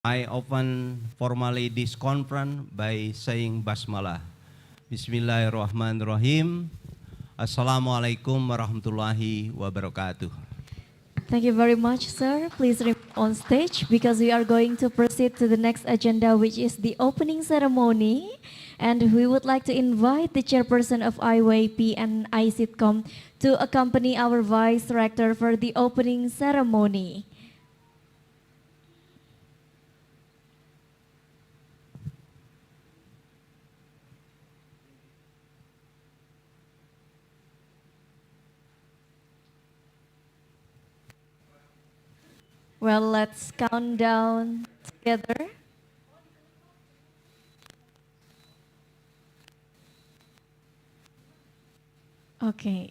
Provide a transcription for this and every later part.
I open formally this conference by saying Basmalah. Bismillahirrahmanirrahim. Assalamualaikum warahmatullahi wabarakatuh. Thank you very much, sir. Please remain on stage because we are going to proceed to the next agenda, which is the opening ceremony. And we would like to invite the chairperson of Iwaiip and Icitcom to accompany our vice rector for the opening ceremony. Well, let's count down together. Okay.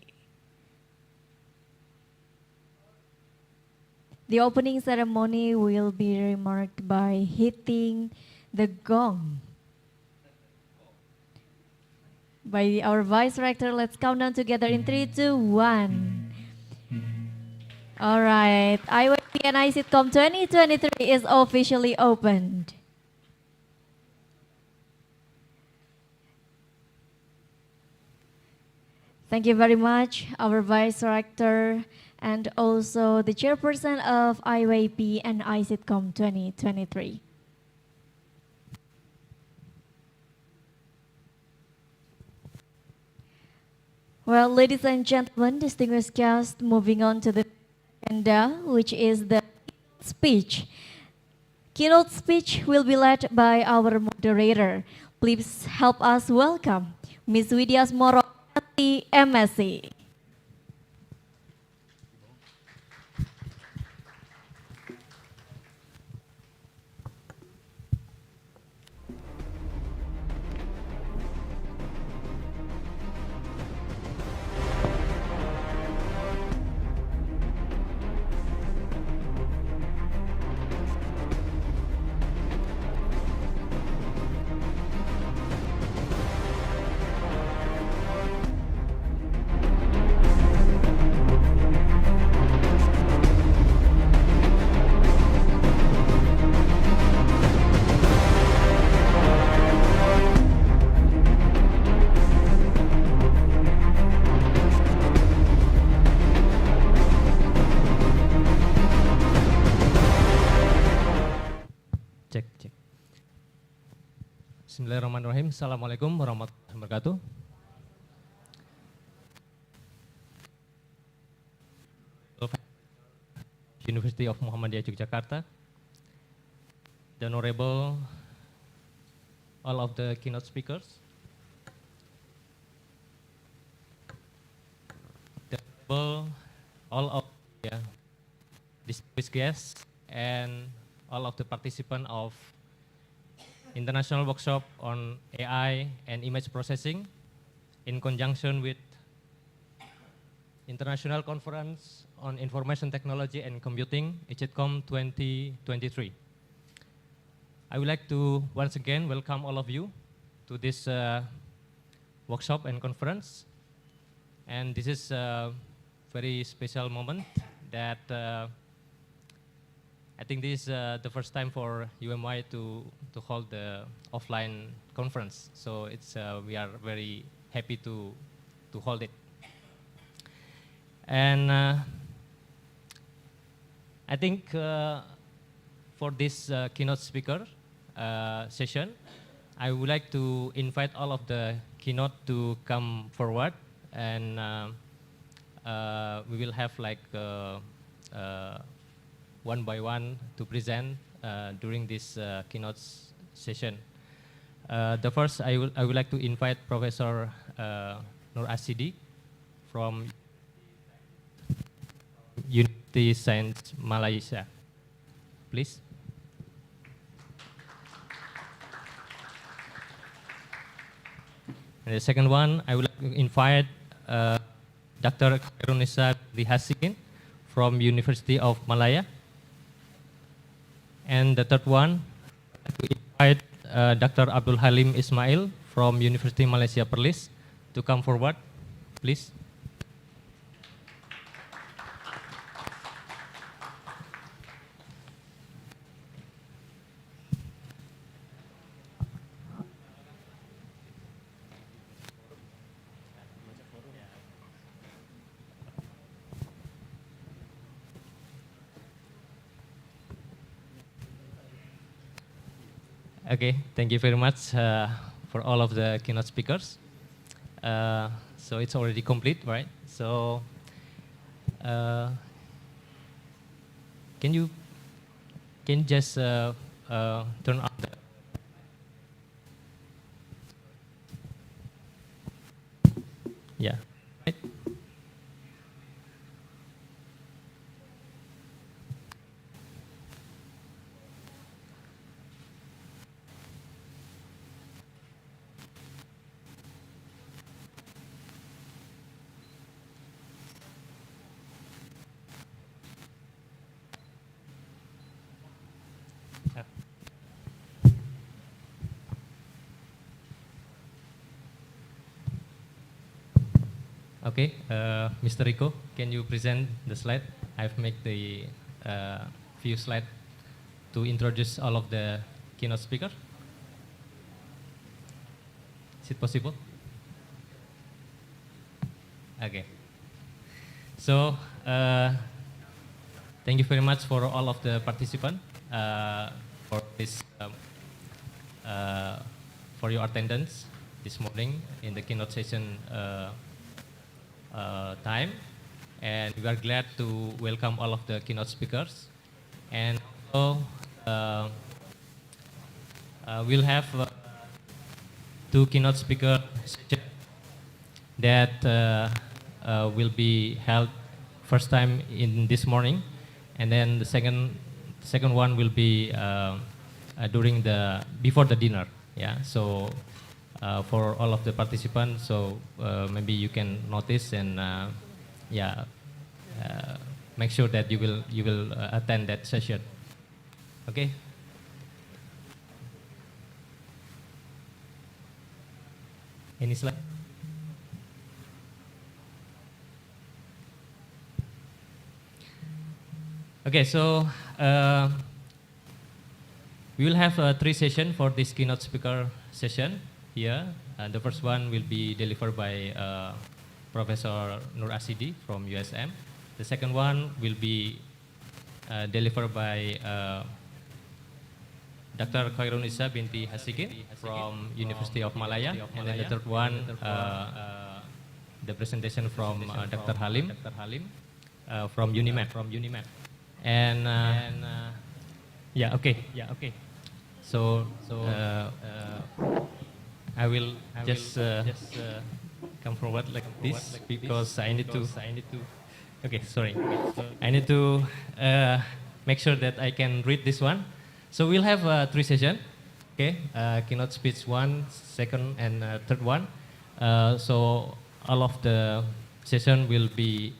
The opening ceremony will be remarked by hitting the gong. By our vice rector, let's count down together in 3, 2, 1. All right, Iwaiip and Icitcom 2023 is officially opened. Thank you very much, our Vice Rector, and also the Chairperson of Iwaiip and Icitcom 2023. Well, ladies and gentlemen, distinguished guests, moving on to the agenda, which is the speech. Keynote speech will be led by our moderator. Please help us welcome Ms. Widya Moro, MSc. Cek. Bismillahirrahmanirrahim. Assalamualaikum warahmatullahi wabarakatuh. University of Muhammadiyah Yogyakarta, the honorable all of the keynote speakers, the honorable all of the distinguished guests, and all of the participants of international workshop on AI and image processing in conjunction with International Conference on Information Technology and Computing, Icitcom 2023. I would like to once again welcome all of you to this workshop and conference. And this is a very special moment that I think this is the first time for UMY to hold the offline conference. So it's we are very happy to hold it. And I think for this keynote speaker session, I would like to invite all of the keynote to come forward, and we will have like one by one to present during this keynote session. The first, I would like to invite Professor Nur Asidi from University Science Malaysia, please. And the second one, I would like to invite Dr. Khairunisa Dihasikin from University of Malaya. And the third one, I would invite Dr. Abdul Halim Ismail from University Malaysia Perlis to come forward, please. Okay, thank you very much for all of the keynote speakers. So it's already complete, right? So can you just turn on the yeah. Right. Okay, Mr. Rico, can you present the slide? I've made the few slides to introduce all of the keynote speakers. Is it possible? Okay. So, thank you very much for all of the participants for this for your attendance this morning in the keynote session time, and we are glad to welcome all of the keynote speakers. And also, we'll have two keynote speaker sessions that will be held first time in this morning, and then the second one will be during before the dinner. Yeah, so for all of the participants, so maybe you can notice and yeah, make sure that you will attend that session. Okay. Any slide? Okay, so we will have 3 sessions for this keynote speaker session here. The first one will be delivered by Professor Nur Asidi from USM. The second one will be delivered by Dr. Khairunisa binti Hasikin from University of Malaya. And then the third one, the presentation from Dr. Halim from UNIMAP. And yeah, okay. So I will just come forward like this because I need to. Okay, sorry. I need to make sure that I can read this one. So we'll have 3 sessions. Okay, keynote speech 1, second, and third one. So all of the session will be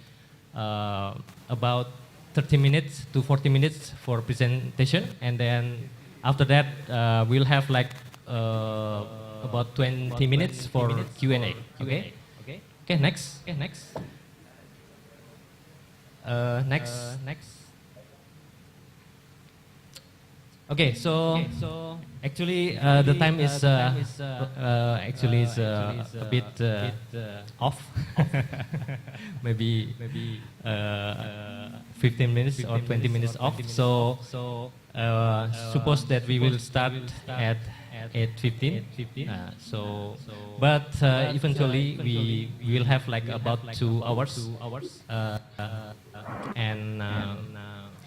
about 30 minutes to 40 minutes for presentation, and then after that we'll have like about 20 minutes for Q&A. Okay. Next. Okay, so actually the time is actually is a bit off. maybe 15 minutes or 20 minutes off. So suppose that we will start at 8:15. But eventually we will have like about 2 hours and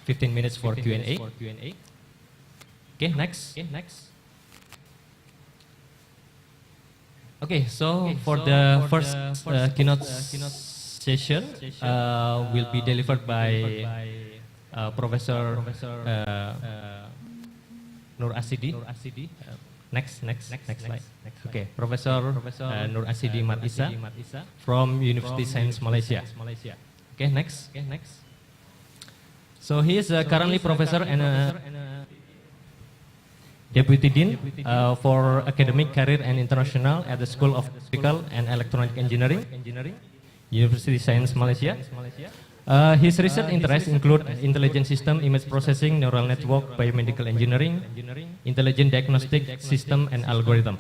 15 minutes for Q&A. Okay, next. Okay, so for the first keynote session will be delivered by Professor Nur Asidi. Next slide. Okay, Professor Nur Asidi Mat Isa from University Science Malaysia. Okay, next. So he is currently professor and Deputy Dean for Academic Career and International at the School of Electrical and Electronic Engineering, University Science Malaysia. His research interests include intelligent system, image processing, neural network, biomedical engineering, intelligent diagnostic system, and algorithm.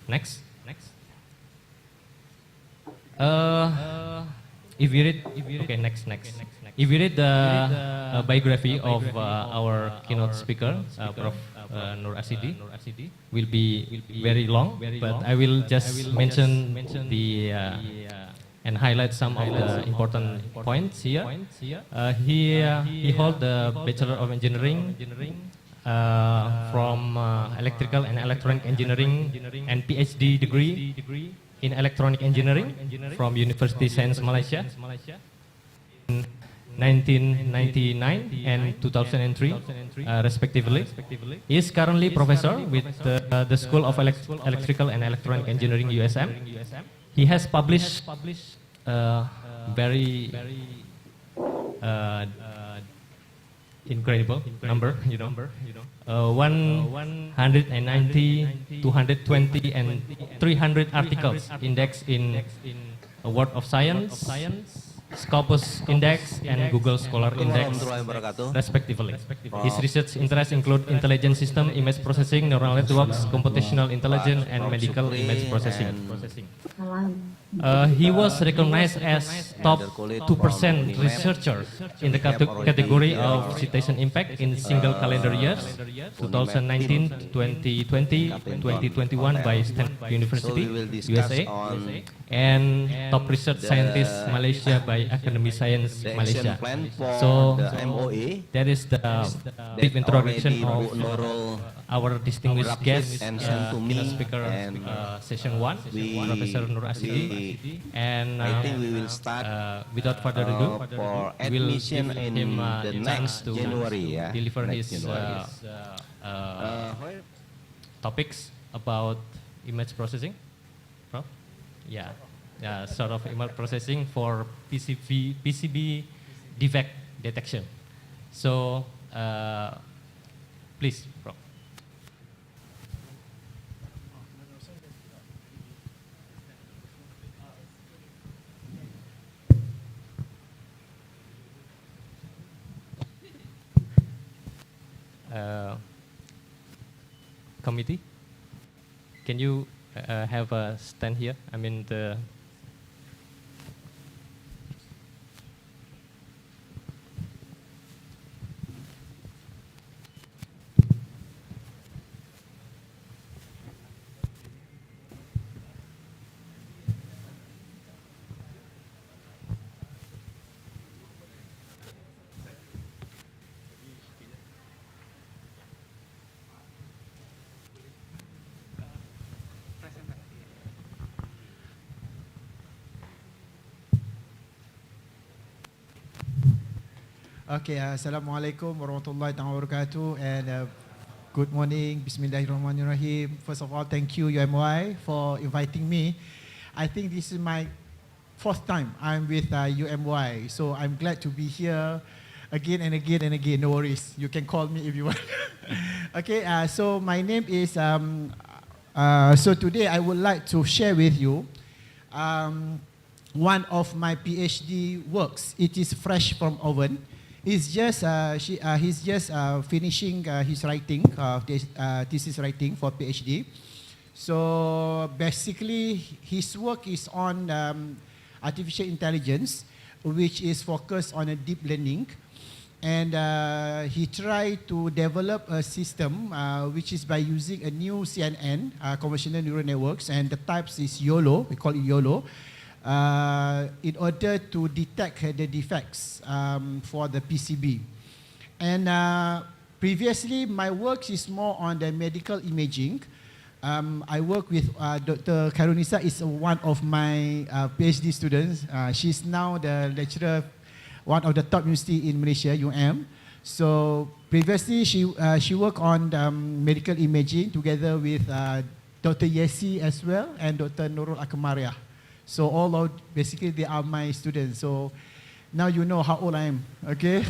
Next. If you read, okay, next. If we read the biography of our keynote speaker, Prof. Nur Asidi, will be very long, but I will just mention the and highlight some of the important points here. He held the Bachelor of Engineering from Electrical and Electronic Engineering and PhD degree in Electronic Engineering from University Science Malaysia in 1999 and 2003 respectively. He is currently professor with the School of Electrical and Electronic Engineering USM. He has published very incredible number, 190, 220, and 300 articles indexed in World of Science, Scopus Index, and Google Scholar Index, respectively. His research interests include intelligent system, image processing, neural networks, computational intelligence, and medical image processing. He was recognized as top 2% researcher in the category of citation impact in single calendar years, 2019, 2020, 2021 by Stanford University, USA, and top research scientist Malaysia by Academy Science Malaysia. So that is the brief introduction of our distinguished guest, keynote speaker, session 1, Professor Nur Asidi. And I think we will start without further ado, for we'll admission give in him the the next chance to January, deliver next his January. topics about image processing. Prof? Yeah, sort of image processing for PCB defect detection. So, please, Prof. Committee, can you have a stand here? I mean the Okay, Assalamualaikum warahmatullahi wabarakatuh, and good morning, Bismillahirrahmanirrahim. First of all, thank you UMY for inviting me. I think this is my fourth time I'm with UMY, so I'm glad to be here again and again and again. No worries, you can call me if you want. Okay, so my name is, so today I would like to share with you one of my PhD works. It is fresh from oven. He's just finishing his writing, thesis writing for PhD. So basically, his work is on artificial intelligence, which is focused on a deep learning. And he tried to develop a system which is by using a new CNN, convolutional neural networks, and the types is YOLO, we call it YOLO, in order to detect the defects for the PCB. And previously, my work is more on the medical imaging. I work with Dr. Karunisa, is one of my PhD students. She's now the lecturer, one of the top university in Malaysia, So previously, she worked on medical imaging together with Dr. Yesi as well and Dr. Nurul Akamaria. So all of, basically they are my students. So now you know how old I am, okay?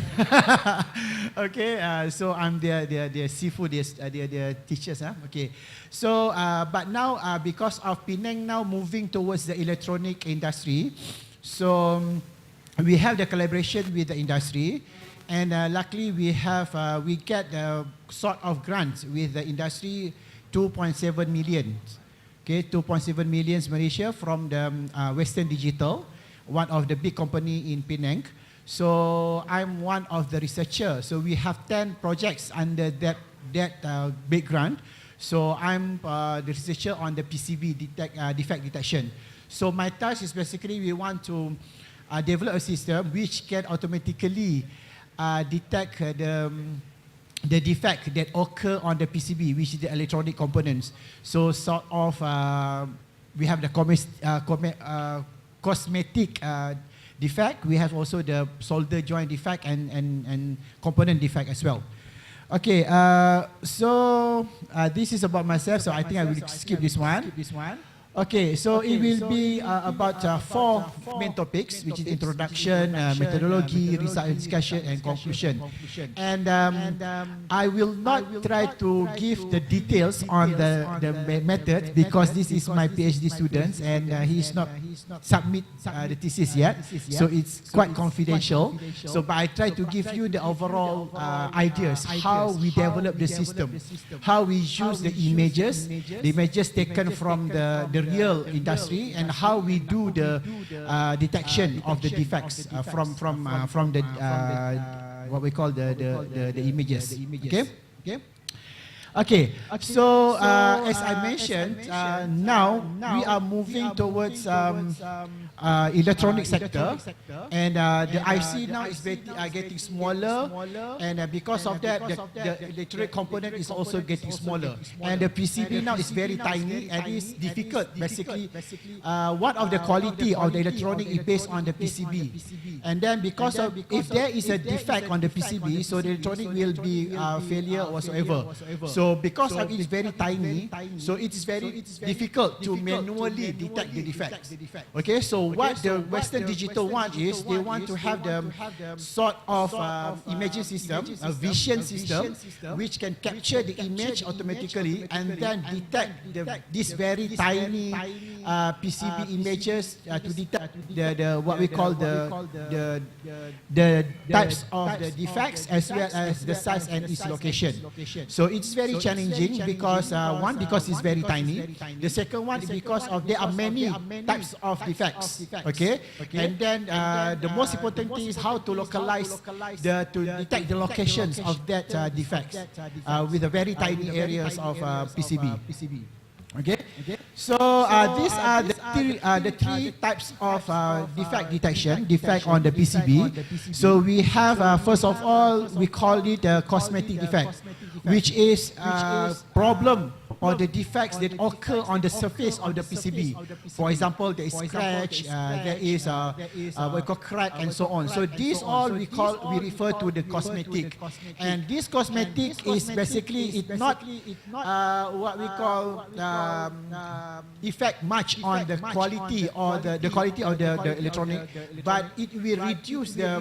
Okay, so I'm their seafood, their teachers, okay. So, but now because of Penang now moving towards the electronic industry, so we have the collaboration with the industry, and luckily we get sort of grants with the industry, 2.7 million. Okay, 2.7 million Malaysia from the Western Digital, one of the big company in Penang. So I'm one of the researchers. So we have 10 projects under that big grant. So I'm the researcher on the PCB defect detection. So my task is basically we want to develop a system which can automatically detect the defect that occur on the PCB, which is the electronic components. So sort of we have the cosmetic defect. We have also the solder joint defect and component defect as well. Okay, so this is about myself, so I think I will skip this one. Okay, so it will be about 4 main topics, which is introduction, methodology, research discussion, and conclusion. And I will not try to give the details on the method because this is my PhD students and he's not submit the thesis yet, so it's quite confidential. So, but I try to give you the overall ideas, how we develop the system, how we use the images taken from the real industry, and how we do the detection of the defects from the what we call the images. Okay, so as I mentioned, now we are moving towards electronic sector, and the IC now is getting smaller, and because of that, the electronic component is also getting smaller, and the PCB now is very tiny, and it's difficult. Basically, what of the quality of the electronic is based on the PCB, and then because of if there is a defect on the PCB, so the electronic will be failure whatsoever. So because of it is very tiny, so it is very difficult to manually detect the defects. Okay, so what the Western Digital want is they want to have the sort of imaging system, a vision system, which can capture the image automatically and then detect this very tiny PCB images to detect the what we call the types of the defects as well as the size and its location. So it's very challenging because one, because it's very tiny. The second one is because of there are many types of defects. Okay, and then the most important thing is how to localize to detect the locations of that defects with the very tiny areas of PCB. Okay, so these are the three types of defect detection, defect on the PCB. So we have first of all we call it a cosmetic defect, which is problem or the defects that occur on the surface of the PCB. For example, there is scratch, there is what we call crack, and so on. So these all we refer to the cosmetic, and this cosmetic is basically it not what we call effect much on the quality or the quality of the electronic, but it will reduce the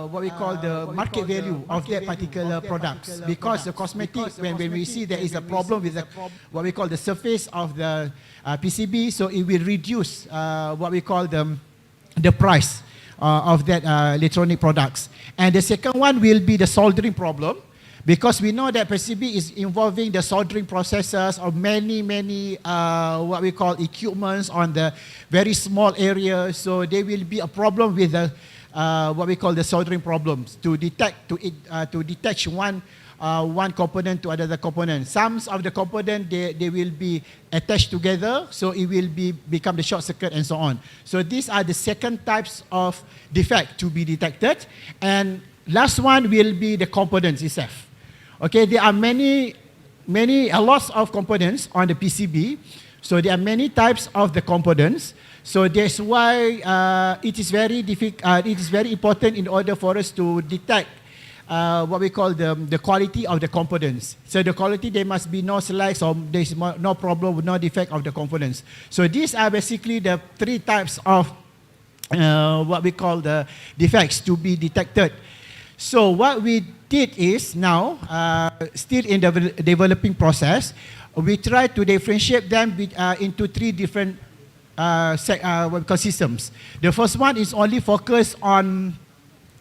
what we call the market value of that particular products, because the cosmetic, when we see there is a problem with what we call the surface of the PCB, so it will reduce what we call the price of that electronic products. And the second one will be the soldering problem, because we know that PCB is involving the soldering processes of many what we call equipments on the very small area. So there will be a problem with the what we call the soldering problems to detach one component to another component. Some of the component they will be attached together, so it will become the short circuit and so on. So these are the second types of defect to be detected. And last one will be the components itself. Okay, there are a lot of components on the PCB. So there are many types of the components. So that's why it is very difficult. It is very important in order for us to detect what we call the quality of the components. So the quality, there must be no slice or there is no problem, no defect of the components. So these are basically the three types of what we call the defects to be detected. So what we did is now, still in the developing process, we try to differentiate them into three different what we call systems. The first one is only focused on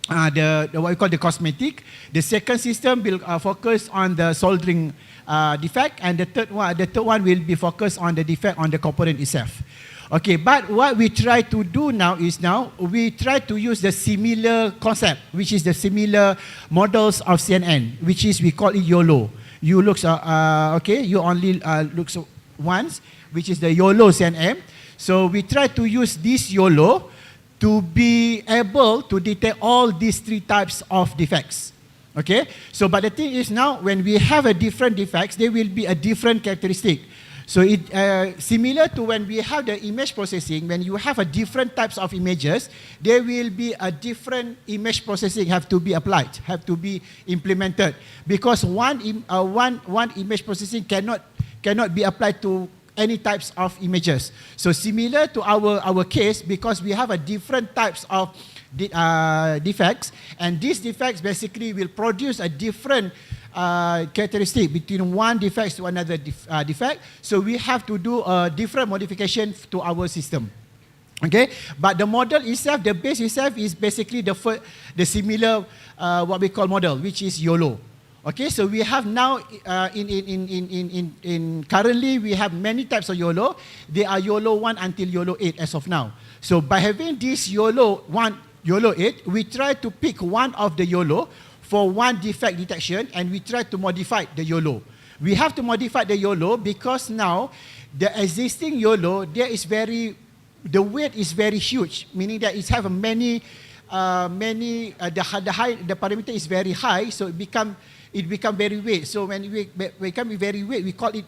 what we call the cosmetic. The second system will focus on the soldering defect, and the third one will be focused on the defect on the component itself. Okay, but what we try to do now we try to use the similar concept, which is the similar models of CNN, which is we call it YOLO. You looks you only looks once, which is the YOLO CNN. So we try to use this YOLO to be able to detect all these three types of defects. Okay, so but the thing is now when we have a different defects, there will be a different characteristic. So it similar to when we have the image processing, when you have a different types of images, there will be a different image processing have to be applied, have to be implemented, because one image processing cannot be applied to any types of images. So similar to our case, because we have a different types of defects, and these defects basically will produce a different characteristic between one defect to another defect. So we have to do a different modification to our system. Okay, but the model itself, the base itself is basically the similar what we call model, which is YOLO. Okay, so we have now in currently we have many types of YOLO. They are YOLO 1 until YOLO 8 as of now. So by having this YOLO 1, YOLO 8, we try to pick one of the YOLO for one defect detection, and we try to modify the YOLO. We have to modify the YOLO because now the existing YOLO the weight is very huge, meaning that it have the parameter is very high, so it become very weight. So when we become very weight, we call it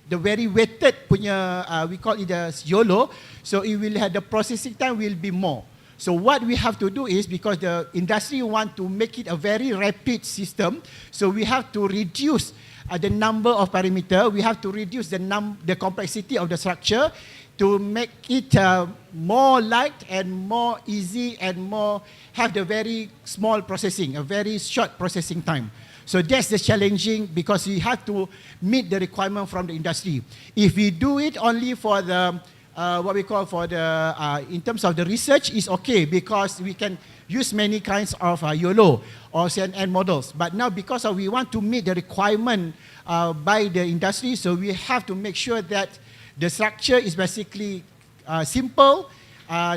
the very weighted punya, we call it the YOLO. So it will have the processing time will be more. So what we have to do is, because the industry want to make it a very rapid system, so we have to reduce the number of parameter. We have to reduce the complexity of the structure to make it more light and more easy and more have the very small processing, a very short processing time. So that's the challenging, because we have to meet the requirement from the industry. If we do it only for the what we call for the in terms of the research is okay, because we can use many kinds of YOLO or CNN models. But now because we want to meet the requirement by the industry, so we have to make sure that the structure is basically simple,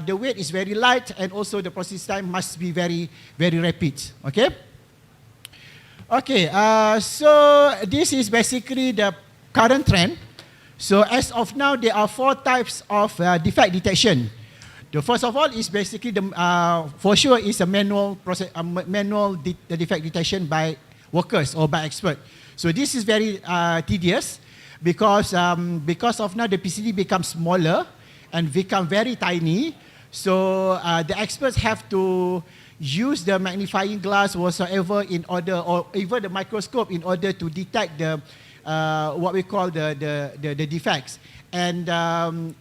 the weight is very light, and also the process time must be very, very rapid. Okay? Okay, so this is basically the current trend. So as of now, there are 4 types of defect detection. The first of all is basically for sure is a manual defect detection by workers or by expert. So this is very tedious because of now the PCD becomes smaller and become very tiny. So the experts have to use the magnifying glass whatsoever in order, or even the microscope in order to detect the what we call the defects. And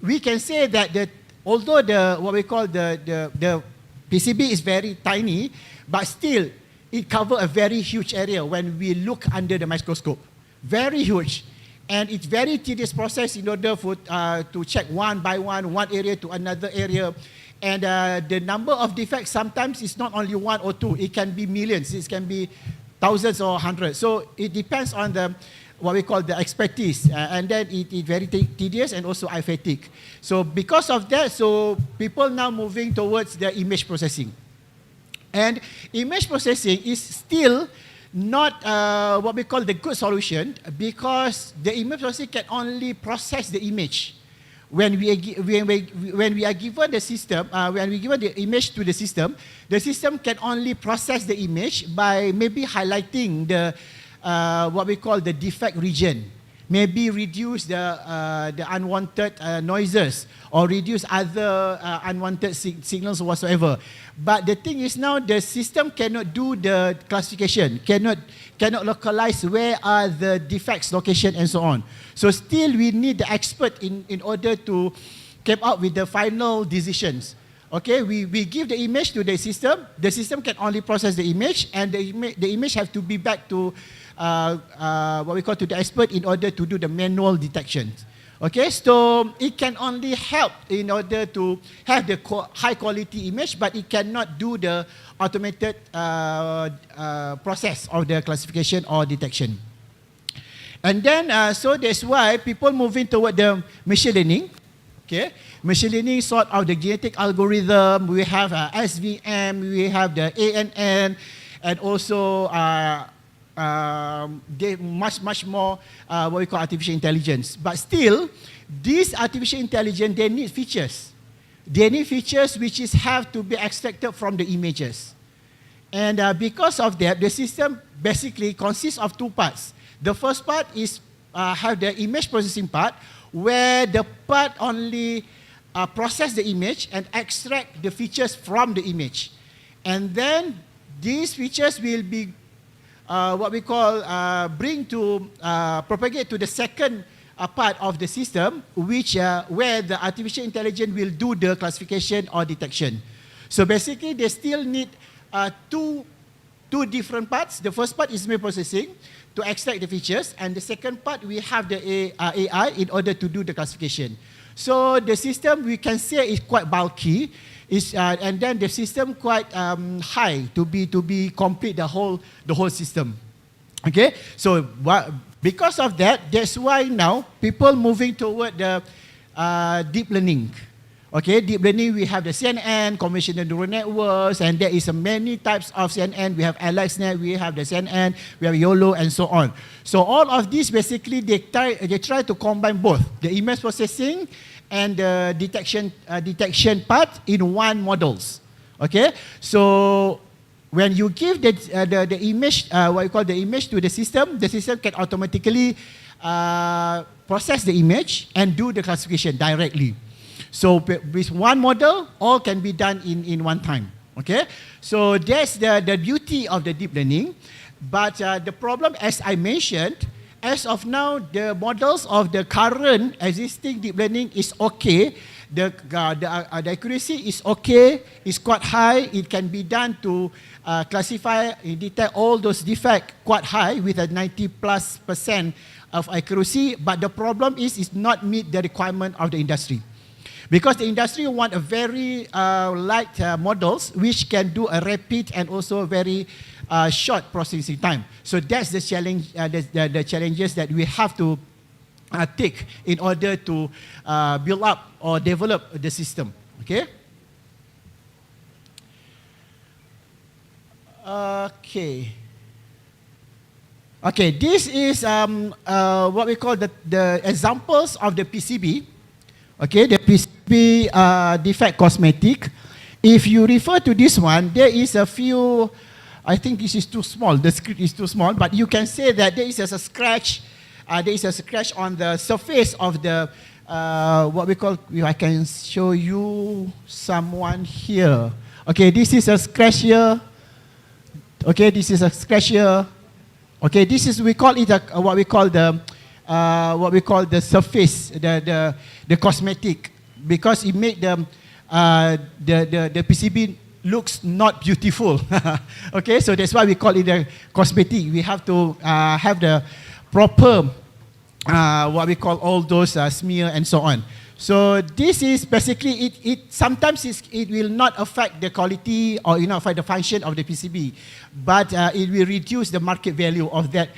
we can say that although what we call the PCB is very tiny, but still it covers a very huge area when we look under the microscope. Very huge. And it's very tedious process in order for to check one by one area to another area. And the number of defects sometimes is not only 1 or 2, it can be millions, it can be thousands or hundreds. So it depends on what we call the expertise, and then it is very tedious and also eye fatigue. So because of that, so people now moving towards the image processing. And image processing is still not what we call the good solution, because the image processing can only process the image. When we are given the system, when we given the image to the system can only process the image by maybe highlighting the what we call the defect region, maybe reduce the unwanted noises or reduce other unwanted signals whatsoever. But the thing is now the system cannot do the classification, cannot localize where are the defects location and so on. So still we need the expert in order to come up with the final decisions. Okay, we give the image to the system can only process the image, and the image have to be back to what we call to the expert in order to do the manual detection. Okay, so it can only help in order to have the high quality image, but it cannot do the automated process of the classification or detection. And then, so that's why people moving toward the machine learning. Okay, machine learning sort of the genetic algorithm. We have SVM, we have the ANN, and also much more what we call artificial intelligence. But still, this artificial intelligence, they need features. They need features which have to be extracted from the images. And because of that, the system basically consists of two parts. The first part is have the image processing part, where the part only process the image and extract the features from the image. And then these features will be what we call propagate to the second part of the system, which where the artificial intelligence will do the classification or detection. So basically, they still need two different parts. The first part is image processing to extract the features, and the second part we have the AI in order to do the classification. So the system we can say is quite bulky. And then the system quite high to be complete the whole system. Okay, so because of that, that's why now people moving toward the deep learning. Okay, deep learning, we have the CNN, convolutional neural networks, and there is many types of CNN. We have AlexNet, we have the CNN, we have YOLO, and so on. So all of these basically they try to combine both the image processing and the detection part in one models. Okay, so when you give the image, what you call the image to the system can automatically process the image and do the classification directly. So with one model, all can be done in one time. Okay, so that's the beauty of the deep learning. But the problem, as I mentioned, as of now, the models of the current existing deep learning is okay. The accuracy is okay, it's quite high. It can be done to classify and detect all those defects quite high with a 90+% of accuracy. But the problem is it's not meet the requirement of the industry. Because the industry want a very light models which can do a rapid and also very short processing time. So that's the challenge, the challenges that we have to take in order to build up or develop the system. Okay. Okay. This is what we call the examples of the PCB. Okay, the PCB defect cosmetic. If you refer to this one, there is a few, I think this is too small, the script is too small, but you can say that there is a scratch, on the surface of the, what we call, I can show you someone here. Okay, this is a scratch here. Okay, this is a scratch here. Okay, this is, we call it what we call the surface, the cosmetic, because it make the PCB looks not beautiful. Okay, so that's why we call it a cosmetic. We have to have the proper what we call all those smear and so on. So this is basically it. Sometimes it will not affect the quality or affect the function of the PCB, but it will reduce the market value of that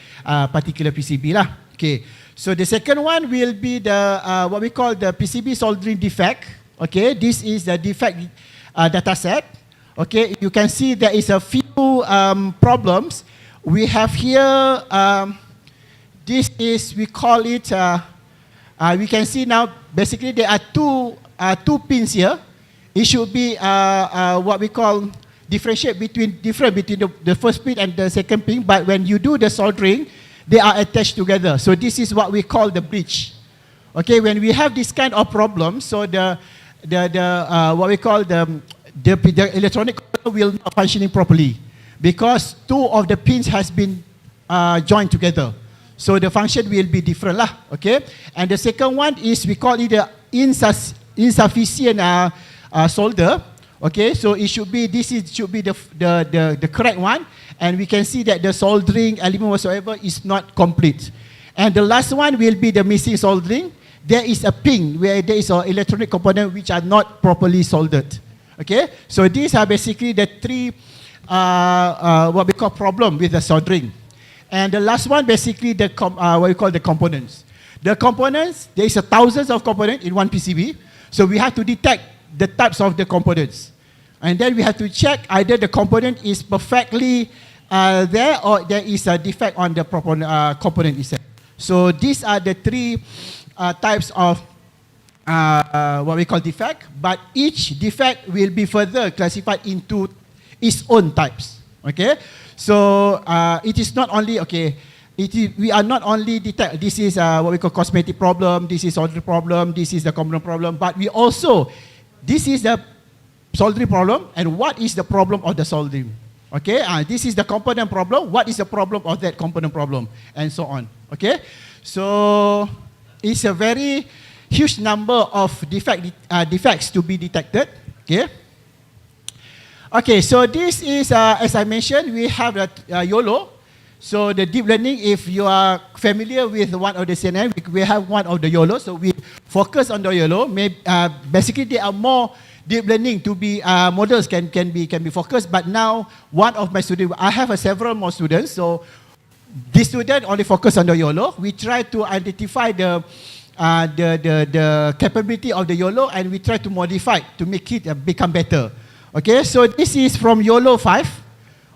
particular PCB lah. Okay. So the second one will be the what we call the PCB soldering defect. Okay, this is the defect data set. Okay, you can see there is a few problems. We have here, this is, we call it, we can see now, basically there are two pins here. It should be what we call different between the first pin and the second pin, but when you do the soldering, they are attached together. So this is what we call the bridge. Okay, when we have this kind of problem, so the what we call the electronic will not functioning properly because two of the pins has been joined together. So the function will be different lah. Okay, and the second one is we call it the insufficient solder. Okay, so it should be should be the correct one, and we can see that the soldering element whatsoever is not complete. And the last one will be the missing soldering, there is a ping where there is an electronic component which are not properly soldered. Okay, so these are basically the three what we call problem with the soldering. And the last one basically what we call the components. The components, there is thousands of components in one PCB, so we have to detect the types of the components. And then we have to check either the component is perfectly there or there is a defect on the component itself. So these are the three types of what we call defect, but each defect will be further classified into its own types. Okay, so it is not only we are not only detect this is what we call cosmetic problem, this is soldering problem, this is the component problem, but we also this is the soldering problem and what is the problem of the soldering. Okay, this is the component problem, what is the problem of that component problem, and so on. Okay, so it's a very huge number of defects to be detected. Okay. Okay, so this is, as I mentioned, we have the YOLO. So the deep learning, if you are familiar with one of the CNN, we have one of the YOLO. So we focus on the YOLO. Basically, there are more deep learning to be models can be focused. But now, one of my students, I have several more students. So this student only focus on the YOLO. We try to identify the capability of the YOLO, and we try to modify to make it become better. Okay, so this is from YOLO 5.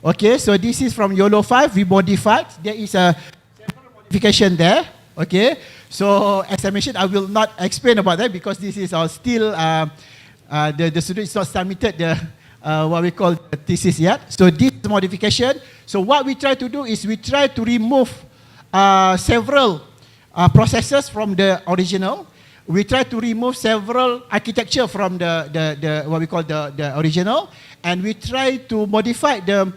Okay, so this is from YOLO 5. We modified. There is a several modification there. Okay, so as I mentioned, I will not explain about that because this is still the student is not submitted the what we call the thesis yet. So this modification. So what we try to do is we try to remove several processes from the original. We try to remove several architecture from the what we call the original, and we try to modify the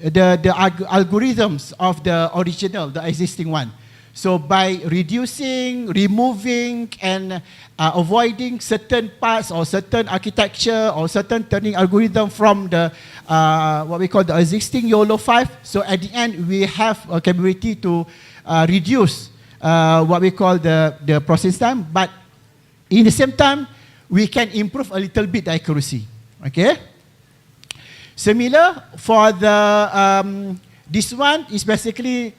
algorithms of the original, the existing one. So by reducing, removing, and avoiding certain parts or certain architecture or certain turning algorithm from the what we call the existing YOLO 5. So at the end, we have a capability to reduce what we call the process time, but in the same time, we can improve a little bit the accuracy. Okay. Similar for the this one is basically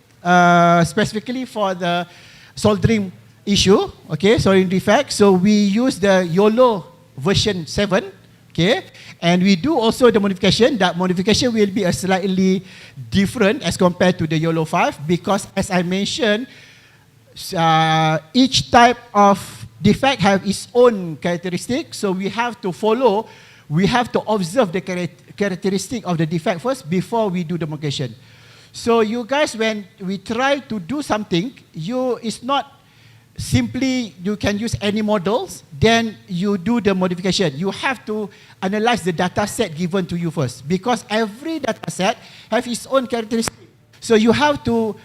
specifically for the soldering issue. Okay, soldering defect. So we use the YOLO version 7. Okay, and we do also the modification. That modification will be a slightly different as compared to the YOLO 5 because, as I mentioned, each type of defect have its own characteristic. So we have to follow, we have to observe the characteristic of the defect first before we do the modification. So you guys, when we try to do something, it's not simply you can use any models, then you do the modification. You have to analyze the data set given to you first because every data set has its own characteristic. So you have to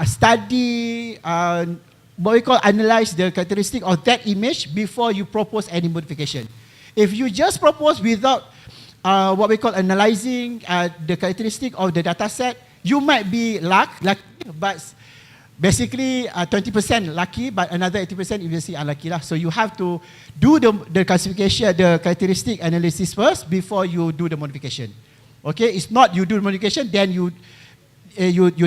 study, what we call analyze the characteristic of that image before you propose any modification. If you just propose without what we call analyzing the characteristic of the data set, you might be lucky, but basically 20% lucky, but another 80% obviously unlucky lah. So you have to do the classification, the characteristic analysis first before you do the modification. Okay, it's not you do the modification, then you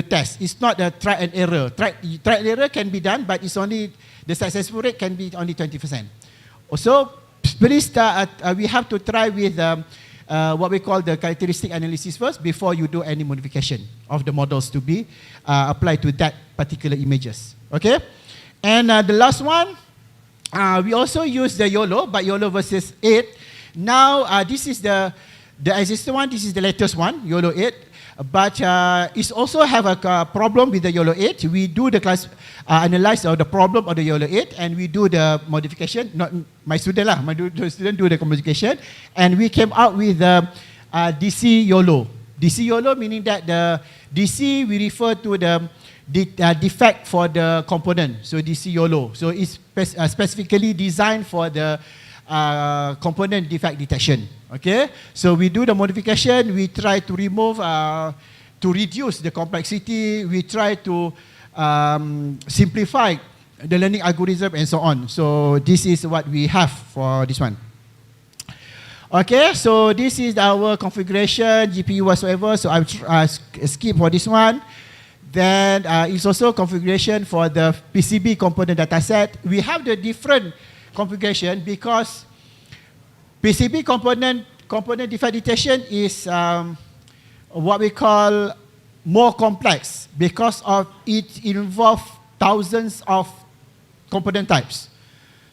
test. It's not a try and error. Try and error can be done, but it's only the successful rate can be only 20%. Also, please we have to try with what we call the characteristic analysis first before you do any modification of the models to be applied to that particular images. Okay, and the last one, we also use the YOLO, but YOLO versus 8. Now this is the existing one. This is the latest one, YOLO 8. But it also have a problem with the YOLO 8. We do the analyze of the problem of the YOLO 8, and we do the modification. Not my student lah, my student do the modification, and we came out with the DC YOLO. DC YOLO meaning that the DC we refer to the defect for the component. So DC YOLO. So it's specifically designed for the component defect detection. Okay, so we do the modification. We try to remove, to reduce the complexity. We try to simplify the learning algorithm and so on. So this is what we have for this one. Okay, so this is our configuration, GPU whatsoever. So I'll skip for this one. Then it's also configuration for the PCB component dataset. We have the different configuration because PCB component defect detection is what we call more complex because of it involves thousands of component types.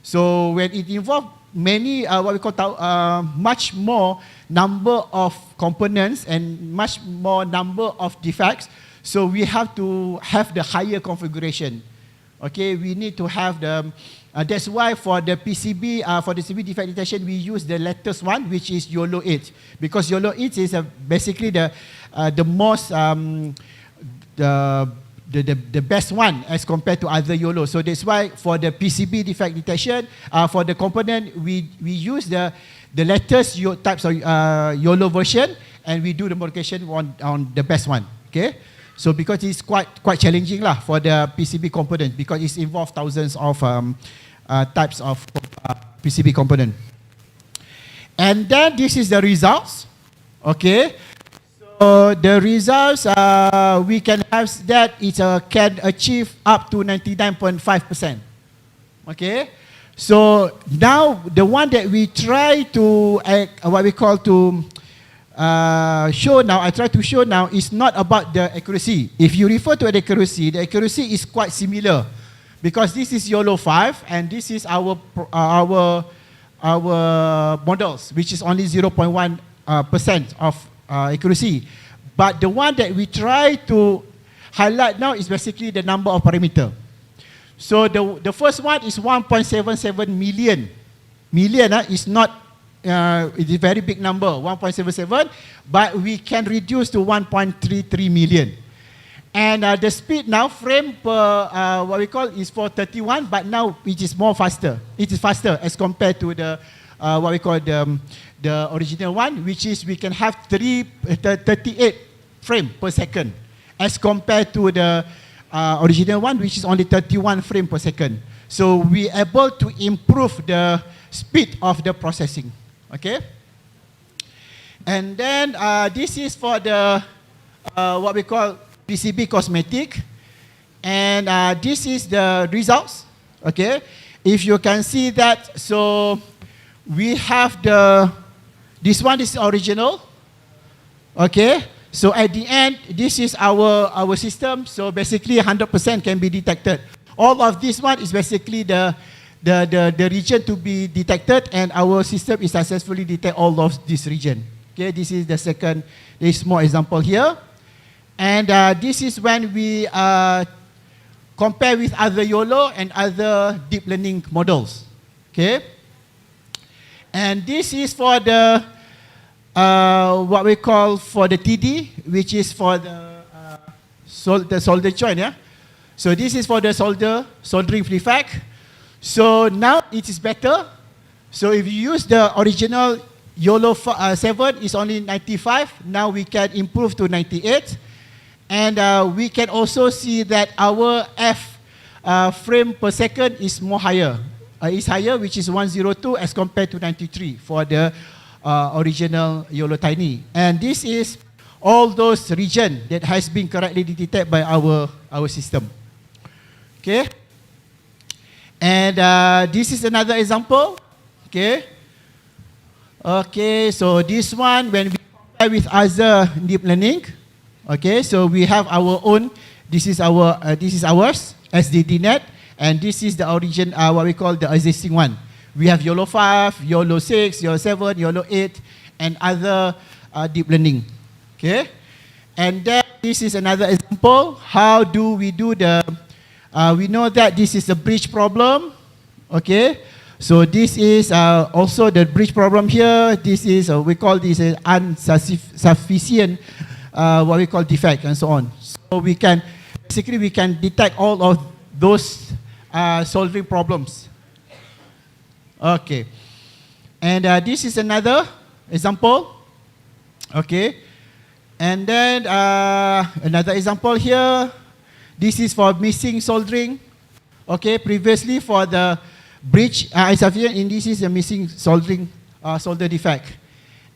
So when it involves many, what we call much more number of components and much more number of defects, so we have to have the higher configuration. Okay, we need to have the, that's why for the PCB defect detection, we use the latest one, which is YOLO 8. Because YOLO 8 is basically the most, the best one as compared to other YOLO. So that's why for the PCB defect detection, for the component, we use the latest types of YOLO version, and we do the modification on the best one. Okay. So because it's quite challenging lah for the PCB component because it involves thousands of types of PCB component. And then this is the results. Okay. So the results we can have that it can achieve up to 99.5%. Okay. So now the one that we try to what we call to show now, I try to show now is not about the accuracy. If you refer to the accuracy is quite similar because this is YOLO 5 and this is our models, which is only 0.1% of accuracy. But the one that we try to highlight now is basically the number of parameter. So the first one is 1.77 million. Million is not it's a very big number, 1.77, but we can reduce to 1.33 million. And the speed now, frame per, what we call is for 31, but now it is more faster. It is faster as compared to the, what we call the original one, which is we can have 38 frame per second as compared to the original one, which is only 31 frame per second. So we are able to improve the speed of the processing. Okay, and then this is for the what we call PCB cosmetic, and this is the results. Okay, if you can see that, so we have this one is original. Okay, so at the end, this is our system. So basically, 100% can be detected. All of this one is basically the region to be detected, and our system is successfully detect all of this region. Okay, this is the second, this small example here. And this is when we compare with other YOLO and other deep learning models. Okay. And this is for the, what we call for the TD, which is for the solder joint, yeah. So this is for the soldering defect. So now it is better. So if you use the original YOLO 7 is only 95. Now we can improve to 98. And we can also see that our F frame per second is more higher. Is higher, which is 102 as compared to 93 for the original YOLO Tiny. And this is all those regions that has been correctly detected by our system. Okay. And this is another example. Okay. Okay, so this one, when we compare with other deep learning, okay, so we have our own, this is ours, SDDNet, and this is the origin, what we call the existing one. We have YOLO 5, YOLO 6, YOLO 7, YOLO 8, and other deep learning. Okay. And then this is another example. How do we do the, we know that this is a bridge problem. Okay. So this is also the bridge problem here. This is, we call this an insufficient, what we call defect and so on. So we can, basically we can detect all of those solving problems. Okay. And this is another example. Okay. And then another example here. This is for missing soldering. Okay, previously for the bridge insufficient indices, a missing solder defect.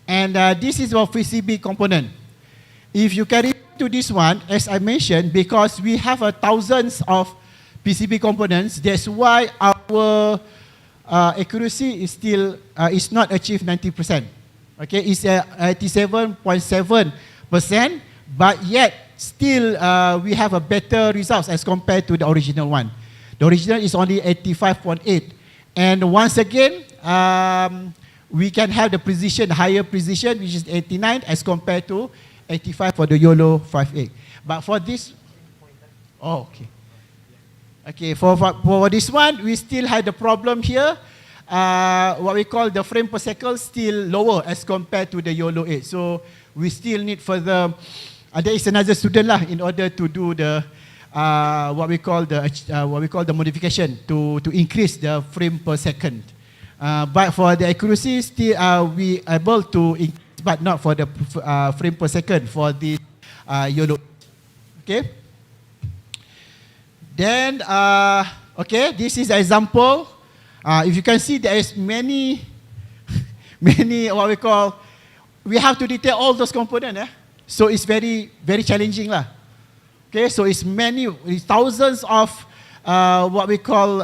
And this is our PCB component. If you carry to this one, as I mentioned, because we have thousands of PCB components, that's why our accuracy is still is not achieved 90%. Okay, it's 87.7%, but yet still we have a better results as compared to the original one. The original is only 85.8, and once again we can have the precision, higher precision, which is 89 as compared to 85 for the YOLO 58. But for this, oh, okay. Okay, for this one, we still had the problem here. What we call the frame per second still lower as compared to the YOLO 8. So we still need further, there is another student lah in order to do the, what we call the modification to increase the frame per second. But for the accuracy, still we able to increase, but not for the frame per second for the YOLO. Okay. Then, okay, this is an example. If you can see, there is many, what we call, we have to detect all those components. So it's very, very challenging lah. Okay, so it's thousands of what we call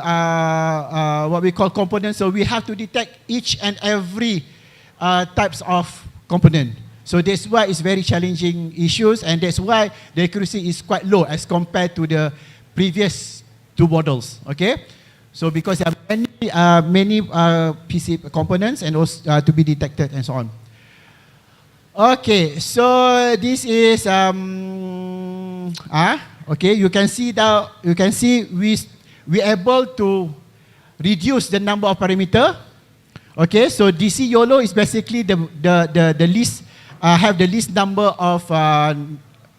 components. So we have to detect each and every types of component. So that's why it's very challenging issues, and that's why the accuracy is quite low as compared to the previous two models. Okay, so because there are many PC components and also to be detected and so on. Okay, so this is okay. You can see we able to reduce the number of parameter. Okay, so DC YOLO is basically the least have the least number of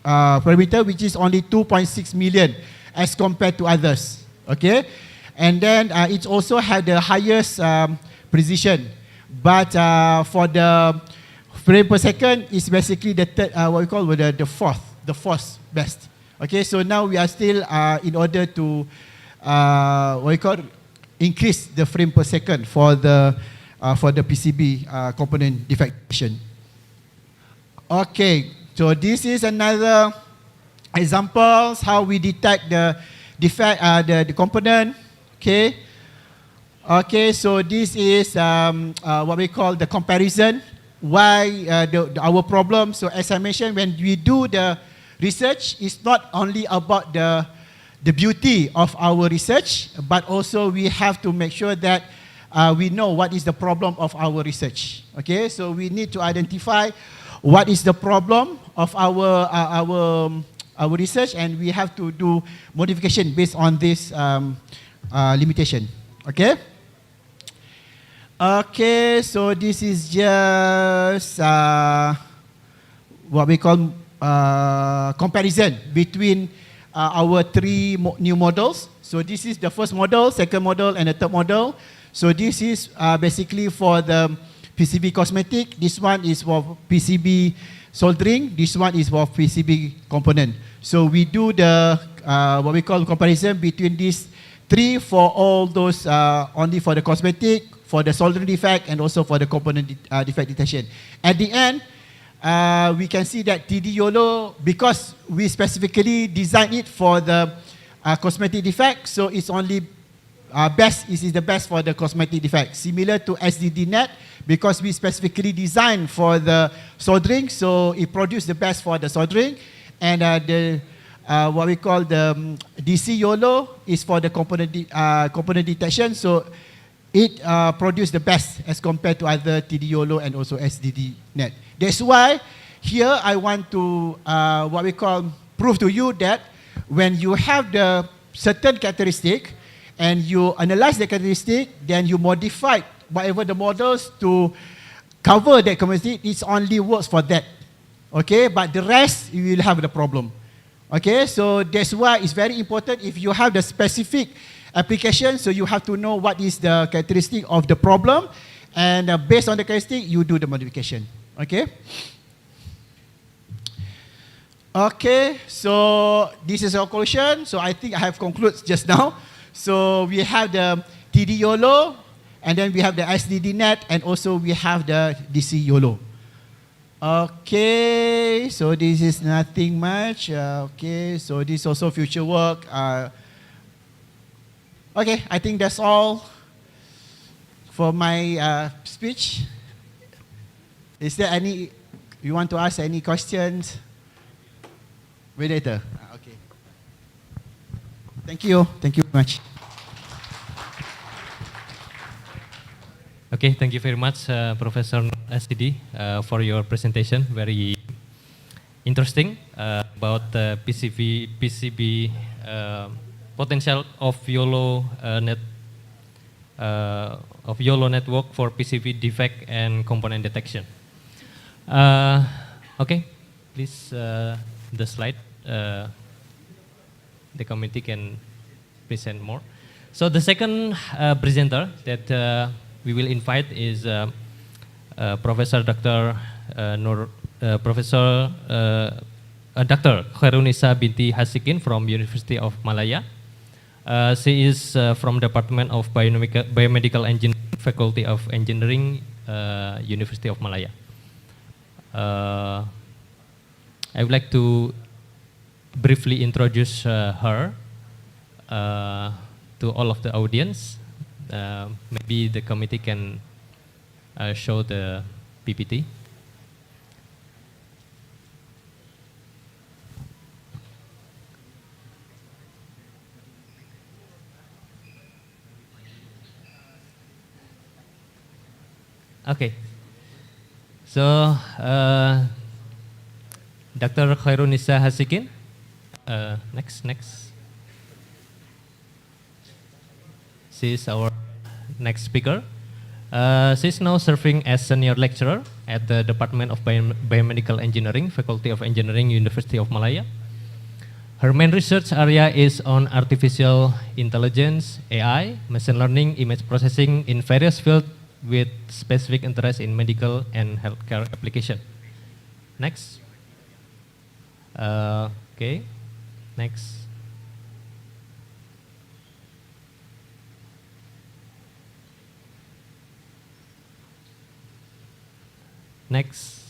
parameter, which is only 2.6 million as compared to others. Okay, and then it also had the highest precision, but for the frame per second is basically the third, what we call the fourth best. Okay, so now we are still in order to what we call increase the frame per second for the PCB component defection. Okay, so this is another examples how we detect the defect, the component. Okay, okay. So this is what we call the comparison. Why our problem? So as I mentioned, when we do the research, it's not only about the beauty of our research, but also we have to make sure that we know what is the problem of our research. Okay, so we need to identify what is the problem of our research, and we have to do modification based on this limitation. Okay. Okay, so this is just what we call comparison between our three new models. So this is the first model, second model, and the third model. So this is basically for the PCB cosmetic. This one is for PCB soldering. This one is for PCB component. So we do the what we call comparison between these three for all those only for the cosmetic, for the soldering defect, and also for the component defect detection. At the end, we can see that TD YOLO, because we specifically designed it for the cosmetic defect, so it's only best. This is the best for the cosmetic defect. Similar to SDD-NET, because we specifically designed for the soldering, so it produced the best for the soldering, and the what we call the DC YOLO is for the component detection. So it produced the best as compared to other TD YOLO and also SDD-NET. That's why here I want to what we call prove to you that when you have the certain characteristic and you analyze the characteristic, then you modify whatever the models to cover that characteristic. It only works for that. Okay, but the rest you will have the problem. Okay, so that's why it's very important if you have the specific application, so you have to know what is the characteristic of the problem, and based on the characteristic, you do the modification. Okay? Okay, so this is our conclusion. So I think I have concluded just now. So we have the TD YOLO, and then we have the SDD net, and also we have the DC YOLO. Okay, so this is nothing much. Okay, so this is also future work. Okay, I think that's all for my speech. Is there any, you want to ask any questions? Wait later. Okay. Thank you very much. Okay, thank you very much, Professor SDD, for your presentation. Very interesting about the PCB potential of YOLO of YOLO network for PCB defect and component detection. Okay, please the slide. The committee can present more. So the second presenter that we will invite is Professor Dr. Dr. Khairunisa binti Hasikin from University of Malaya. She is from Department of Biomedical Engineering, Faculty of Engineering, University of Malaya. I would like to briefly introduce her to all of the audience. Maybe the committee can show the PPT. Okay, so Dr. Khairunisa Hasikin, next. She is our next speaker. She is now serving as senior lecturer at the Department of Biomedical Engineering, Faculty of Engineering, University of Malaya. Her main research area is on artificial intelligence, AI, machine learning, image processing in various fields with specific interest in medical and healthcare application. Next. Okay, next. Next.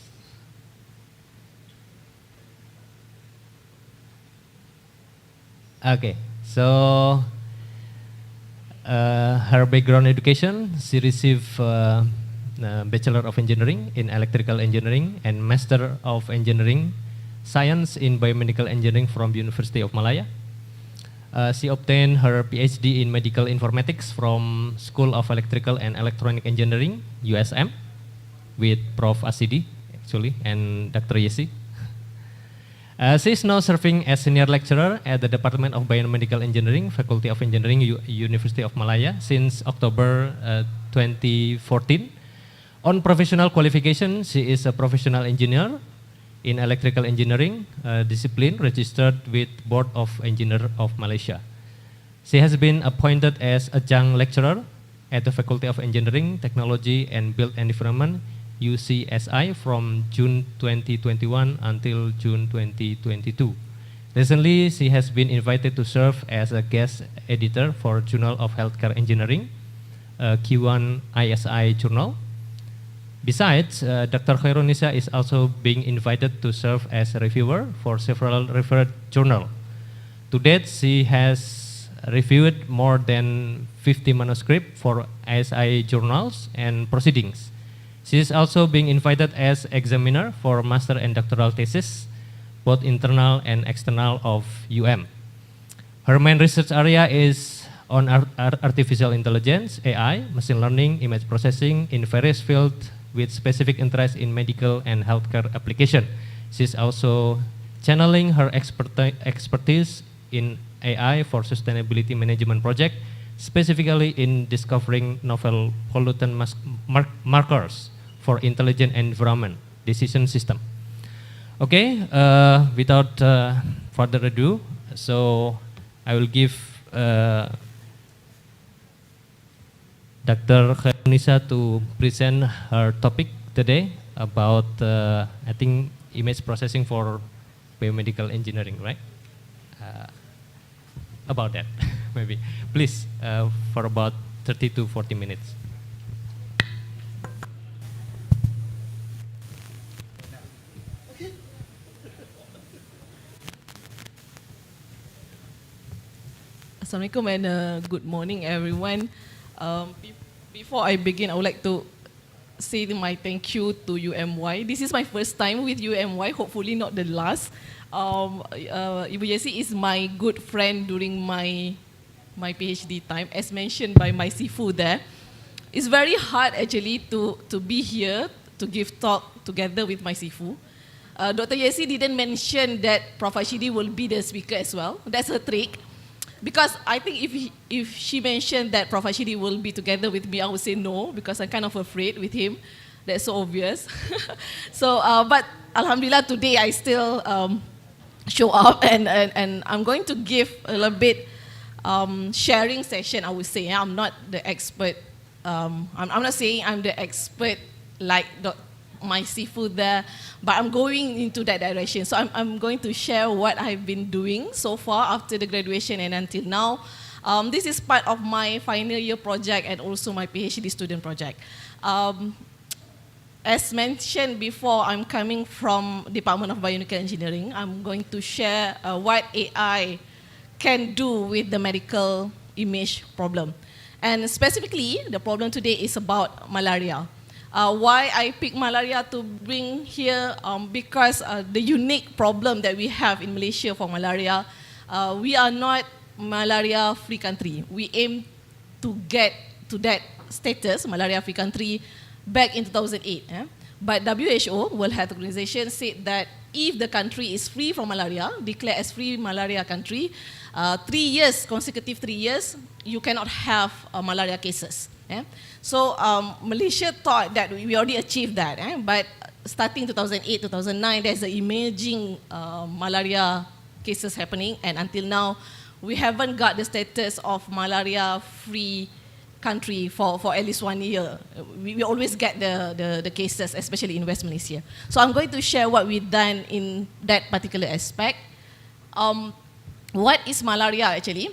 Okay, so her background education, she received Bachelor of Engineering in Electrical Engineering and Master of Engineering Science in Biomedical Engineering from University of Malaya. She obtained her PhD in Medical Informatics from School of Electrical and Electronic Engineering, USM, with Prof. Asidi, actually, and Dr. Yesi. She is now serving as senior lecturer at the Department of Biomedical Engineering, Faculty of Engineering, University of Malaya since October 2014. On professional qualification, she is a professional engineer in electrical engineering discipline registered with Board of Engineers of Malaysia. She has been appointed as adjunct lecturer at the Faculty of Engineering, Technology and Built Environment, UCSI, from June 2021 until June 2022. Recently, she has been invited to serve as a guest editor for Journal of Healthcare Engineering, Q1 ISI journal. Besides, Dr. Khairunisa is also being invited to serve as a reviewer for several referred journals. To date, she has reviewed more than 50 manuscripts for ISI journals and proceedings. She is also being invited as examiner for master and doctoral thesis, both internal and external of UM. Her main research area is on artificial intelligence, AI, machine learning, image processing in various fields with specific interest in medical and healthcare application. She is also channeling her expertise in AI for sustainability management project, specifically in discovering novel pollutant markers for intelligent environment decision system. Okay, without further ado, so I will give Dr. Khairunisa to present her topic today about, I think, image processing for biomedical engineering, right? About that. maybe. Please, for about 30 to 40 minutes. Assalamualaikum and good morning, everyone. Before I begin, I would like to say my thank you to UMY. This is my first time with UMY, hopefully not the last. Ibu Yesi is my good friend during my PhD time, as mentioned by my Sifu there. It's very hard actually to be here to give talk together with my Sifu. Dr. Yesi didn't mention that Prof. Ashidi will be the speaker as well. That's a trick. Because I think if she mentioned that Prof. Ashidi will be together with me, I would say no, because I'm kind of afraid with him. That's so obvious. So, but Alhamdulillah, today I still show up and I'm going to give a little bit sharing session, I would say. I'm not the expert. I'm not saying I'm the expert like my seafood there, but I'm going into that direction. So I'm going to share what I've been doing so far after the graduation and until now. This is part of my final year project and also my PhD student project. As mentioned before, I'm coming from Department of Biomedical Engineering. I'm going to share what AI can do with the medical image problem. And specifically, the problem today is about malaria. Why I picked malaria to bring here, because the unique problem that we have in Malaysia for malaria, we are not malaria-free country. We aim to get to that status, malaria-free country, back in 2008. But WHO, World Health Organization, said that if the country is free from malaria, declared as free malaria country, 3 years, consecutive 3 years, you cannot have malaria cases. So Malaysia thought that we already achieved that, but starting 2008, 2009, there's an emerging malaria cases happening, and until now, we haven't got the status of malaria-free country for at least 1 year. We always get the cases, especially in West Malaysia. So I'm going to share what we've done in that particular aspect. What is malaria actually?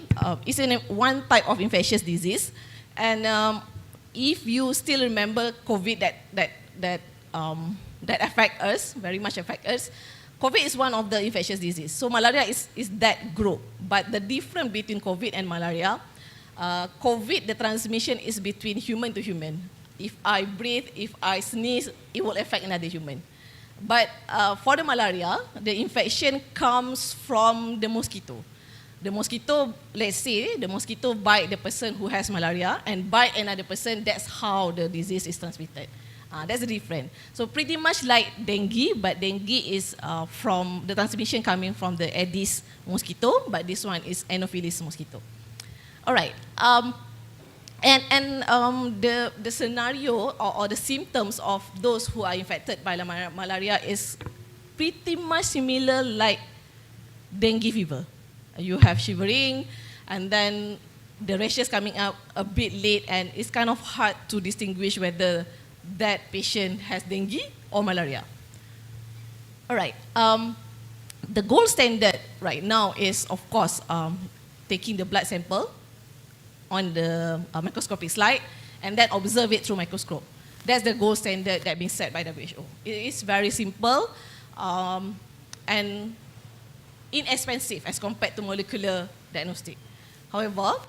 It's one type of infectious disease, and if you still remember COVID that affect us, very much affect us, COVID is one of the infectious disease. So malaria is that group. But the difference between COVID and malaria, COVID, the transmission is between human to human. If I breathe, if I sneeze, it will affect another human. But for the malaria, the infection comes from the mosquito. The mosquito, let's say, the mosquito bite the person who has malaria and bite another person, that's how the disease is transmitted. That's the difference. So pretty much like dengue, but dengue is from the transmission coming from the Aedes mosquito, but this one is Anopheles mosquito. All right. The scenario or the symptoms of those who are infected by malaria is pretty much similar like dengue fever. You have shivering, and then the rashes coming out a bit late, and it's kind of hard to distinguish whether that patient has dengue or malaria. All right. The gold standard right now is, of course, taking the blood sample on the microscopic slide and then observe it through microscope. That's the gold standard that being set by WHO. It is very simple and inexpensive as compared to molecular diagnostic. However,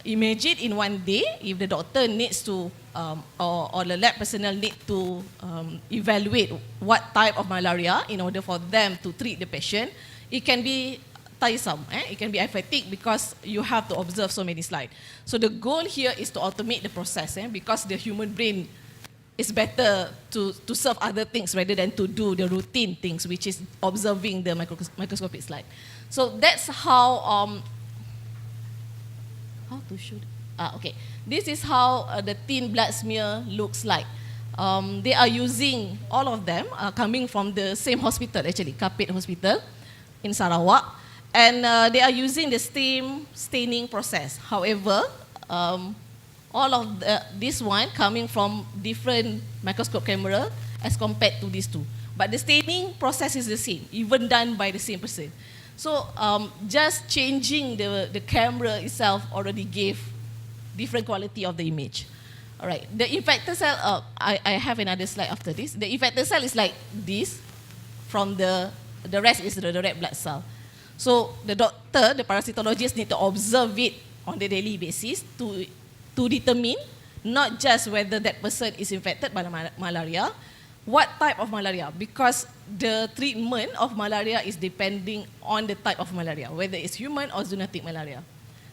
imagine in one day, if the doctor needs to, or the lab personnel need to evaluate what type of malaria in order for them to treat the patient, it can be tiresome. It can be emphatic because you have to observe so many slides. So the goal here is to automate the process because the human brain is better to serve other things rather than to do the routine things, which is observing the microscopic slide. So that's how to show. Okay, this is how the thin blood smear looks like. They are using, all of them are coming from the same hospital actually, Kapit Hospital in Sarawak, and they are using the same staining process. However, all of this one coming from different microscope camera as compared to these two. But the staining process is the same, even done by the same person. So just changing the camera itself already gave different quality of the image. All right, the infected cell, I have another slide after this. The infected cell is like this, from the rest is the red blood cell. So the doctor, the parasitologist need to observe it on the daily basis to determine not just whether that person is infected by malaria, what type of malaria, because the treatment of malaria is depending on the type of malaria, whether it's human or zoonotic malaria.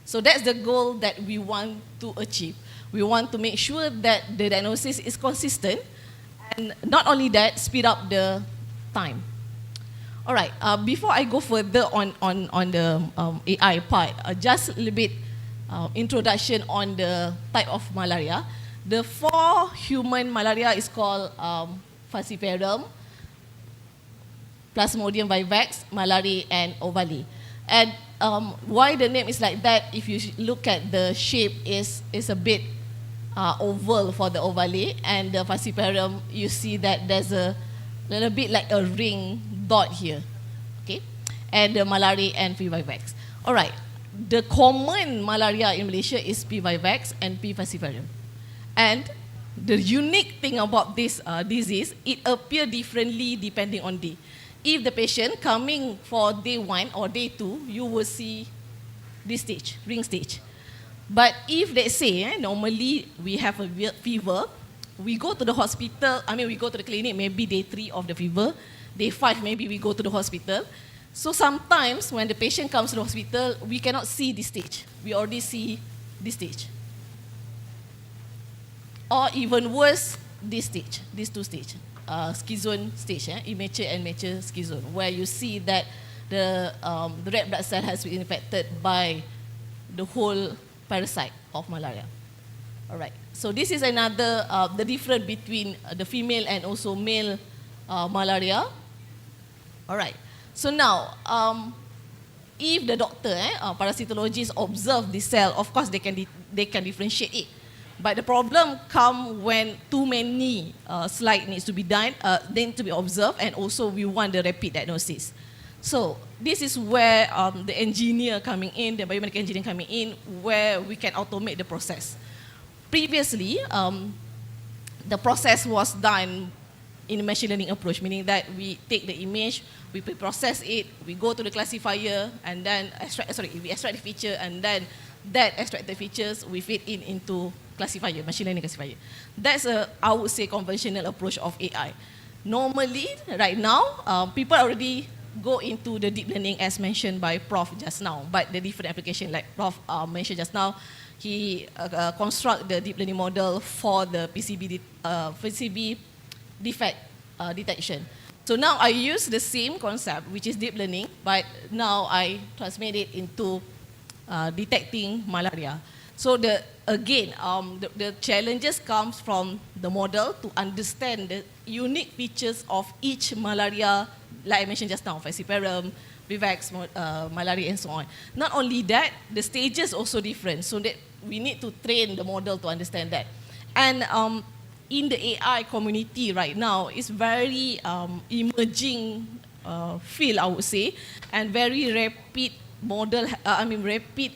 So that's the goal that we want to achieve. We want to make sure that the diagnosis is consistent, and not only that, speed up the time. All right, before I go further on the AI part, just a little bit introduction on the type of malaria. The 4 human malaria is called falciparum, Plasmodium vivax, malariae, and ovale. And why the name is like that, if you look at the shape, is a bit oval for the ovale, and the falciparum, you see that there's a little bit like a ring dot here, okay? And the malariae and P. vivax. All right, the common malaria in Malaysia is P. vivax and P. falciparum. And the unique thing about this disease, it appears differently depending on day. If the patient coming for day 1 or day 2, you will see this stage, ring stage. But if they say, normally we have a fever, we go to the hospital, we go to the clinic maybe day 3 of the fever, day 5 maybe we go to the hospital. So sometimes when the patient comes to the hospital, we cannot see this stage. We already see this stage. Or even worse, this stage, these 2 stages. Schizone stage, immature and mature schizone, where you see that the red blood cell has been infected by the whole parasite of malaria. All right, so this is another, the difference between the female and also male malaria. All right, so now, if the doctor, parasitologist observe the cell, of course they can differentiate it. But the problem comes when too many slides needs to be done, they need to be observed, and also we want the rapid diagnosis. So this is where the engineer coming in, the biomedical engineer coming in, where we can automate the process. Previously, the process was done in a machine learning approach, meaning that we take the image, we process it, we go to the classifier, and then we extract the feature, and then that extracted features we feed into classifier, machine learning classifier. That's I would say, conventional approach of AI. Normally, right now, people already go into the deep learning as mentioned by Prof just now, but the different application like Prof mentioned just now, he construct the deep learning model for the PCB defect detection. So now I use the same concept, which is deep learning, but now I transmit it into detecting malaria. So the challenges comes from the model to understand the unique features of each malaria, like I mentioned just now, falciparum, vivax, malaria, and so on. Not only that, the stages also different, so that we need to train the model to understand that. And in the AI community right now, it's very emerging field, I would say, and very rapid model, rapid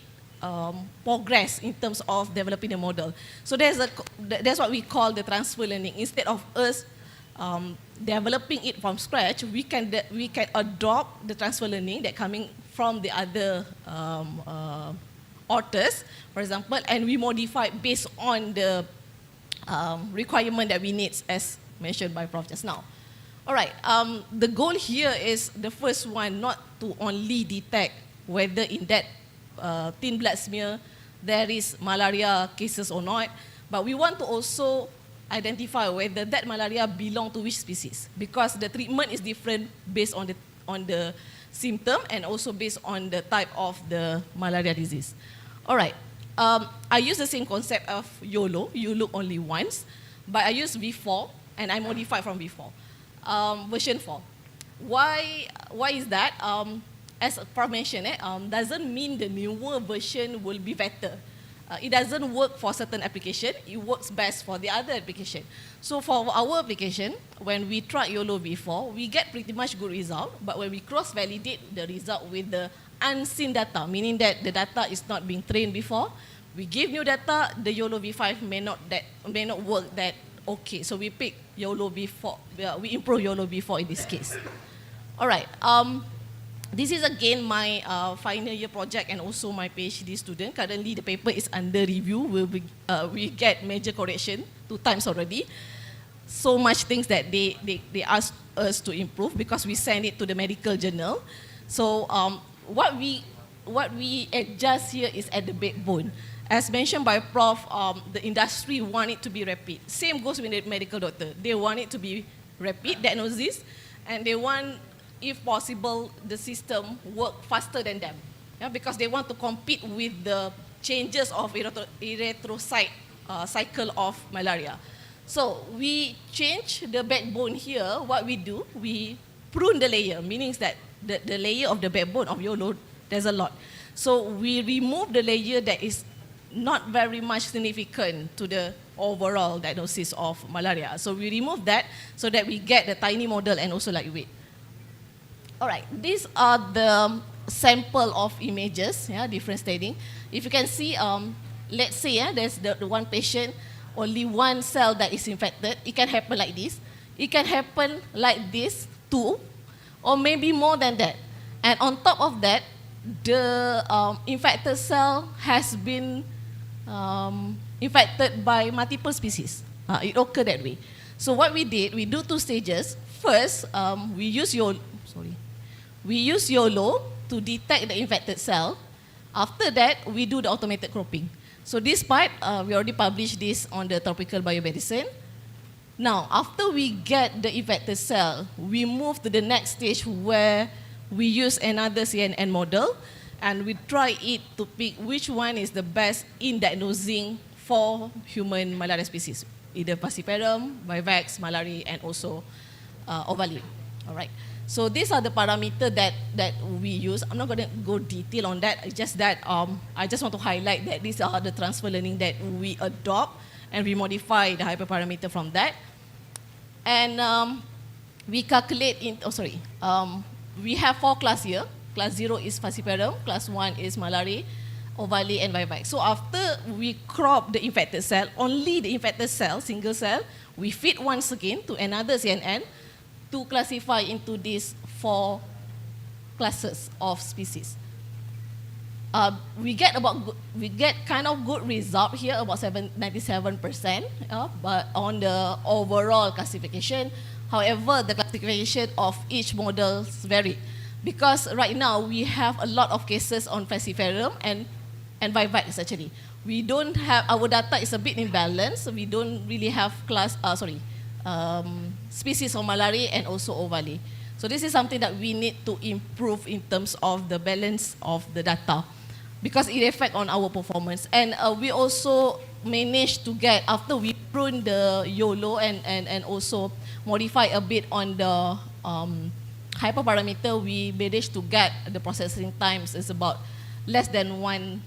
progress in terms of developing the model. So that's what we call the transfer learning. Instead of us developing it from scratch, we can adopt the transfer learning that coming from the other authors, for example, and we modify based on the requirement that we need, as mentioned by Prof just now. All right, the goal here is the first one, not to only detect whether in that thin blood smear there is malaria cases or not, but we want to also identify whether that malaria belong to which species, because the treatment is different based on the symptom and also based on the type of the malaria disease. All right, I use the same concept of YOLO, you look only once, but I use V4 and I modify from V4, version 4. Why is that? As Prof mentioned, doesn't mean the newer version will be better. It doesn't work for certain application. It works best for the other application. So for our application, when we try YOLO before, we get pretty much good result. But when we cross-validate the result with the unseen data, meaning that the data is not being trained before, we give new data, the YOLO V5 may not work that okay. So we pick YOLO V4, we improve YOLO V4 in this case. All right. This is again my final year project and also my PhD student. Currently, the paper is under review. We get major correction 2 times already. So much things that they asked us to improve because we send it to the medical journal. So what we adjust here is at the backbone. As mentioned by Prof, the industry want it to be rapid. Same goes with the medical doctor. They want it to be rapid diagnosis, and they want, if possible, the system work faster than them, because they want to compete with the changes of erythrocyte cycle of malaria. So we change the backbone here. What we do, we prune the layer, meaning that the layer of the backbone of YOLO, there's a lot. So we remove the layer that is not very much significant to the overall diagnosis of malaria. So we remove that so that we get the tiny model and also lightweight. All right, these are the sample of images, different staging. If you can see, let's say there's the one patient, only one cell that is infected. It can happen like this. It can happen like this too, or maybe more than that. And on top of that, the infected cell has been infected by multiple species. It occurred that way. So what we did, we do 2 stages. First, we use YOLO to detect the infected cell. After that, we do the automated cropping. So this part, we already published this on the Tropical Biomedicine. Now, after we get the infected cell, we move to the next stage where we use another CNN model and we try it to pick which one is the best in diagnosing 4 human malaria species, either falciparum, vivax, malaria, and also Iwaiip. All right. So these are the parameters that we use. I'm not going to go detail on that. It's just that I just want to highlight that these are the transfer learning that we adopt and we modify the hyperparameter from that. And we calculate we have 4 classes here. Class 0 is falciparum, class 1 is malaria, Iwaiip, and vivax. So after we crop the infected cell, only the infected cell, single cell, we feed once again to another CNN to classify into these 4 classes of species. We get kind of good result here, about 97%, but on the overall classification. However, the classification of each model vary because right now we have a lot of cases on falciparum and vivax actually. We don't have, our data is a bit imbalanced. We don't really have species of malaria and also Iwaiip. So this is something that we need to improve in terms of the balance of the data because it affects on our performance. And we also managed to get, after we prune the YOLO and also modify a bit on the hyperparameter, we managed to get the processing times is about less than 1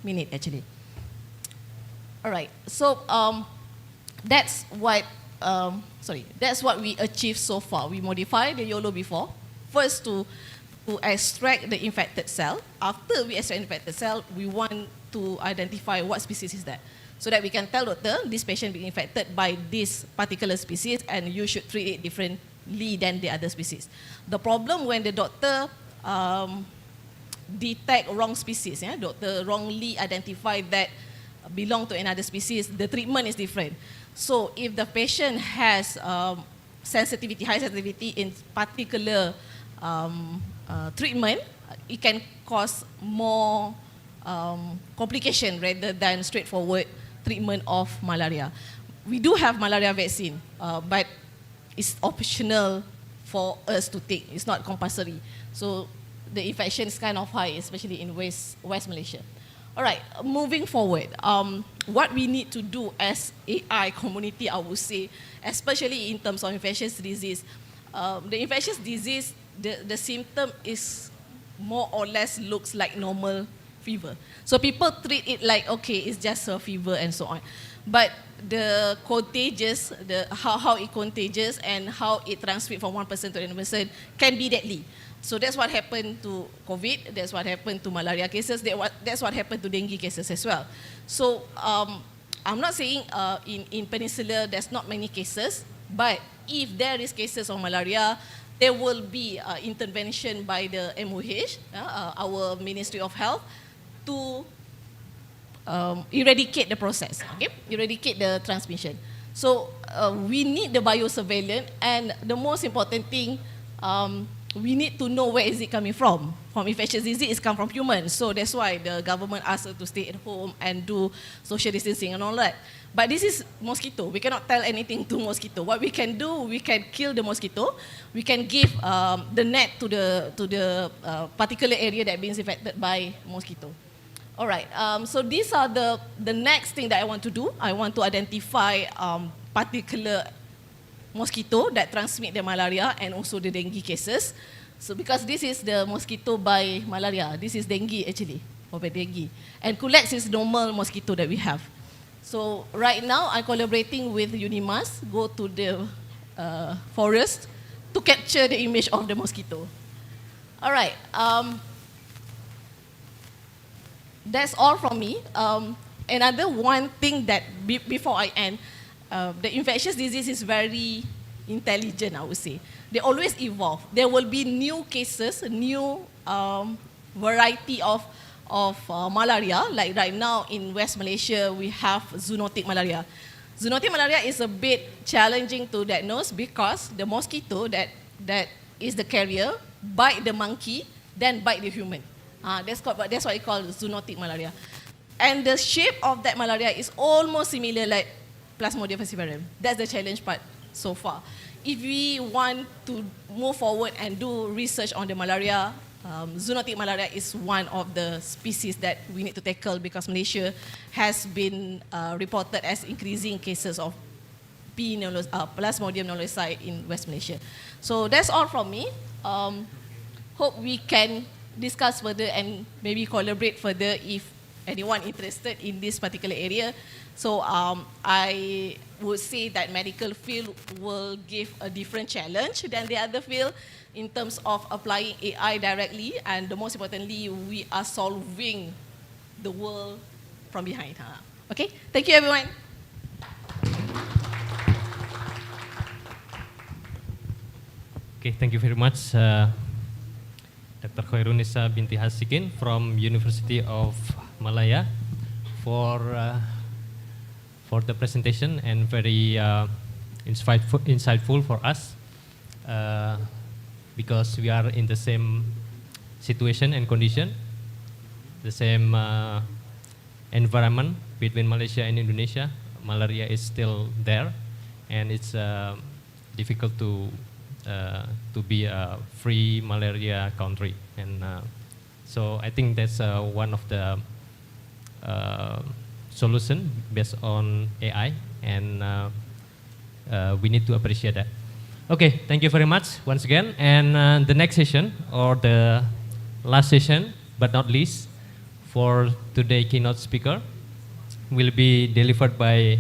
minute actually. All right, so that's what we achieved so far. We modified the YOLO before, first to extract the infected cell. After we extract the infected cell, we want to identify what species is that, so that we can tell doctor, this patient being infected by this particular species and you should treat it differently than the other species. The problem when the doctor detect wrong species, doctor wrongly identify that belong to another species, the treatment is different. So if the patient has high sensitivity in particular treatment, it can cause more complication rather than straightforward treatment of malaria. We do have malaria vaccine, but it's optional for us to take. It's not compulsory. So the infection is kind of high, especially in West Malaysia. All right, moving forward, what we need to do as AI community, I would say, especially in terms of infectious disease, the infectious disease, the symptom is more or less looks like normal fever. So people treat it like, okay, it's just a fever and so on. But the contagious, how it contagious and how it transmits from one person to another person can be deadly. So that's what happened to COVID, that's what happened to malaria cases, that's what happened to dengue cases as well. So I'm not saying in Peninsula there's not many cases, but if there is cases of malaria, there will be intervention by the MOH, our Ministry of Health, to eradicate the process, okay? Eradicate the transmission. So we need the biosurveillance, and the most important thing, we need to know where is it coming from. From infectious disease, it's come from humans. So that's why the government asked us to stay at home and do social distancing and all that. But this is mosquito. We cannot tell anything to mosquito. What we can do, we can kill the mosquito. We can give the net to the particular area that being infected by mosquito. All right. So these are the next thing that I want to do. I want to identify particular mosquito that transmit the malaria and also the dengue cases. So because this is the mosquito by malaria, this is dengue actually, or by dengue. And Culex is normal mosquito that we have. So right now I'm collaborating with Unimas, go to the forest to capture the image of the mosquito. All right, that's all from me. Another one thing that before I end, the infectious disease is very intelligent, I would say. They always evolve. There will be new cases, new variety of malaria. Like right now in West Malaysia, we have zoonotic malaria. Zoonotic malaria is a bit challenging to diagnose because the mosquito that is the carrier bite the monkey, then bite the human. That's what you call zoonotic malaria. And the shape of that malaria is almost similar like Plasmodium falciparum. That's the challenge part so far. If we want to move forward and do research on the malaria, zoonotic malaria is one of the species that we need to tackle because Malaysia has been reported as increasing cases of Plasmodium knowlesi in West Malaysia. So that's all from me. Hope we can discuss further and maybe collaborate further if anyone interested in this particular area. So I would say that medical field will give a different challenge than the other field in terms of applying AI directly, and the most importantly, we are solving the world from behind. Okay, thank you everyone. Okay, thank you very much, Dr. Khairunisa binti Hasikin from University of Malaya for the presentation and very insightful for us because we are in the same situation and condition, the same environment between Malaysia and Indonesia. Malaria is still there, and it's difficult to be a free malaria country, and so I think that's one of the solution based on AI, and we need to appreciate that. Okay, thank you very much once again, and the next session, or the last session but not least, for today keynote speaker will be delivered by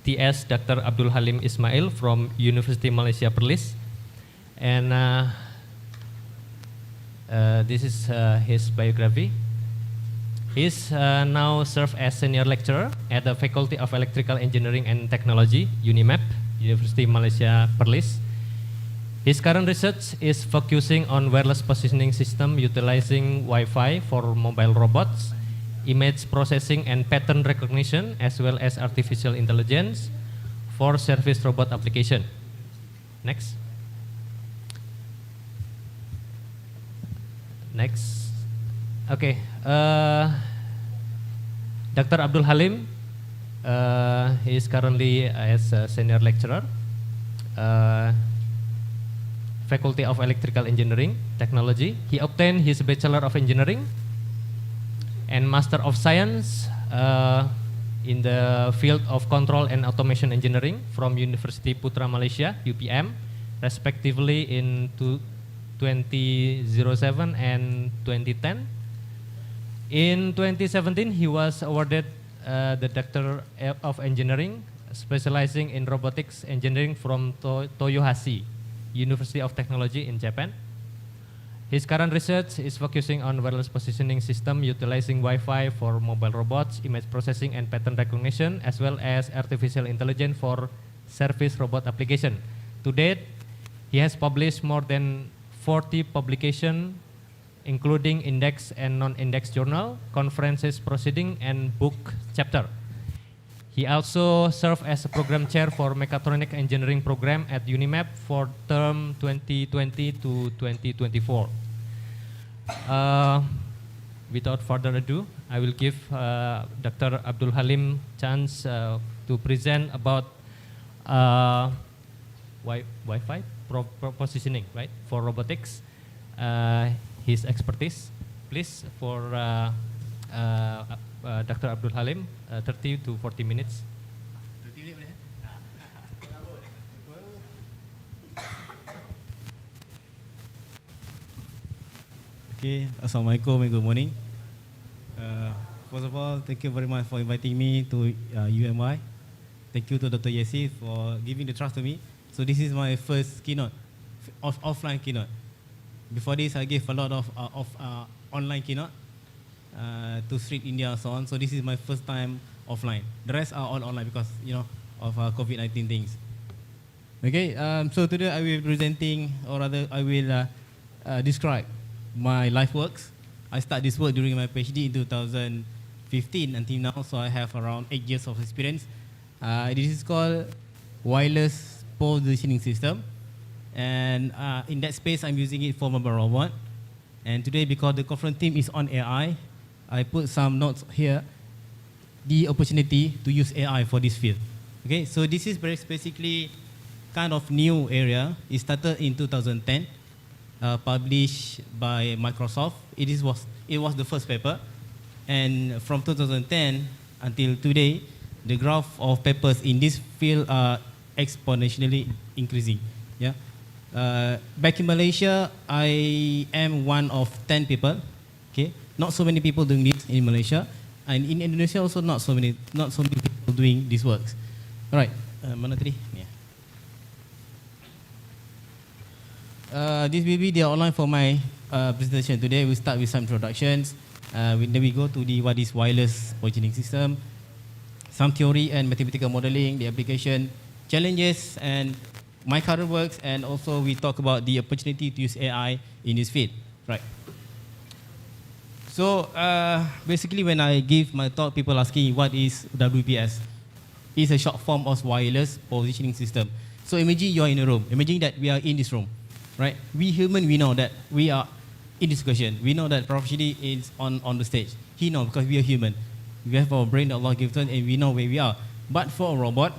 TS Dr. Abdul Halim Ismail from University Malaysia Perlis, and this is his biography. He's now served as senior lecturer at the Faculty of Electrical Engineering and Technology, UNIMAP, University Malaysia Perlis. His current research is focusing on wireless positioning system utilizing Wi-Fi for mobile robots, image processing and pattern recognition, as well as artificial intelligence for service robot application. Next. Next. Okay. Dr. Abdul Halim, he is currently as a senior lecturer, Faculty of Electrical Engineering Technology. He obtained his Bachelor of Engineering and Master of Science in the field of Control and Automation Engineering from University Putra Malaysia, UPM, respectively in 2007 and 2010. In 2017, he was awarded the Doctor of Engineering, specializing in robotics engineering from Toyohashi University of Technology in Japan. His current research is focusing on wireless positioning system utilizing Wi-Fi for mobile robots, image processing and pattern recognition, as well as artificial intelligence for service robot application. To date, he has published more than 40 publications, including index and non-index journal, conferences proceeding, and book chapter. He also served as a program chair for mechatronic engineering program at Unimap for term 2020 to 2024. Without further ado, I will give Dr. Abdul Halim chance to present about Wi-Fi positioning, right, for robotics. His expertise, please, for Dr. Abdul Halim, 30 to 40 minutes. Okay, Assalamualaikum and good morning. First of all, thank you very much for inviting me to UMI. Thank you to Dr. Yesi for giving the trust to me. So this is my first keynote, offline keynote. Before this, I gave a lot of online keynote to Street India and so on. So this is my first time offline. The rest are all online because, you know, of COVID-19 things. Okay, so today I will be presenting, or rather I will describe my life works. I started this work during my PhD in 2015 until now, so I have around 8 years of experience. This is called wireless positioning system. And in that space, I'm using it for mobile robot. And today, because the conference team is on AI, I put some notes here, the opportunity to use AI for this field. Okay, so this is basically kind of new area. It started in 2010, published by Microsoft. It was the first paper. And from 2010 until today, the graph of papers in this field are exponentially increasing. Yeah. Back in Malaysia, I am one of 10 people. Okay, not so many people doing this in Malaysia, and in Indonesia also not so many people doing these works. All right, mana tadi? Yeah. This will be the outline for my presentation today. We start with some introductions. Then we go to what is wireless positioning system, some theory and mathematical modeling, the application, challenges, and my current works, and also we talk about the opportunity to use AI in this field. Right. So basically, when I give my talk, people asking what is WPS. It's a short form of wireless positioning system. So imagine you are in a room. Imagine that we are in this room, right? We human, we know that we are in discussion. We know that Prof. is on the stage. He knows because we are human. We have our brain that Allah gives us, and we know where we are. But for a robot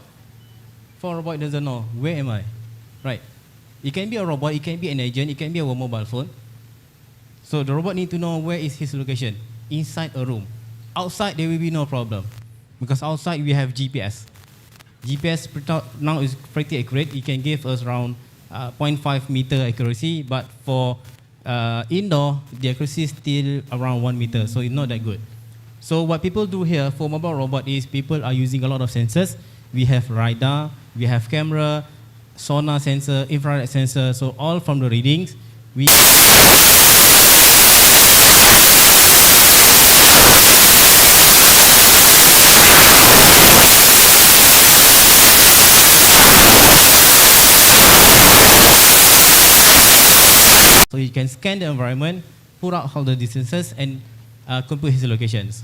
doesn't know where am I, right? It can be a robot, it can be an agent, it can be a mobile phone. So the robot need to know where is his location inside a room. Outside there will be no problem because outside we have GPS. GPS now is pretty accurate. It can give us around 0.5 meter accuracy, but for indoor the accuracy is still around 1 meter, so it's not that good. So what people do here for mobile robot is people are using a lot of sensors. We have radar, we have camera, sonar sensor, infrared sensor, so all from the readings. So you can scan the environment, put out all the distances, and compute his locations.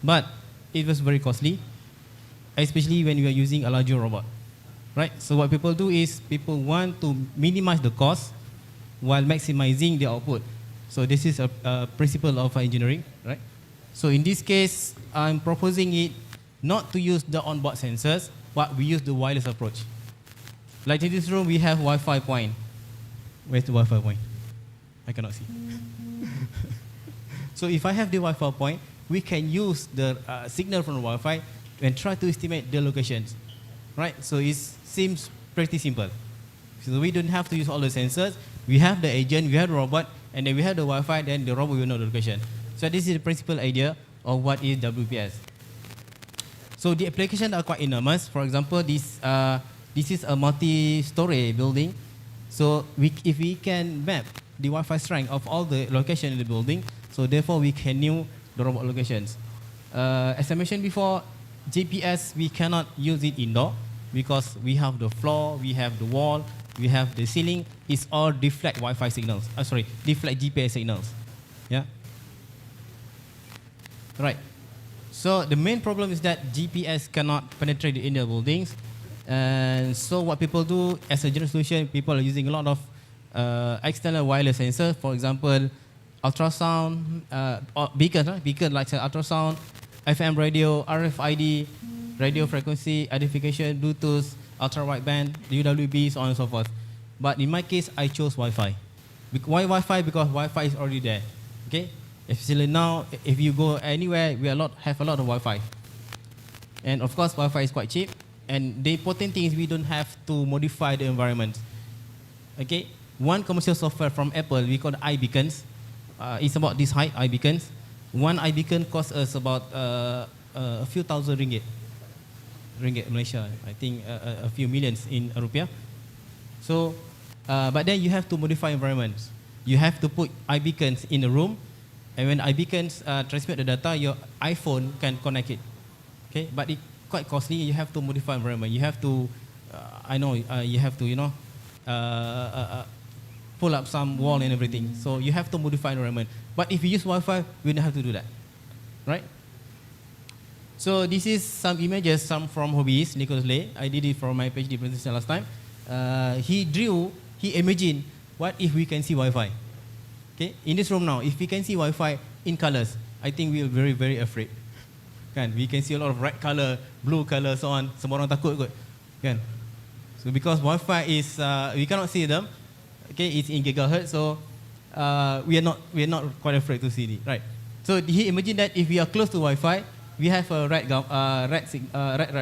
But it was very costly, especially when you are using a larger robot, right? So what people do is people want to minimize the cost while maximizing the output. So this is a principle of engineering, right? So in this case, I'm proposing it not to use the onboard sensors, but we use the wireless approach. Like in this room, we have Wi-Fi point. Where's the Wi-Fi point? I cannot see. So if I have the Wi-Fi point, we can use the signal from the Wi-Fi and try to estimate the locations, right? So it seems pretty simple. So we don't have to use all the sensors. We have the agent, we have the robot, and then we have the Wi-Fi, then the robot will know the location. So So this is the principal idea of what is WPS. So the applications are quite enormous. For example, this is a multi-story building. So if we can map the Wi-Fi strength of all the locations in the building, so therefore we can know the robot locations. As I mentioned before, GPS, we cannot use it indoor because we have the floor, we have the wall, we have the ceiling. It's all deflect Wi-Fi signals. Deflect GPS signals. Yeah. Right. So the main problem is that GPS cannot penetrate the inner buildings. And so what people do as a general solution, people are using a lot of external wireless sensors. For example, ultrasound, or beacon like ultrasound, FM radio, RFID, radio frequency, identification, Bluetooth, ultra-wideband, UWB, so on and so forth. But in my case, I chose Wi-Fi. Why Wi-Fi? Because Wi-Fi is already there. Okay? Especially now, if you go anywhere, we have a lot of Wi-Fi. And of course, Wi-Fi is quite cheap. And the important thing is we don't have to modify the environment. Okay? One commercial software from Apple, we call iBeacons. It's about this height, iBeacons. One iBeacon costs us about a few thousand ringgit Malaysia. I think a few millions in rupiah. So, but then you have to modify environments. You have to put iBeacons in a room, and when iBeacons transmit the data, your iPhone can connect it. Okay, but it's quite costly. You have to modify environment. You have to, you have to, pull up some wall and everything. So you have to modify environment. But if you use Wi-Fi, we don't have to do that, right? So this is some images, some from hobbyist, Nicholas Lay. I did it for my PhD presentation last time. He imagined, what if we can see Wi-Fi? Okay, in this room now, if we can see Wi-Fi in colors, I think we are very, very afraid. Kan? We can see a lot of red color, blue color, so on. Semua orang takut kot. Kan? So because Wi-Fi is, we cannot see them. Okay, it's in gigahertz, so we are not quite afraid to see it, right? So he imagined that if we are close to Wi-Fi, we have a red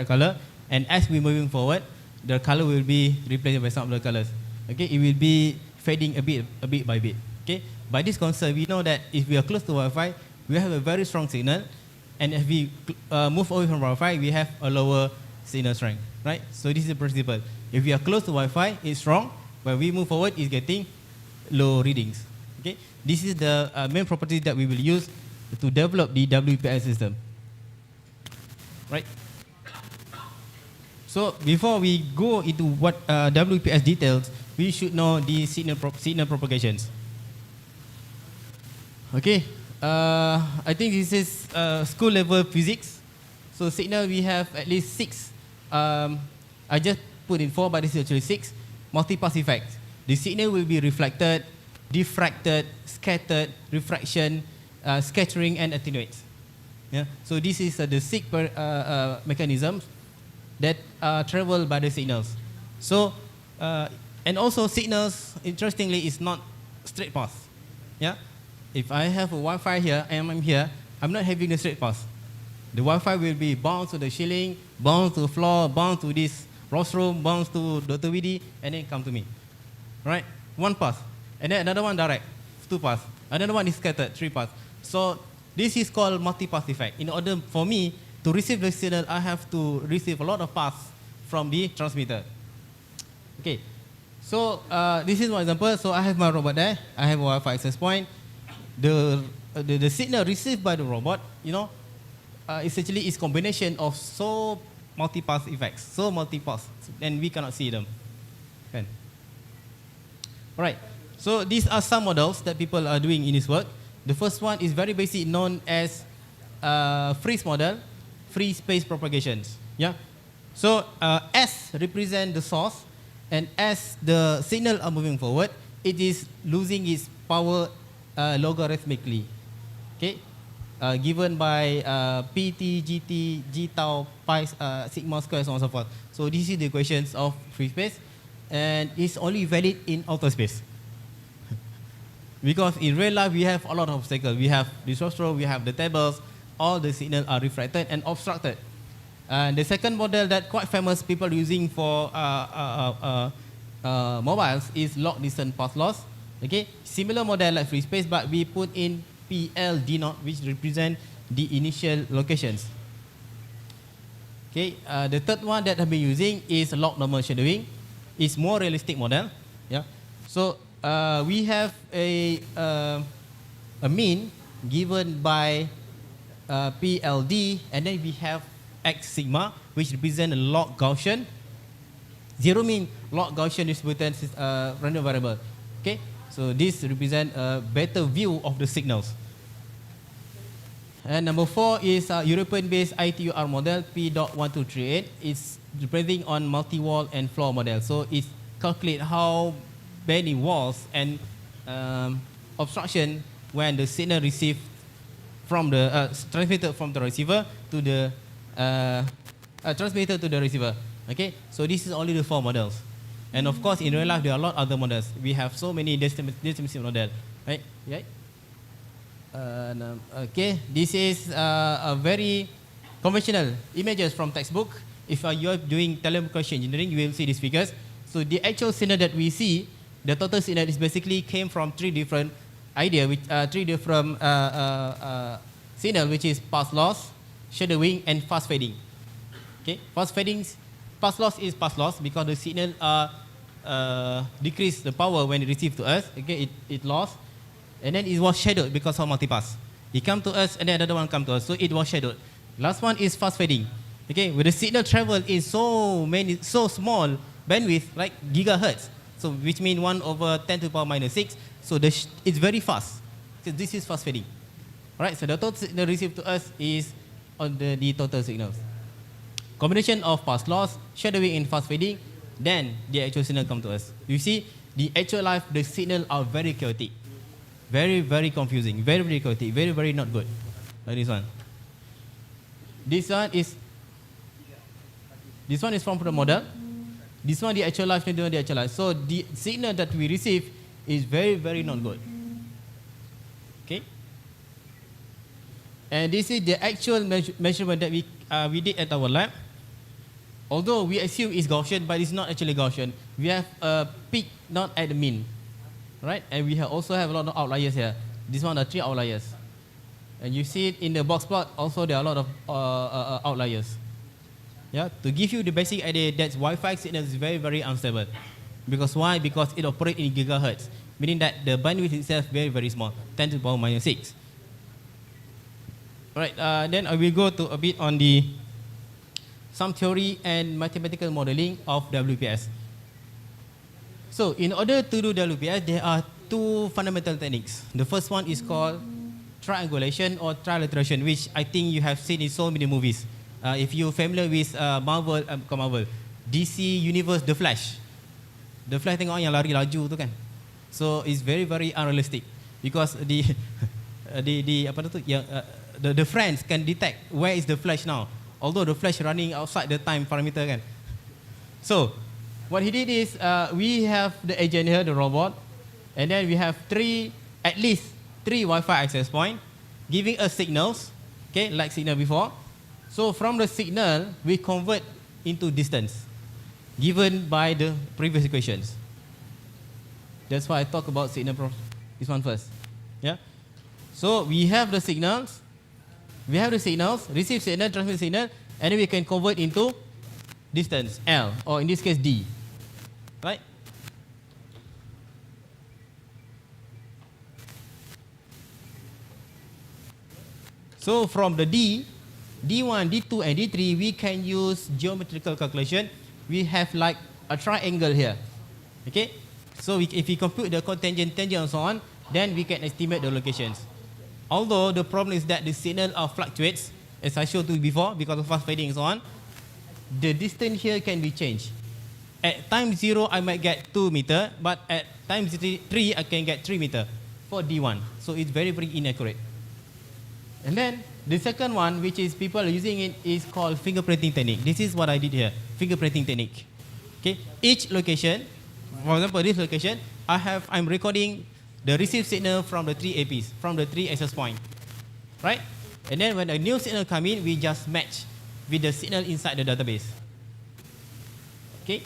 color, and as we're moving forward, the color will be replaced by some other colors. Okay, it will be fading a bit by bit. Okay, by this concept, we know that if we are close to Wi-Fi, we have a very strong signal, and if we move away from Wi-Fi, we have a lower signal strength, right? So this is the principle. If we are close to Wi-Fi, it's strong. When we move forward, it's getting low readings. Okay, this is the main properties that we will use to develop the WPS system. Right. So before we go into what WPS details, we should know the signal propagations. Okay. I think this is school level physics. So signal we have at least 6. I just put in 4, but this is actually 6. Multipass effects. The signal will be reflected, diffracted, scattered, refraction, scattering, and attenuates. Yeah. So this is the 6 mechanisms that travel by the signals. So, and also signals, interestingly, is not straight path. Yeah. If I have a Wi-Fi here and I'm here, I'm not having a straight path. The Wi-Fi will be bound to the ceiling, bound to the floor, bound to this rostrum, bound to Dr. Widi, and then come to me. Right? One path. And then another one direct, 2 paths. Another one is scattered, 3 paths. So this is called multipath effect. In order for me to receive the signal, I have to receive a lot of paths from the transmitter. Okay. So this is one example. So I have my robot there. I have a Wi-Fi access point. The signal received by the robot, essentially is combination of so multipath effects, so multipath, and we cannot see them. Okay. All right. So these are some models that people are doing in this work. The first one is very basic, known as freeze model, free space propagations. Yeah. So S represent the source, and as the signal are moving forward, it is losing its power logarithmically. Okay. Given by PT, GT, G tau, pi, sigma square, so on and so forth. So this is the equations of free space, and it's only valid in outer space. Because in real life, we have a lot of obstacles. We have the rostrum, we have the tables, all the signals are refracted and obstructed. And the second model that quite famous people using for mobiles is log distance path loss. Okay, similar model like free space, but we put in PLD0, which represent the initial locations. Okay, the third one that I've been using is log normal shadowing. It's more realistic model. Yeah, so we have a mean given by PLD, and then we have X sigma, which represent a log Gaussian. Zero mean log Gaussian distributed random variable. Okay, so this represent a better view of the signals. And number 4 is European-based ITUR model P.1238. It's depending on multi-wall and floor model. So it calculates how many walls and obstruction when the signal received from the transmitted from the receiver to the transmitted to the receiver. Okay, so this is only the 4 models. And of course, in real life, there are a lot of other models. We have so many distribution model, right? Yeah. Okay, this is a very conventional images from textbook. If you are doing telecommunication engineering, you will see these figures. So the actual signal that we see, the total signal is basically came from 3 different idea, which 3 different signal, which is pulse loss, shadowing, and fast fading. Okay, pulse loss is pulse loss because the signal decrease the power when it received to us. Okay, it lost. And then it was shadowed because of multipass. It come to us and then another one come to us. So it was shadowed. Last one is fast fading. Okay, where the signal travel in so small bandwidth, like gigahertz. So which means 1/10 to the power -6. So it's very fast. So this is fast fading. Alright, so the total signal received to us is on the total signals. Combination of pulse loss, shadowing, and fast fading, then the actual signal come to us. You see, the actual life, the signal are very chaotic. Very, very confusing, very, very chaotic, very, very not good. Like this one. This one is from the model. This one the actual life, the actual life. So the signal that we receive is very, very not good. Okay. And this is the actual measurement that we did at our lab. Although we assume it's Gaussian, but it's not actually Gaussian. We have a peak not at the mean. Right, and we also have a lot of outliers here. This one are 3 outliers, and you see it in the box plot. Also, there are a lot of outliers. Yeah, to give you the basic idea that Wi-Fi signal is very, very unstable. Because why? Because it operates in gigahertz, meaning that the bandwidth itself very, very small, 10 to the power -6. All right, then I will go to a bit on some theory and mathematical modeling of WPS. So in order to do WPS, there are 2 fundamental techniques. The first one is called triangulation or trilateration, which I think you have seen in so many movies. If you're familiar with Marvel, DC Universe, The Flash. The Flash tengok yang lari laju tu kan. So it's very, very unrealistic because the friends can detect where is the Flash now. Although the Flash running outside the time parameter kan. So what he did is, we have the agent here, the robot, and then we have at least three Wi-Fi access points, giving us signals, okay, like signal before. So from the signal, we convert into distance, given by the previous equations. That's why I talk about signal this one first. Yeah. So we have the signals, receive signal, transmit signal, and then we can convert into distance, L, or in this case, D. Right? So from the D1, D2, and D3, we can use geometrical calculation. We have like a triangle here. Okay? So if we compute the cotangent, tangent, and so on, then we can estimate the locations. Although the problem is that the signal fluctuates, as I showed you before, because of fast fading and so on, the distance here can be changed. At time 0, I might get 2 meter, but at time 3, I can get 3 meter for D1. So it's very, very inaccurate. And then the second one, which is people are using it, is called fingerprinting technique. This is what I did here, fingerprinting technique. Okay, each location, for example, this location, I'm recording the received signal from the 3 APs, from the 3 access point, right? And then when a new signal come in, we just match with the signal inside the database. Okay.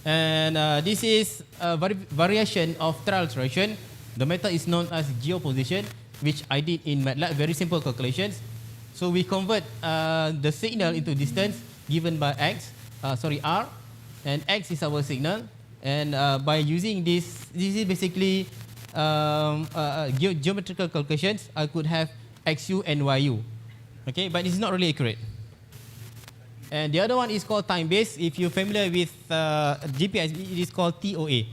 And this is a variation of trilateration. The method is known as geoposition, which I did in MATLAB, very simple calculations. So we convert the signal into distance given by R, and X is our signal. And by using this is basically geometrical calculations. I could have XU and YU, okay, but it's not really accurate. And the other one is called time-based. If you're familiar with GPS, it is called TOA,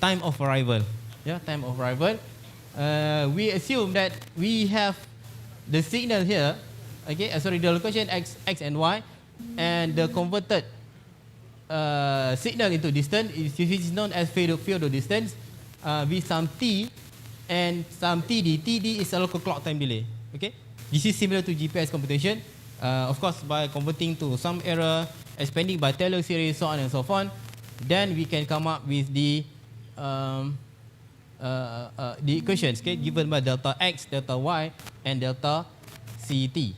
time of arrival. Yeah, time of arrival. We assume that we have the signal here, okay, the location X and Y, and the converted signal into distance is known as Fiodor distance with some T and some TD. TD is a local clock time delay. Okay, this is similar to GPS computation. Of course, by converting to some error, expanding by Taylor series, so on and so on, then we can come up with the equations, okay, given by delta X, delta Y, and delta CT.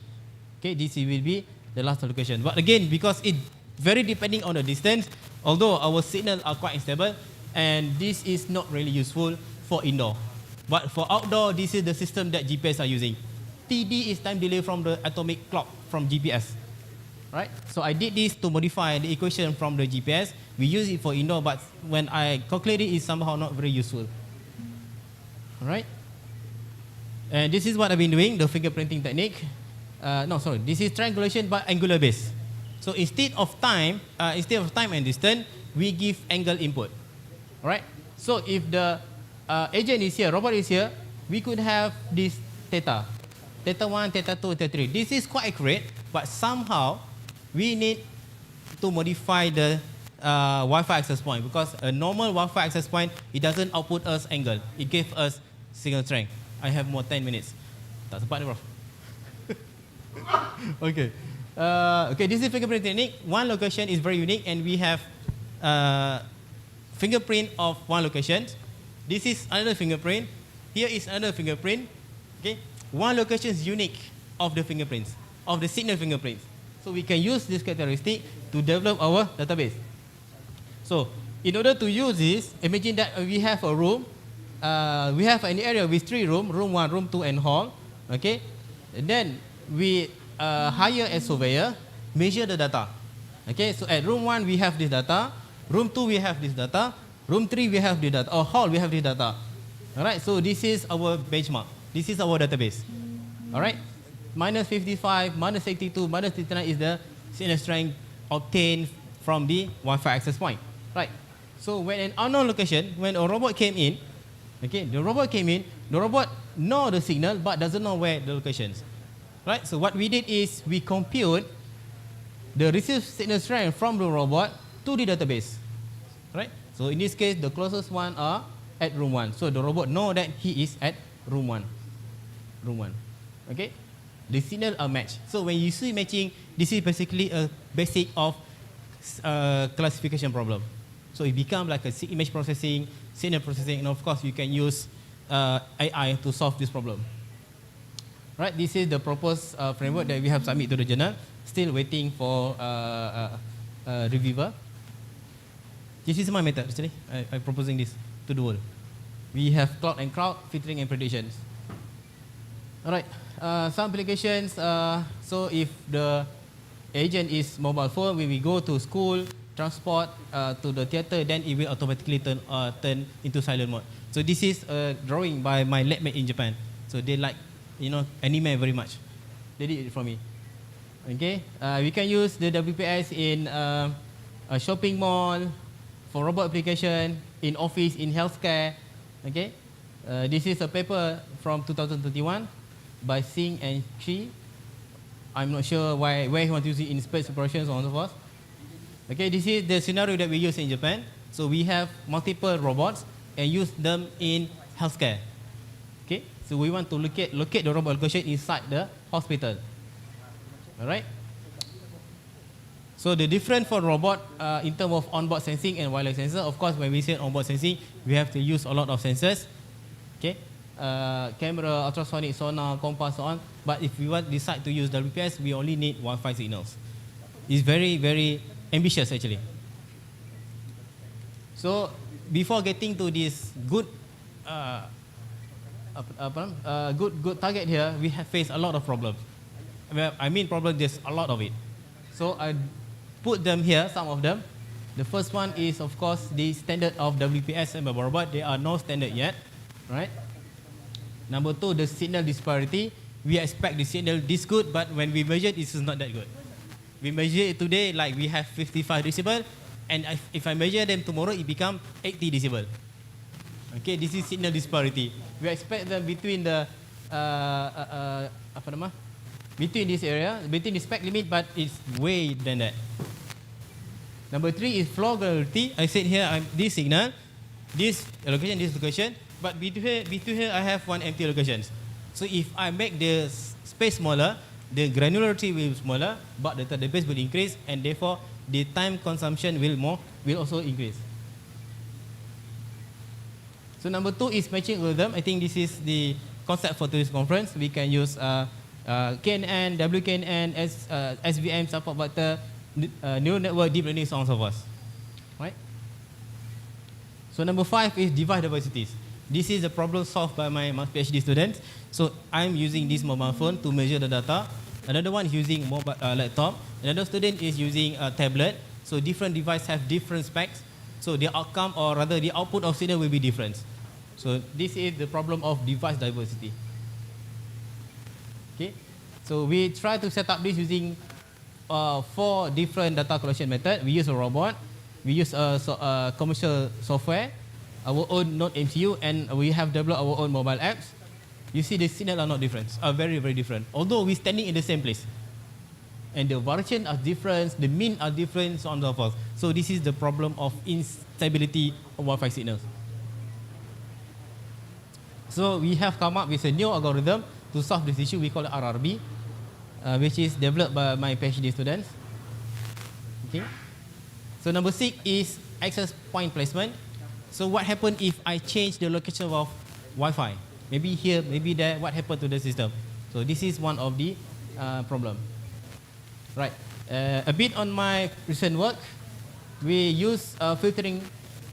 Okay, this will be the last equation. But again, because it very depending on the distance, although our signals are quite unstable, and this is not really useful for indoor. But for outdoor, this is the system that GPS are using. TD is time delay from the atomic clock from GPS. Right? So I did this to modify the equation from the GPS. We use it for indoor, but when I calculate it, it's somehow not very useful. Alright? And this is what I've been doing, the fingerprinting technique. This is triangulation but angular base. So instead of time and distance, we give angle input. Alright? So if the agent is here, robot is here, we could have this theta. Theta 1, theta 2, theta 3. This is quite accurate, but somehow we need to modify the Wi-Fi access point, because a normal Wi-Fi access point, it doesn't output us angle. It gives us signal strength. I have more 10 minutes. Tak sempat ni, Prof. Okay. Okay, this is fingerprint technique. One location is very unique, and we have fingerprint of one location. This is another fingerprint. Here is another fingerprint. Okay, one location is unique of the fingerprints, of the signal fingerprints. So we can use this characteristic to develop our database. So in order to use this, imagine that we have a room. We have an area with 3 rooms, room 1, room 2, and hall. Okay, and then we hire a surveyor, measure the data. Okay, so at room 1 we have this data, room 2 we have this data, room 3 we have this data, or hall we have this data. Alright, so this is our benchmark. This is our database. Alright, minus 55, minus 82, minus 59 is the signal strength obtained from the Wi-Fi access point. Right, so when an unknown location, when a robot came in, okay, the robot know the signal but doesn't know where the locations. Right, so what we did is we compute the received signal strength from the robot to the database. Right, so in this case, the closest one are at room 1. So the robot know that he is at room 1. Room 1. Okay, the signal are matched. So when you see matching, this is basically a basic of classification problem. So it becomes like a image processing, signal processing, and of course you can use AI to solve this problem. Right, this is the proposed framework that we have submitted to the journal. Still waiting for reviewer. This is my method actually. I'm proposing this to the world. We have cloud and crowd, filtering and predictions. Alright, some applications. So if the agent is mobile phone, when we go to school, transport, to the theater, then it will automatically turn into silent mode. So this is a drawing by my lab mate in Japan. So they like, anime very much. They did it for me. Okay, we can use the WPS in a shopping mall, for robot application, in office, in healthcare. Okay, this is a paper from 2021 by Singh and Chi. I'm not sure where he wants to use it in space operations or so forth. Okay, this is the scenario that we use in Japan. So we have multiple robots and use them in healthcare. Okay, so we want to locate the robot location inside the hospital. All right. So the difference for robot in terms of onboard sensing and wireless sensor. Of course, when we say onboard sensing, we have to use a lot of sensors. Okay, camera, ultrasonic, sonar, compass, so on. But if we decide to use WPS, we only need Wi-Fi signals. It's very, very ambitious actually. So before getting to this good good target here, we have faced a lot of problems. Well, I mean problem, there's a lot of it. So I put them here, some of them. The first one is, of course, the standard of WPS and robot. They are no standard yet, right? Number 2, the signal disparity. We expect the signal this good, but when we measure it, this is not that good. We measure it today like we have 55 decibel, and if I measure them tomorrow, it become 80 decibel. Okay, this is signal disparity. We expect them between the between this area, between the spec limit, but it's way than that. Number 3 is floor granularity. I said here, this signal, this location, but between here I have one empty locations. So if I make the space smaller, the granularity will be smaller, but the base will increase, and therefore the time consumption will also increase. So number 2 is matching algorithm. I think this is the concept for today's conference. We can use KNN, WKNN, SVM, support vector, neural network, deep learning, so on and so forth. Right? So number 5 is device diversities. This is a problem solved by my PhD students. So I'm using this mobile phone to measure the data. Another one is using mobile laptop. Another student is using a tablet. So different devices have different specs. So the outcome, or rather the output of signal, will be different. So this is the problem of device diversity. Okay. So we try to set up this using 4 different data collection methods. We use a robot. We use a commercial software, our own Node MCU, and we have developed our own mobile apps. You see the signal are not different, are very, very different. Although we're standing in the same place. And the variation are different, the mean are different, so on and so forth. So this is the problem of instability of Wi-Fi signals. So we have come up with a new algorithm to solve this issue. We call it RRB, which is developed by my PhD students. Okay. So number 6 is access point placement. So what happens if I change the location of Wi-Fi? Maybe here, maybe there. What happened to the system? So this is one of the problem. Right. A bit on my recent work, we use filtering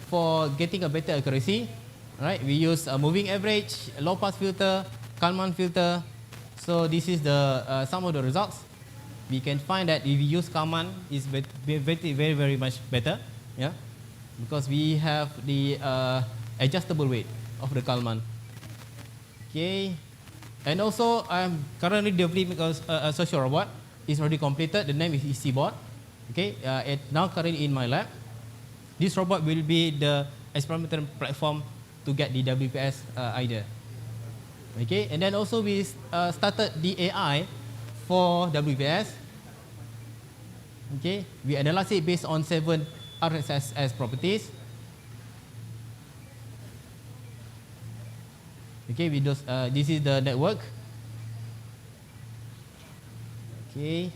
for getting a better accuracy. Right. We use a moving average, low pass filter, Kalman filter. So this is the some of the results. We can find that if we use Kalman, it's very, very much better. Yeah. Because we have the adjustable weight of the Kalman. Okay. And also, I'm currently developing a social robot. It's already completed. The name is ECBot. Okay. It's now currently in my lab. This robot will be the experimental platform to get the WPS idea. Okay. And then also we started the AI for WPS. Okay. We analyze it based on 7 RSS properties. Okay, this is the network. Okay.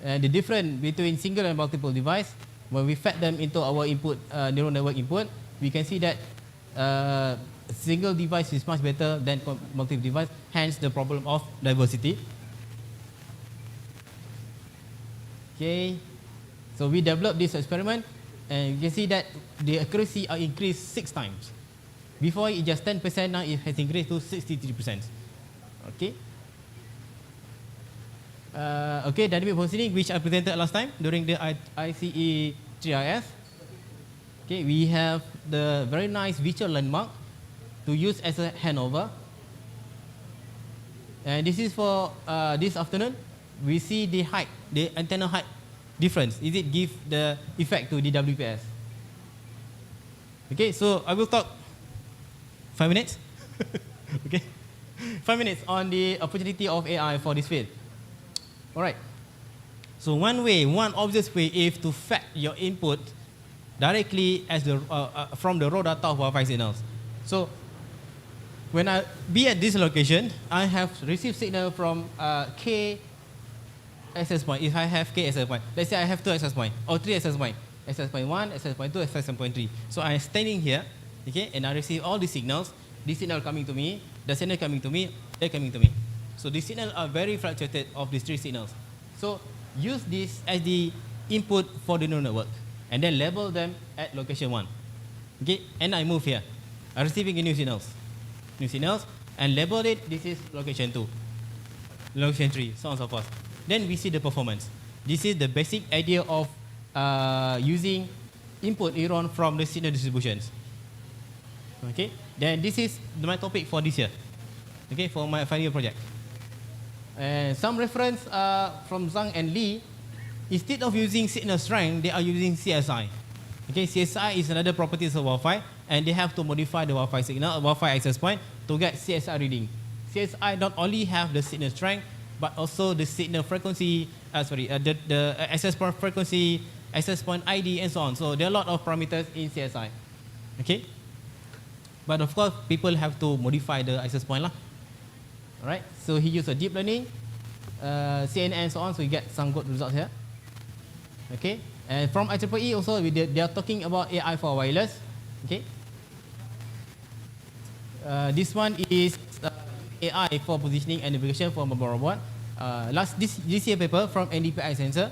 And the difference between single and multiple device, when we fed them into our input, neural network input, we can see that single device is much better than multiple device, hence the problem of diversity. Okay. So we developed this experiment, and you can see that the accuracy are increased 6 times. Before it just 10%, now it has increased to 63%. Okay. Okay, dynamic positioning, which I presented last time during the ICE 3IS. Okay, we have the very nice visual landmark to use as a handover. And this is for this afternoon. We see the height, the antenna height difference. Is it give the effect to the WPS? Okay, so I will talk 5 minutes. Okay, 5 minutes on the opportunity of AI for this field. All right. So one obvious way is to fetch your input directly as the from the raw data of Wi-Fi signals. So when I be at this location, I have received signal from K access point. If I have K access point, let's say I have 2 access point or 3 access point, access point 1, access point 2, access point 3. So I'm standing here, okay, and I receive all these signals. This signal coming to me, the signal coming to me, they're coming to me. So these signals are very fluctuated of these 3 signals. So use this as the input for the neural network, and then label them at location 1. Okay, and I move here. I'm receiving new signals. new signals, and label it, this is location 2, location 3, so on and so forth. Then we see the performance. This is the basic idea of using input neuron from the signal distributions. Okay, then this is my topic for this year, okay, for my final year project. And some reference from Zhang and Lee, instead of using signal strength, they are using CSI. Okay, CSI is another properties of Wi-Fi, and they have to modify the Wi-Fi signal, Wi-Fi access point to get CSI reading. CSI not only have the signal strength, but also the signal frequency, the access point frequency, access point ID, and so on. So there are a lot of parameters in CSI. Okay, but of course people have to modify the access point lah. All right, so he used a deep learning, CNN, and so on. So we get some good results here. Okay, and from Icitcom also they are talking about AI for wireless. Okay, this one is AI for positioning and navigation for mobile robot. This year paper from NDPI sensor.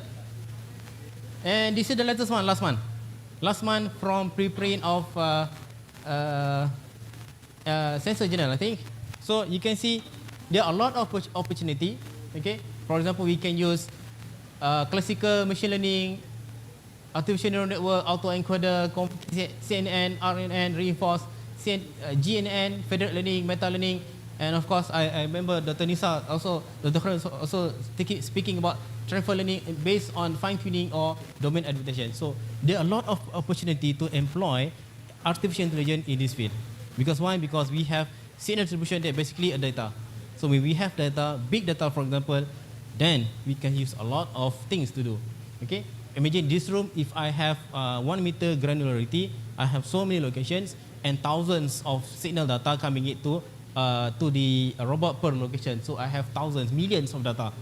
And this is the latest one, last month from preprint of Sensor Journal, I think. So you can see there are a lot of opportunity. Okay, for example, we can use classical machine learning, artificial neural network, autoencoder, CNN, RNN, reinforced, GNN, federated learning, meta learning, and of course, I remember Dr. Nisa also, speaking about transfer learning based on fine-tuning or domain adaptation. So there are a lot of opportunity to employ artificial intelligence in this field. Because why? Because we have signal distribution that basically a data. So when we have data, big data for example, then we can use a lot of things to do. Okay? Imagine this room, if I have 1 meter granularity, I have so many locations and thousands of signal data coming into to the robot per location. So I have thousands, millions of data.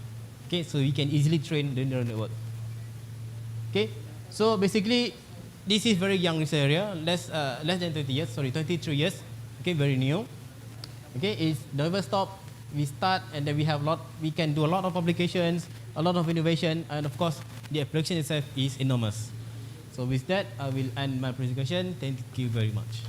Okay, so we can easily train the neural network. Okay, so basically, this is very young research area, less than 20 years, 23 years. Okay, very new. Okay, it's never stop. We start and then we can do a lot of applications, a lot of innovation, and of course, the application itself is enormous. So with that, I will end my presentation. Thank you very much.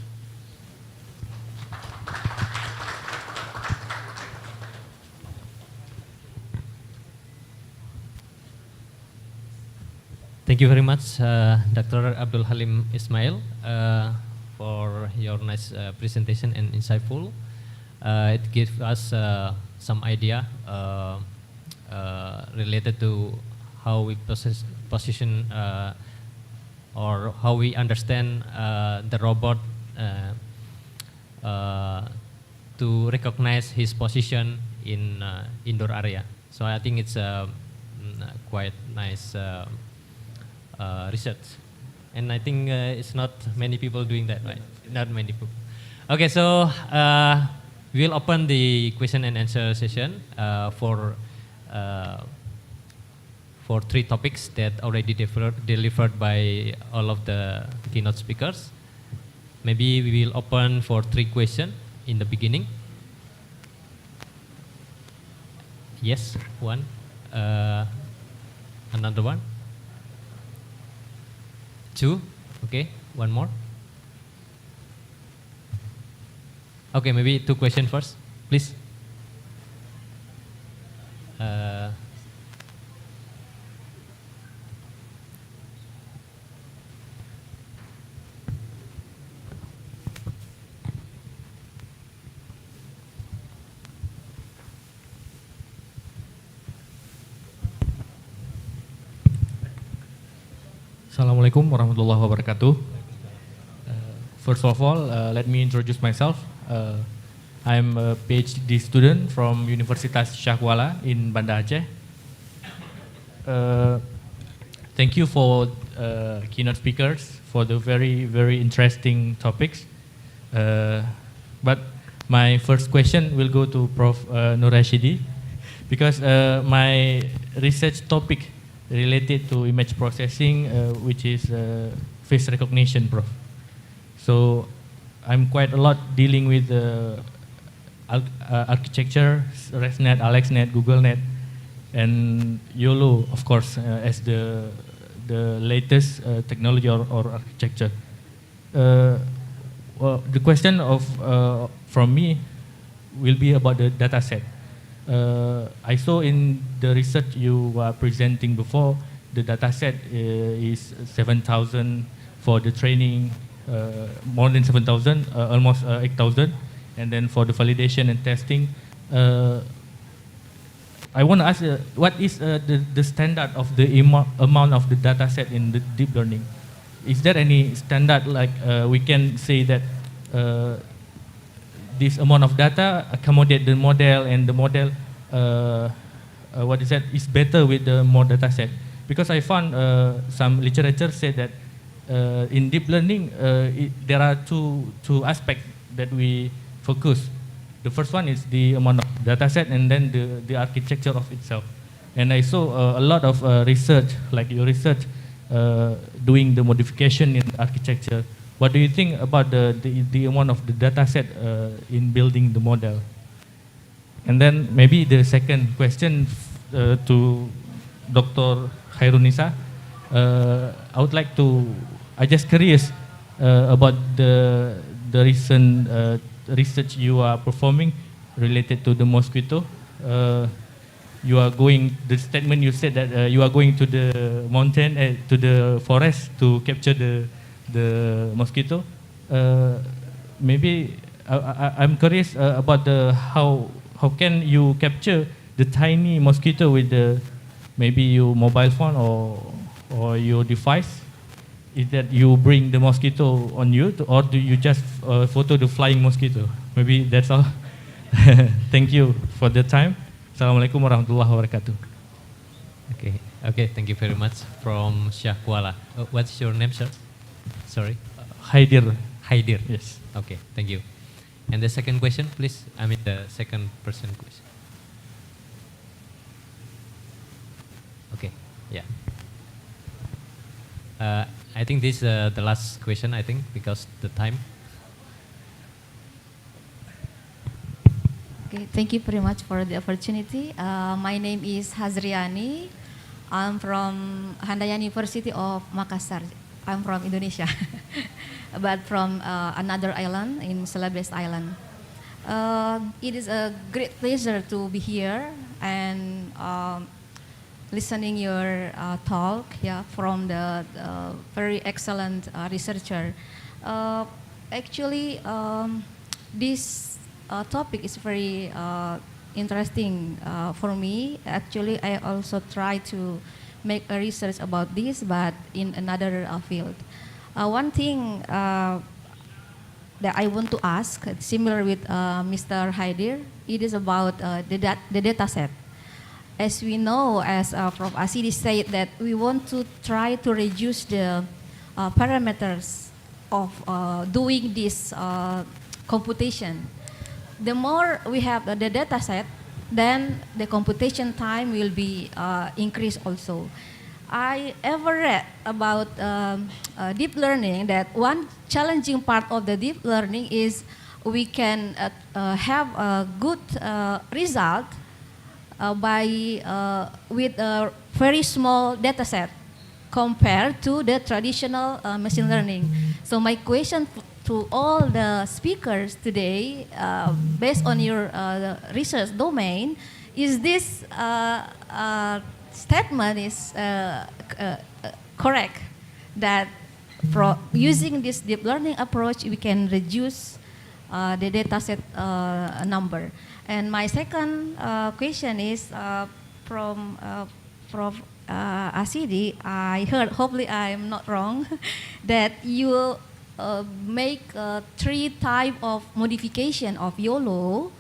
Thank you very much, Dr. Abdul Halim Ismail, for your nice presentation and insightful. It gives us some idea related to how we position or how we understand the robot to recognize his position in indoor area. So I think it's quite nice research, and I think it's not many people doing that, right? Not many people. Okay, so we'll open the question and answer session for 3 topics that already delivered by all of the keynote speakers. Maybe we will open for 3 questions in the beginning. Yes, one. Another one. 2, okay, one more. Okay, maybe 2 questions first, please. Assalamualaikum warahmatullahi wabarakatuh. First of all, let me introduce myself. I'm a PhD student from Universitas Shah Kuala in Banda Aceh. Thank you for keynote speakers for the very, very interesting topics. But my first question will go to Prof. Nur Rashidi, because my research topic related to image processing, which is face recognition, Prof. So I'm quite a lot dealing with architecture, ResNet, AlexNet, GoogleNet, and YOLO, of course, as the latest technology or architecture. Well, the question from me will be about the data set. I saw in the research you were presenting before, the data set is 7,000 for the training, more than 7,000, almost 8,000. And then for the validation and testing, I want to ask, what is the standard of the amount of the data set in the deep learning? Is there any standard, like we can say that this amount of data accommodate the model, and the model, is better with the more data set? Because I found some literature said that in deep learning, there are two aspects that we focus. The first one is the amount of data set, and then the architecture of itself. And I saw a lot of research, like your research, doing the modification in architecture. What do you think about the amount of the data set in building the model? And then maybe the second question to Dr. Khairunisa, I just curious about the recent research you are performing related to the mosquito. You are going, the statement you said that you are going to the mountain, to the forest to capture the mosquito. Maybe I'm curious about how can you capture the tiny mosquito with maybe your mobile phone or your device? Is that you bring the mosquito on you, or do you just photo the flying mosquito? Maybe that's all. Thank you for the time. Assalamualaikum warahmatullahi wabarakatuh. Okay, thank you very much. From Syah Kuala. What's your name, sir? Sorry. Haidir. Haidir. Yes. Okay, thank you. And the second question, please. I mean the second person question. Okay, yeah. I think this is the last question, I think, because the time. Okay, thank you very much for the opportunity. My name is Hazriani. I'm from Handayani University of Makassar. I'm from Indonesia, but from another island in Celebes Island. It is a great pleasure to be here and listening your talk, from the very excellent researcher. Actually, this topic is very interesting for me. Actually, I also try to make a research about this, but in another field. One thing that I want to ask, similar with Mr. Haidir, it is about the data set. As we know, as Prof. Asidi said, that we want to try to reduce the parameters of doing this computation. The more we have the data set, then the computation time will be increased also. I ever read about deep learning that one challenging part of the deep learning is we can have a good result with a very small data set compared to the traditional machine learning. So my question to all the speakers today, based on your research domain, is this statement is correct, that using this deep learning approach we can reduce the data set number? And my second question is from Prof. Asidi. I heard, hopefully I'm not wrong, that you make 3 types of modification of YOLO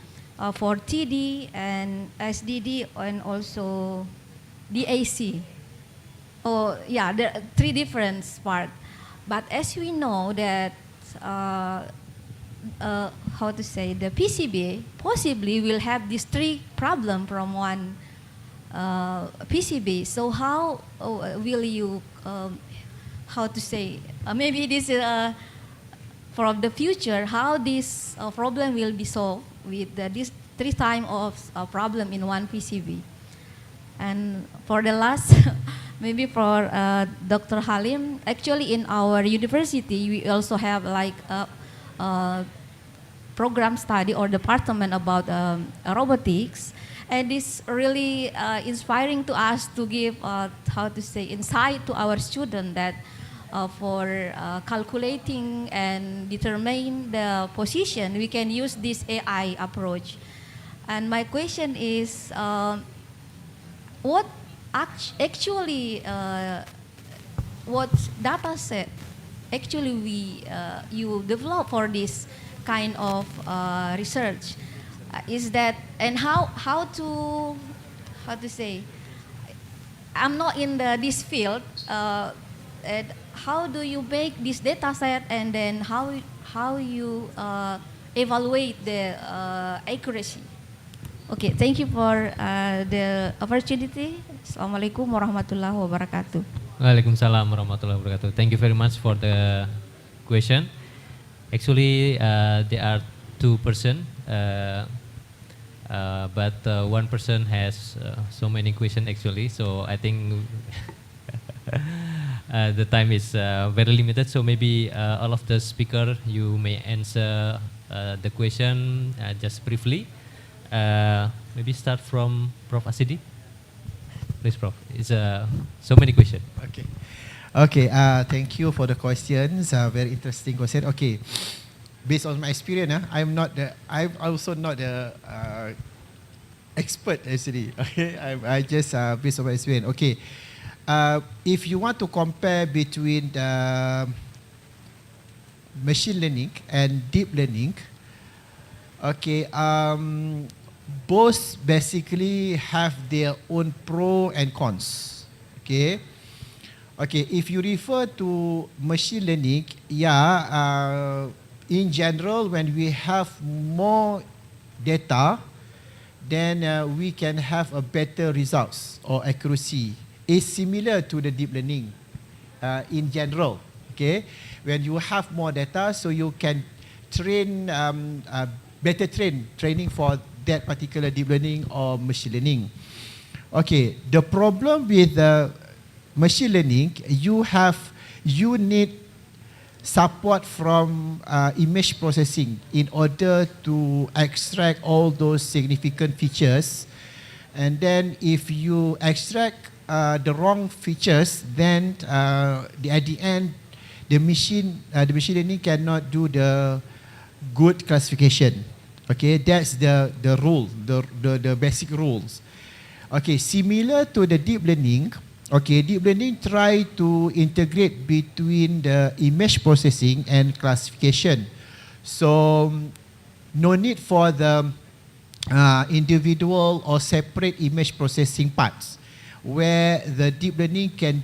for TD and SDD and also DAC. Oh yeah, there are 3 different parts. But as we know that how to say, the PCB possibly will have these 3 problems from one PCB. So how will you, how to say, maybe this is for the future, how this problem will be solved with this 3 times of problem in one PCB. And for the last, maybe for Dr. Halim, actually in our university we also have like program study or department about robotics, and it's really inspiring to us to give how to say insight to our student that for calculating and determine the position, we can use this AI approach. And my question is, what actually, what data set actually you develop for this kind of research? Is that, and how to say, I'm not in this field, and how do you make this data set, and then how you evaluate the accuracy? Okay, thank you for the opportunity. Assalamualaikum warahmatullahi wabarakatuh. Waalaikumsalam warahmatullahi wabarakatuh. Thank you very much for the question. Actually, there are two persons, but one person has so many questions actually. So I think the time is very limited. So maybe all of the speaker, you may answer the question just briefly. Maybe start from Prof. Asidi. Please, Prof. It's so many questions. Okay. Okay. Thank you for the questions. Very interesting question. Okay. Based on my experience, I'm also not the expert actually. Okay. I just based on my experience. Okay. If you want to compare between the machine learning and deep learning, okay, both basically have their own pro and cons. Okay. Okay, if you refer to machine learning, yeah, in general, when we have more data, then we can have a better results or accuracy. It's similar to the deep learning in general. Okay, when you have more data, so you can train better training for that particular deep learning or machine learning. Okay, the problem with machine learning, you need support from image processing in order to extract all those significant features. And then if you extract the wrong features, then at the end, the machine learning cannot do the good classification. Okay, that's the rule, the basic rules. Okay, similar to the deep learning. Okay, deep learning try to integrate between the image processing and classification. So no need for the individual or separate image processing parts, where the deep learning can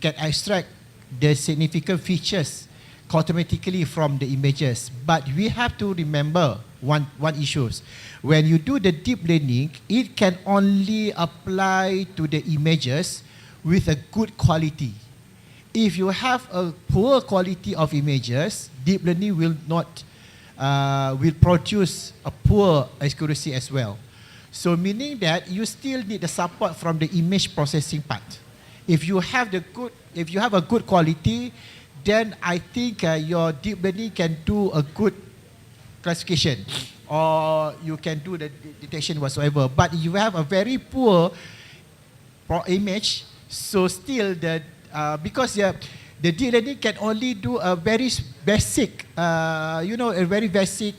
extract the significant features automatically from the images. But we have to remember one issues. When you do the deep learning, it can only apply to the images with a good quality. If you have a poor quality of images, deep learning will produce a poor accuracy as well. So meaning that you still need the support from the image processing part. If you have a good quality, then I think your deep learning can do a good classification, or you can do the detection whatsoever. But you have a very poor image, so still because the deep learning can only do a very basic, a very basic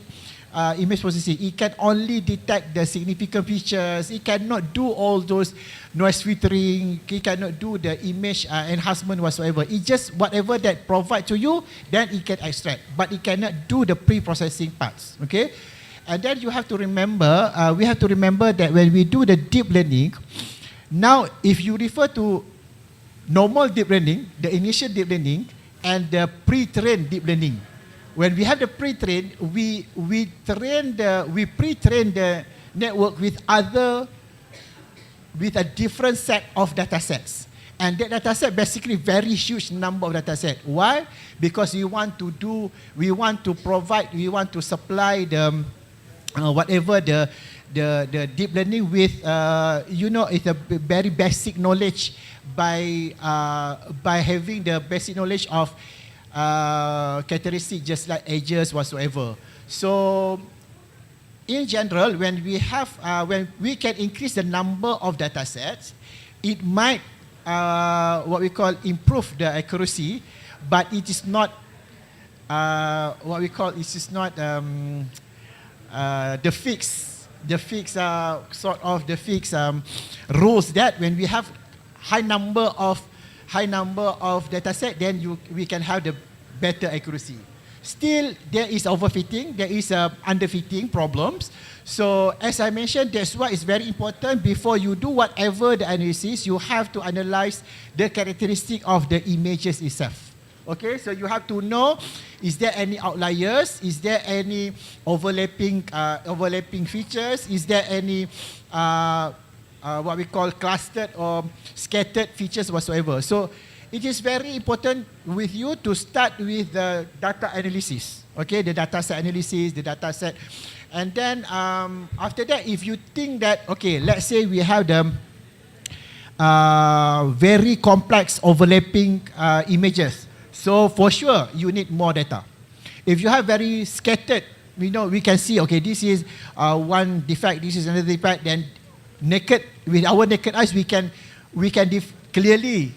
image processing. It can only detect the significant features. It cannot do all those noise filtering. It cannot do the image enhancement whatsoever. It just whatever that provide to you, then it can extract. But it cannot do the pre-processing parts. Okay, and then you have to remember. We have to remember that when we do the deep learning, now if you refer to normal deep learning, the initial deep learning, and the pre-trained deep learning. When we have the pre-trained, we pre-train the network with a different set of data sets. And that data set basically very huge number of data set. Why? Because we want to supply the whatever the deep learning with it's a very basic knowledge by having the basic knowledge of characteristics just like ages whatsoever. So in general, when we can increase the number of data sets, it might what we call improve the accuracy, but it is not what we call it is not the fix rules that when we have high number of data set, then we can have the better accuracy. Still, there is overfitting, there is underfitting problems. So as I mentioned, that's why it's very important before you do whatever the analysis, you have to analyze the characteristic of the images itself. Okay, so you have to know, is there any outliers? Is there any overlapping features? Is there any what we call clustered or scattered features whatsoever? So it is very important with you to start with the data analysis. Okay, the data set analysis, the data set. And then after that, if you think that, okay, let's say we have the very complex overlapping images. So for sure, you need more data. If you have very scattered, we can see, okay, this is one defect, this is another defect, then with our naked eyes, we can clearly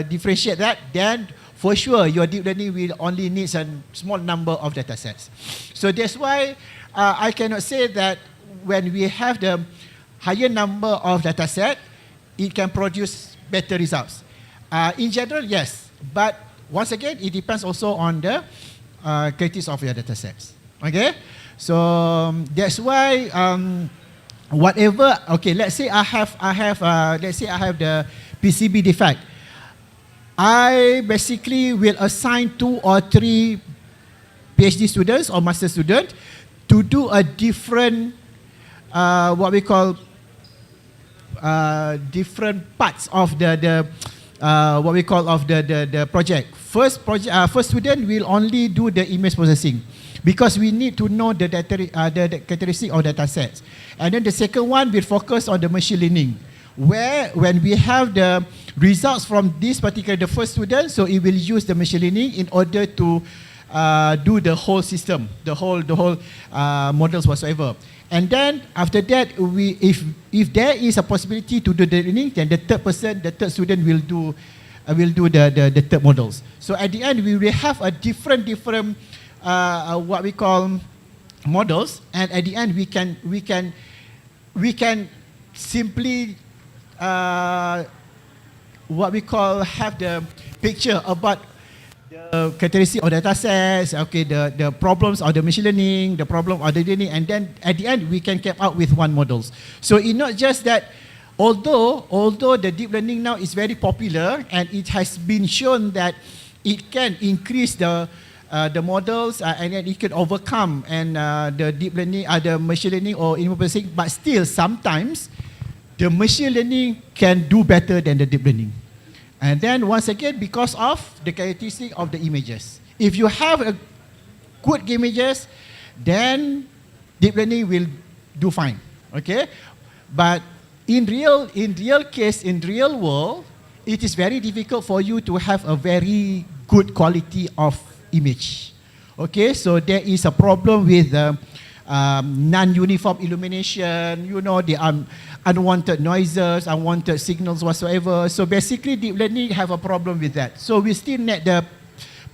differentiate that, then for sure, your deep learning will only need a small number of data sets. So that's why I cannot say that when we have the higher number of data set, it can produce better results. In general, yes, but once again, it depends also on the characteristics of your data sets. Okay, so that's why whatever. Okay, let's say I have the PCB defect. I basically will assign 2 or 3 PhD students or master students to do a different, what we call, different parts of the project. First student will only do the image processing because we need to know the characteristic of data sets. And then the second one will focus on the machine learning, where when we have the results from this particular, the first student, so it will use the machine learning in order to do the whole system, the whole models whatsoever. And then after that, if there is a possibility to do the learning, then the third student will do the third models. So at the end, we will have a different what we call models, and at the end we can simply what we call have the picture about the characteristic of data sets, okay, the problems of the machine learning, the problem of the learning, and then at the end we can come out with one models. So it's not just that, although the deep learning now is very popular and it has been shown that it can increase the models and then it can overcome and the deep learning, the machine learning or image processing, but still sometimes the machine learning can do better than the deep learning. And then once again, because of the characteristic of the images. If you have a good images, then deep learning will do fine. Okay? But in real world, it is very difficult for you to have a very good quality of image. Okay, so there is a problem with non-uniform illumination, the unwanted noises, unwanted signals whatsoever. So basically, deep learning have a problem with that. So we still need the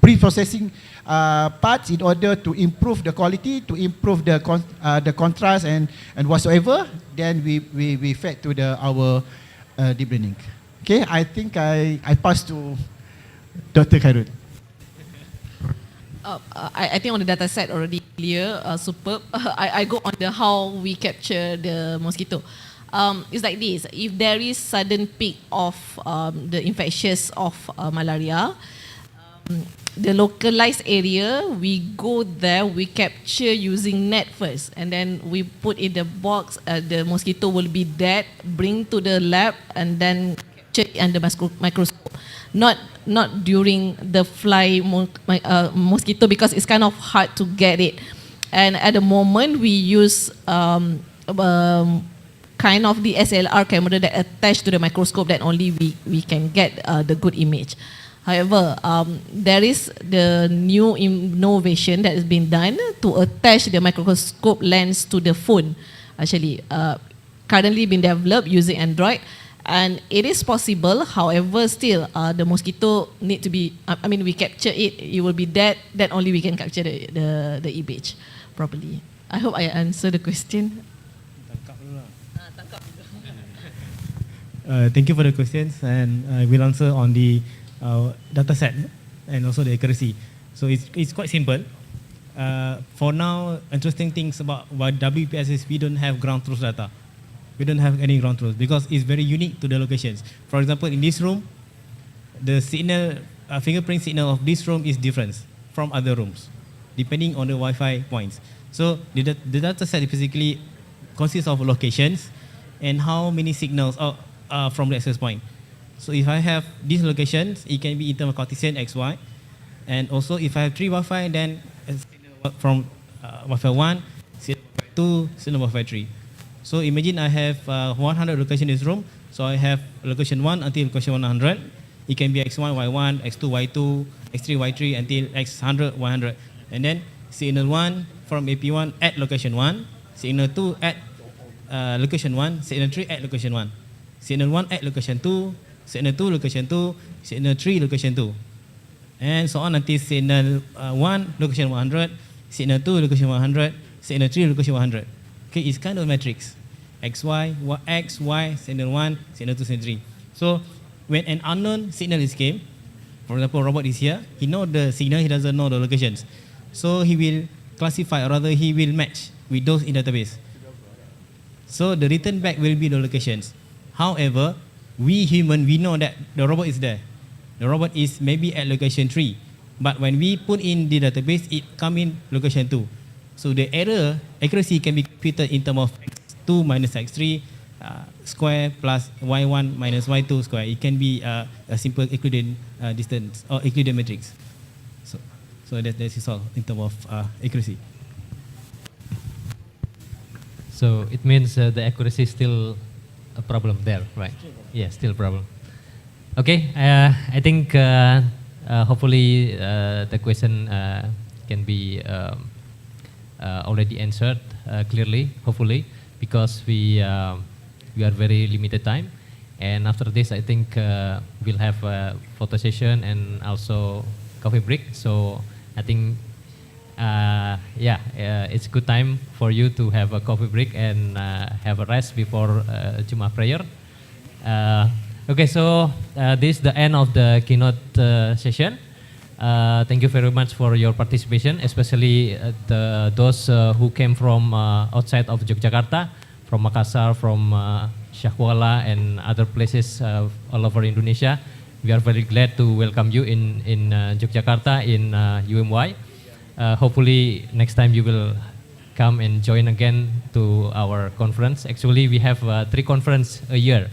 pre-processing parts in order to improve the quality, to improve the contrast and whatsoever. Then we fed to our deep learning. Okay, I think I pass to Dr. Khairul. I think on the data set already clear, superb. I go on the how we capture the mosquito. It's like this: if there is sudden peak of the infectious of malaria, the localized area, we go there, we capture using net first, and then we put in the box. The mosquito will be dead. Bring to the lab, and then capture under microscope. Not during the mosquito, because it's kind of hard to get it. And at the moment we use kind of the SLR camera that attached to the microscope, that only we can get the good image. However, there is the new innovation that has been done to attach the microscope lens to the phone. Actually, currently being developed using Android, and it is possible. However, still the mosquito need to be. I mean, we capture it. It will be dead. That only we can capture the image properly. I hope I answer the question. Thank you for the questions, and I will answer on the data set and also the accuracy. So it's quite simple. For now, interesting things about WPS is we don't have ground truth data. We don't have any ground truth because it's very unique to the locations. For example, in this room, the signal, fingerprint signal of this room is different from other rooms, depending on the Wi-Fi points. So the data set basically consists of locations and how many signals are from the access point. So if I have these locations, it can be in terms of Cartesian XY. And also if I have 3 Wi-Fi, then from Wi-Fi 1, signal Wi-Fi 2, signal Wi-Fi 3. So imagine I have 100 locations in this room. So I have location 1 until location 100. It can be X1, Y1, X2, Y2, X3, Y3 until X100, Y100. And then signal 1 from AP1 at location 1. Signal 2 at location 1. Signal 3 at location 1. Signal 1 at location 2. Signal 2 location 2. Signal 3 location 2. And so on until signal 1 location 100. Signal 2 location 100. Signal 3 location 100. Okay, it's kind of matrix. X, Y, X, Y, signal 1, signal 2, signal 3. So when an unknown signal is came, for example, robot is here, he knows the signal, he doesn't know the locations. So he will classify, or rather he will match with those in database. So the return back will be the locations. However, we human, we know that the robot is there. The robot is maybe at location 3. But when we put in the database, it come in location 2. So the error accuracy can be computed in terms of x2 minus x3 square plus y1 minus y2 square. It can be a simple Euclidean distance or Euclidean matrix. So that is all in terms of accuracy. So it means the accuracy is still a problem there, right? Yeah, still a problem. Okay, I think hopefully the question can be already answered clearly, hopefully, because we are very limited time. And after this, I think we'll have a photo session and also coffee break. So I think, it's a good time for you to have a coffee break and have a rest before Jummah prayer. Okay, so this is the end of the keynote session. Thank you very much for your participation, especially those who came from outside of Yogyakarta, from Makassar, from Syahkuala, and other places all over Indonesia. We are very glad to welcome you in Yogyakarta, in UMY. Hopefully next time you will come and join again to our conference. Actually, we have 3 conferences a year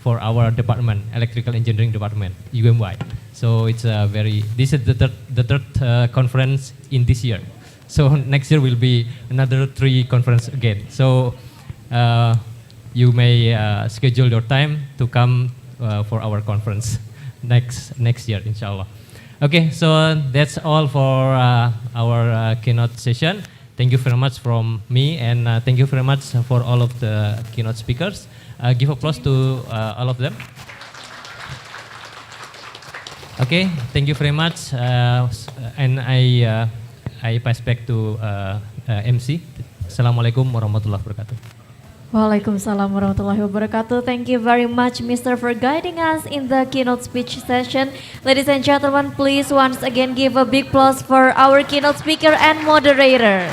for our department, electrical engineering department, UMY. So it's this is the third conference in this year. So next year will be another 3 conference again. So you may schedule your time to come for our conference next year, inshallah. Okay, so that's all for our keynote session. Thank you very much from me, and thank you very much for all of the keynote speakers. Give applause to all of them. Okay, thank you very much. And I pass back to MC. Assalamualaikum warahmatullahi wabarakatuh. Waalaikumsalam warahmatullahi wabarakatuh. Thank you very much, Mr. for guiding us in the keynote speech session. Ladies and gentlemen, please once again give a big applause for our keynote speaker and moderator.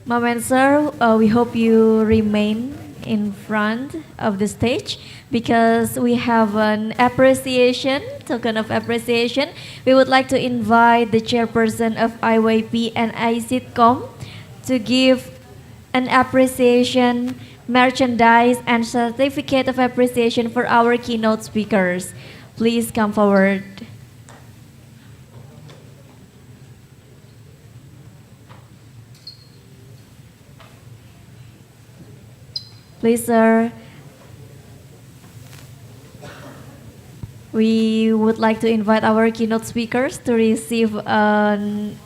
Ma'am and sir, we hope you remain in front of the stage because we have an appreciation, token of appreciation. We would like to invite the chairperson of Iwaiip and Icitcom to give an appreciation, merchandise, and certificate of appreciation for our keynote speakers. Please come forward. Please, sir. We would like to invite our keynote speakers to receive an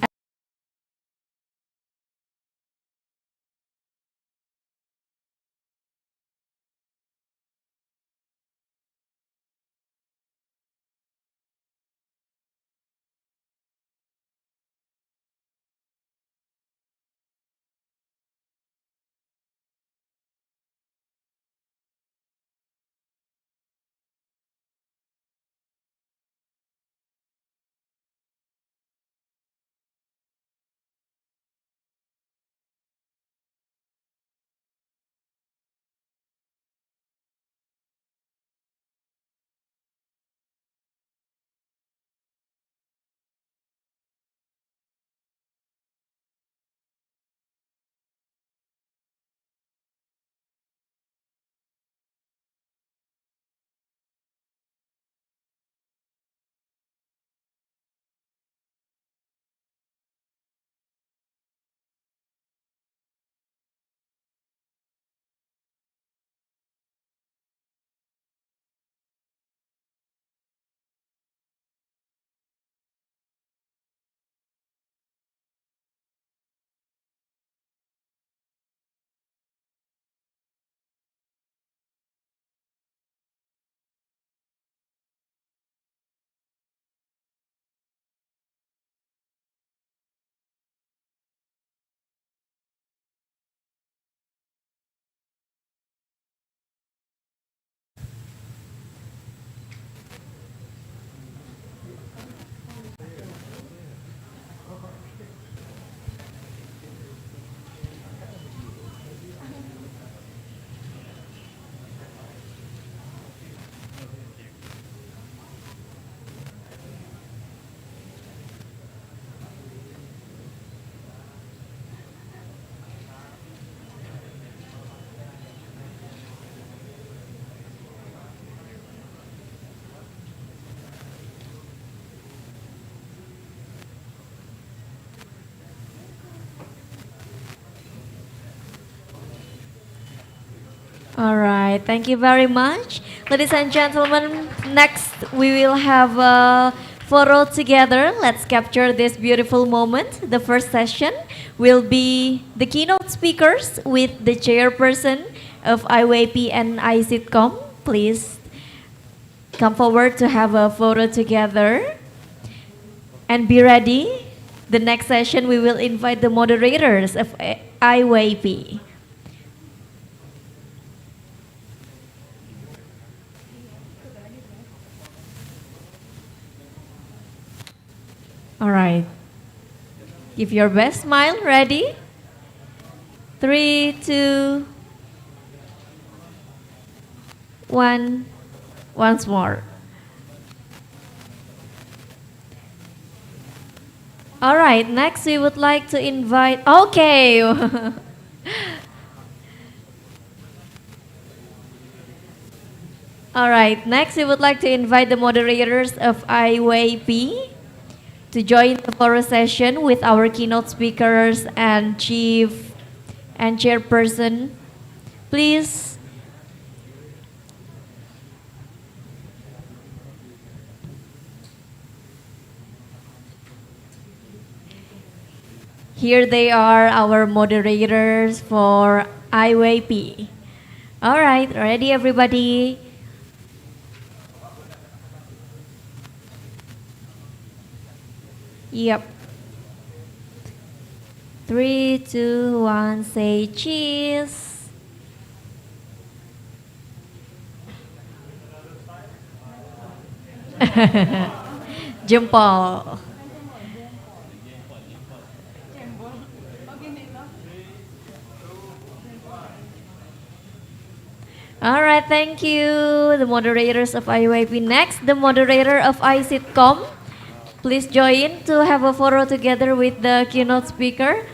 All right, thank you very much. Ladies and gentlemen, next we will have a photo together. Let's capture this beautiful moment. The first session will be the keynote speakers with the chairperson of Iwaiip and Icitcom. Please come forward to have a photo together. And be ready. The next session we will invite the moderators of Iwaiip. All right. Give your best smile. Ready? 3, 2, 1. Once more. All right. Next, we would like to invite. Okay. All right. Next, we would like to invite the moderators of Iwaiip to join the photo session with our keynote speakers and chief and chairperson. Please. Here they are, our moderators for Iwaiip. All right, ready everybody? Yep. 3, 2, 1, say cheese. Jempol. All right, thank you, the moderators of Iwaiip. Next, the moderator of Icitcom. Please join to have a photo together with the keynote speaker.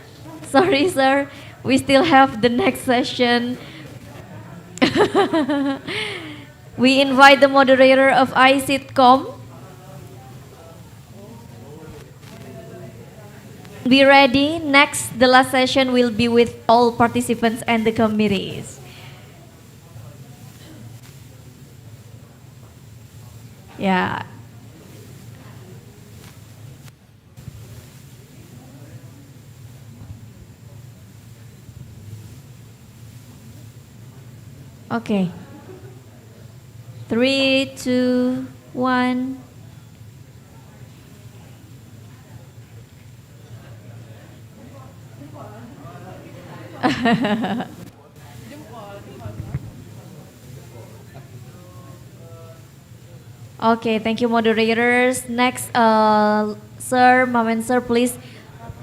Sorry, sir, we still have the next session. We invite the moderator of Icitcom. Be ready. Next, the last session will be with all participants and the committees. Yeah. Okay. 3, 2, 1. Okay, thank you, moderators. Next, sir, mom and sir, please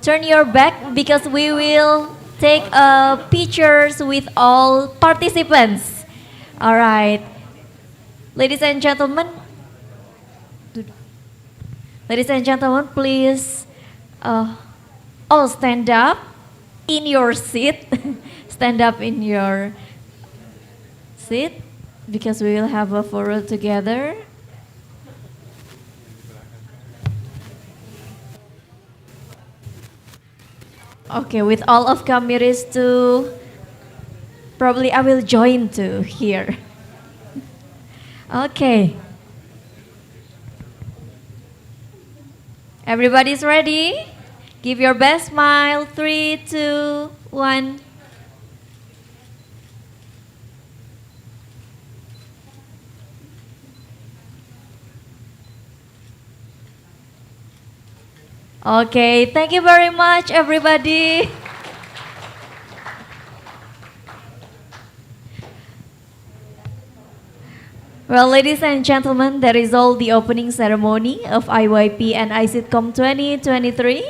turn your back because we will take pictures with all participants. All right, ladies and gentlemen. Ladies and gentlemen, please all stand up in your seat. Stand up in your seat because we will have a photo together. Okay, with all of committees too. Probably I will join too here. Okay. Everybody's ready? Give your best smile. 3, 2, 1. Okay, thank you very much, everybody. Well, ladies and gentlemen, that is all the opening ceremony of Iwaiip and Icitcom 2023.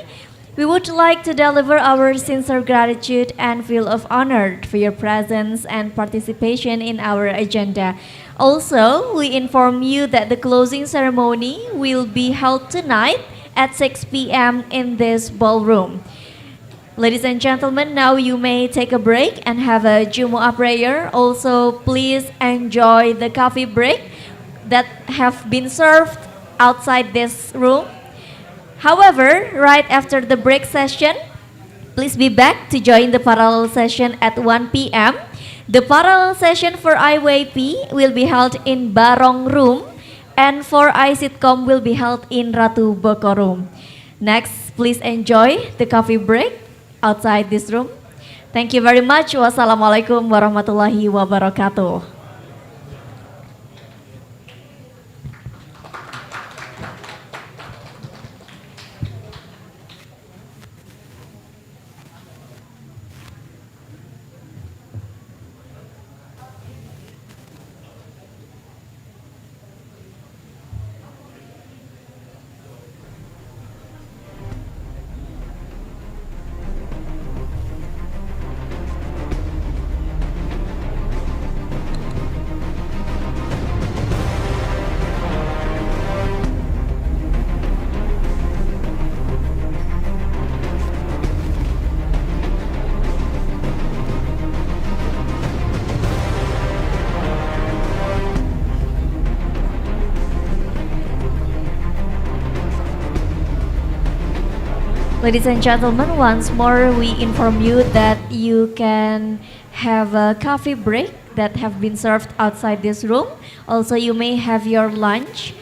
We would like to deliver our sincere gratitude and feel of honored for your presence and participation in our agenda. Also, we inform you that the closing ceremony will be held tonight at 6 p.m. in this ballroom. Ladies and gentlemen, now you may take a break and have a Jumu'ah prayer. Also, please enjoy the coffee break that have been served outside this room. However, right after the break session, please be back to join the parallel session at 1 p.m. The parallel session for Iwaiip will be held in Barong Room, and for Icitcom will be held in Ratu Boko Room. Next, please enjoy the coffee break outside this room. Thank you very much. Wassalamualaikum warahmatullahi wabarakatuh. Ladies and gentlemen, once more we inform you that you can have a coffee break that have been served outside this room. Also, you may have your lunch.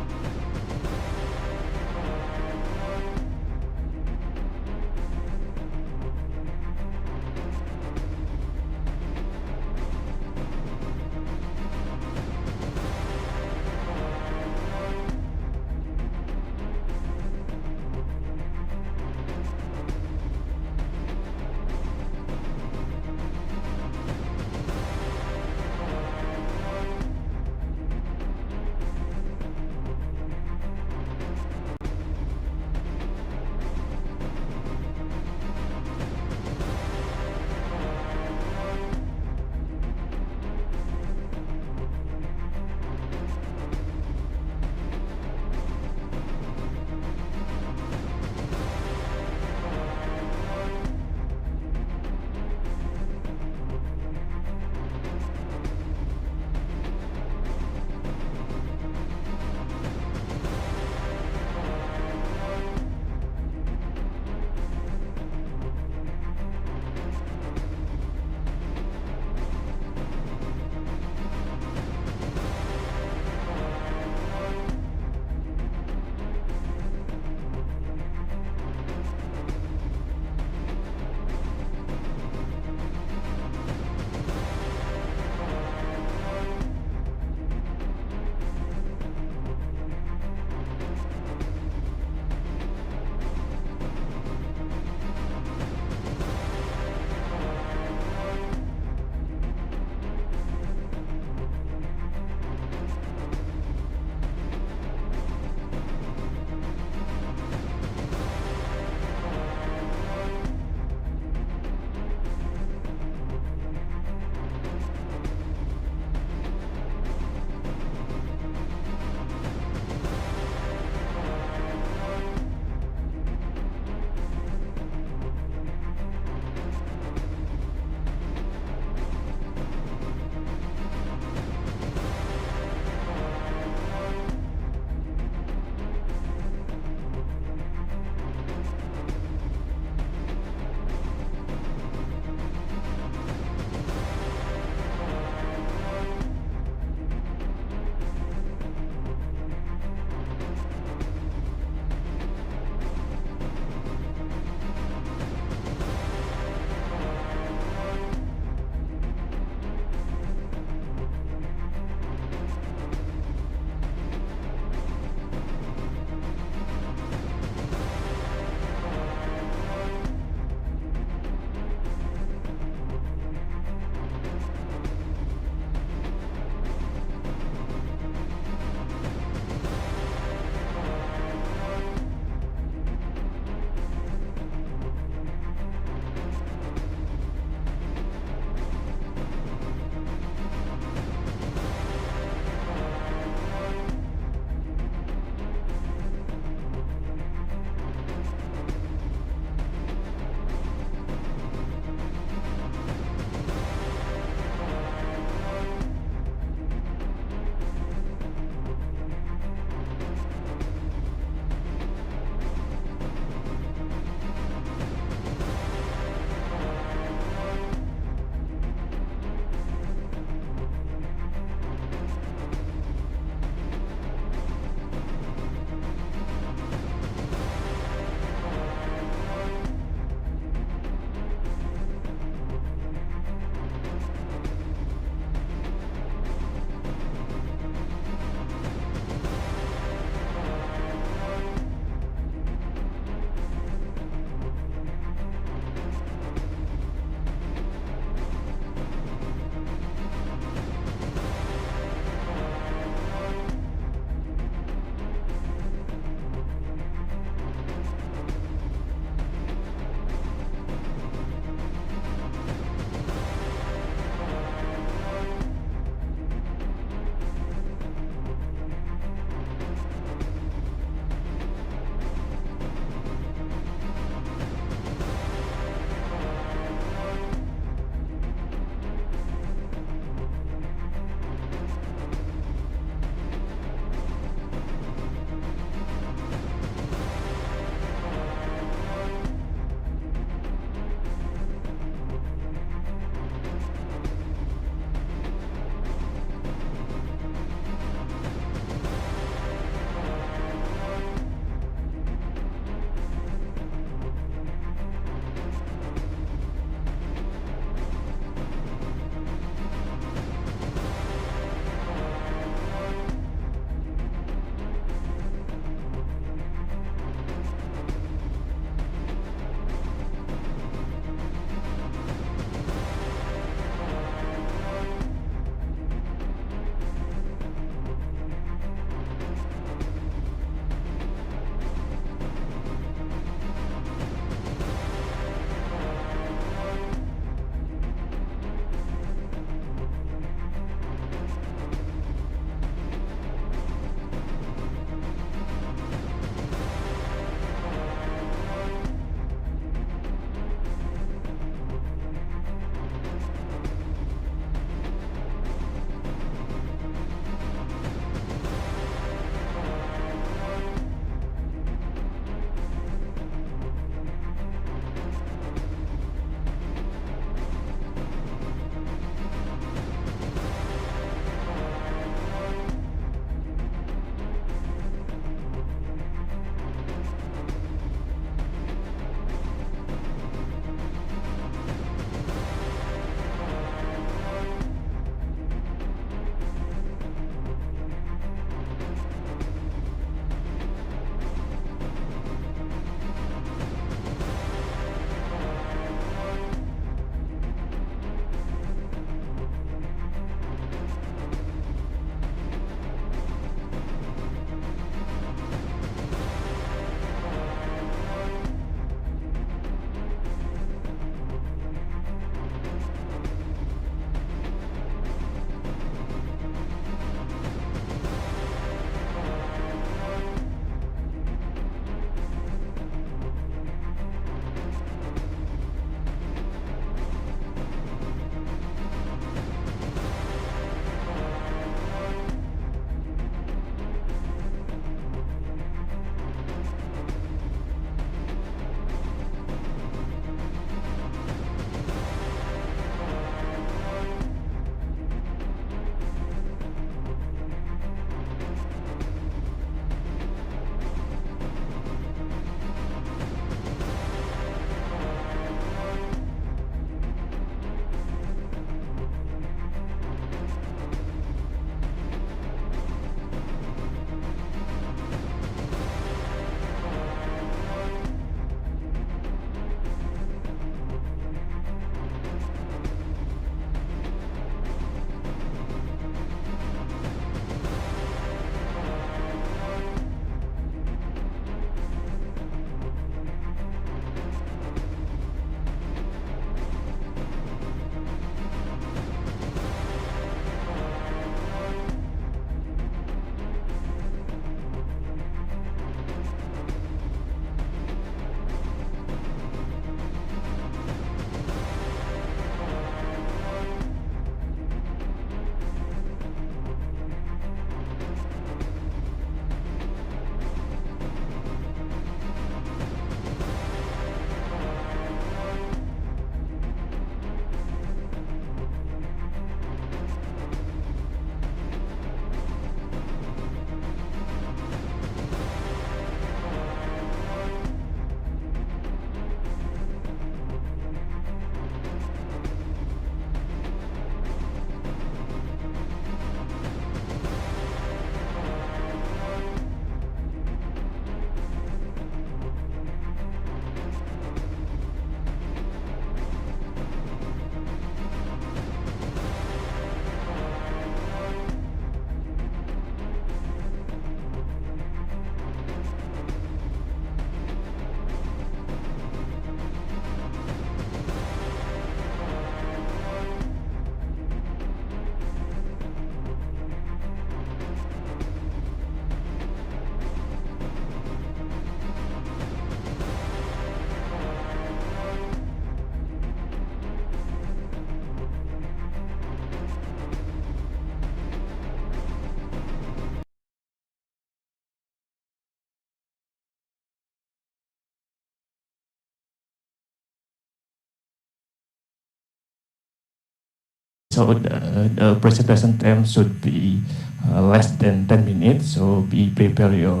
So the presentation time should be less than 10 minutes. So be prepare your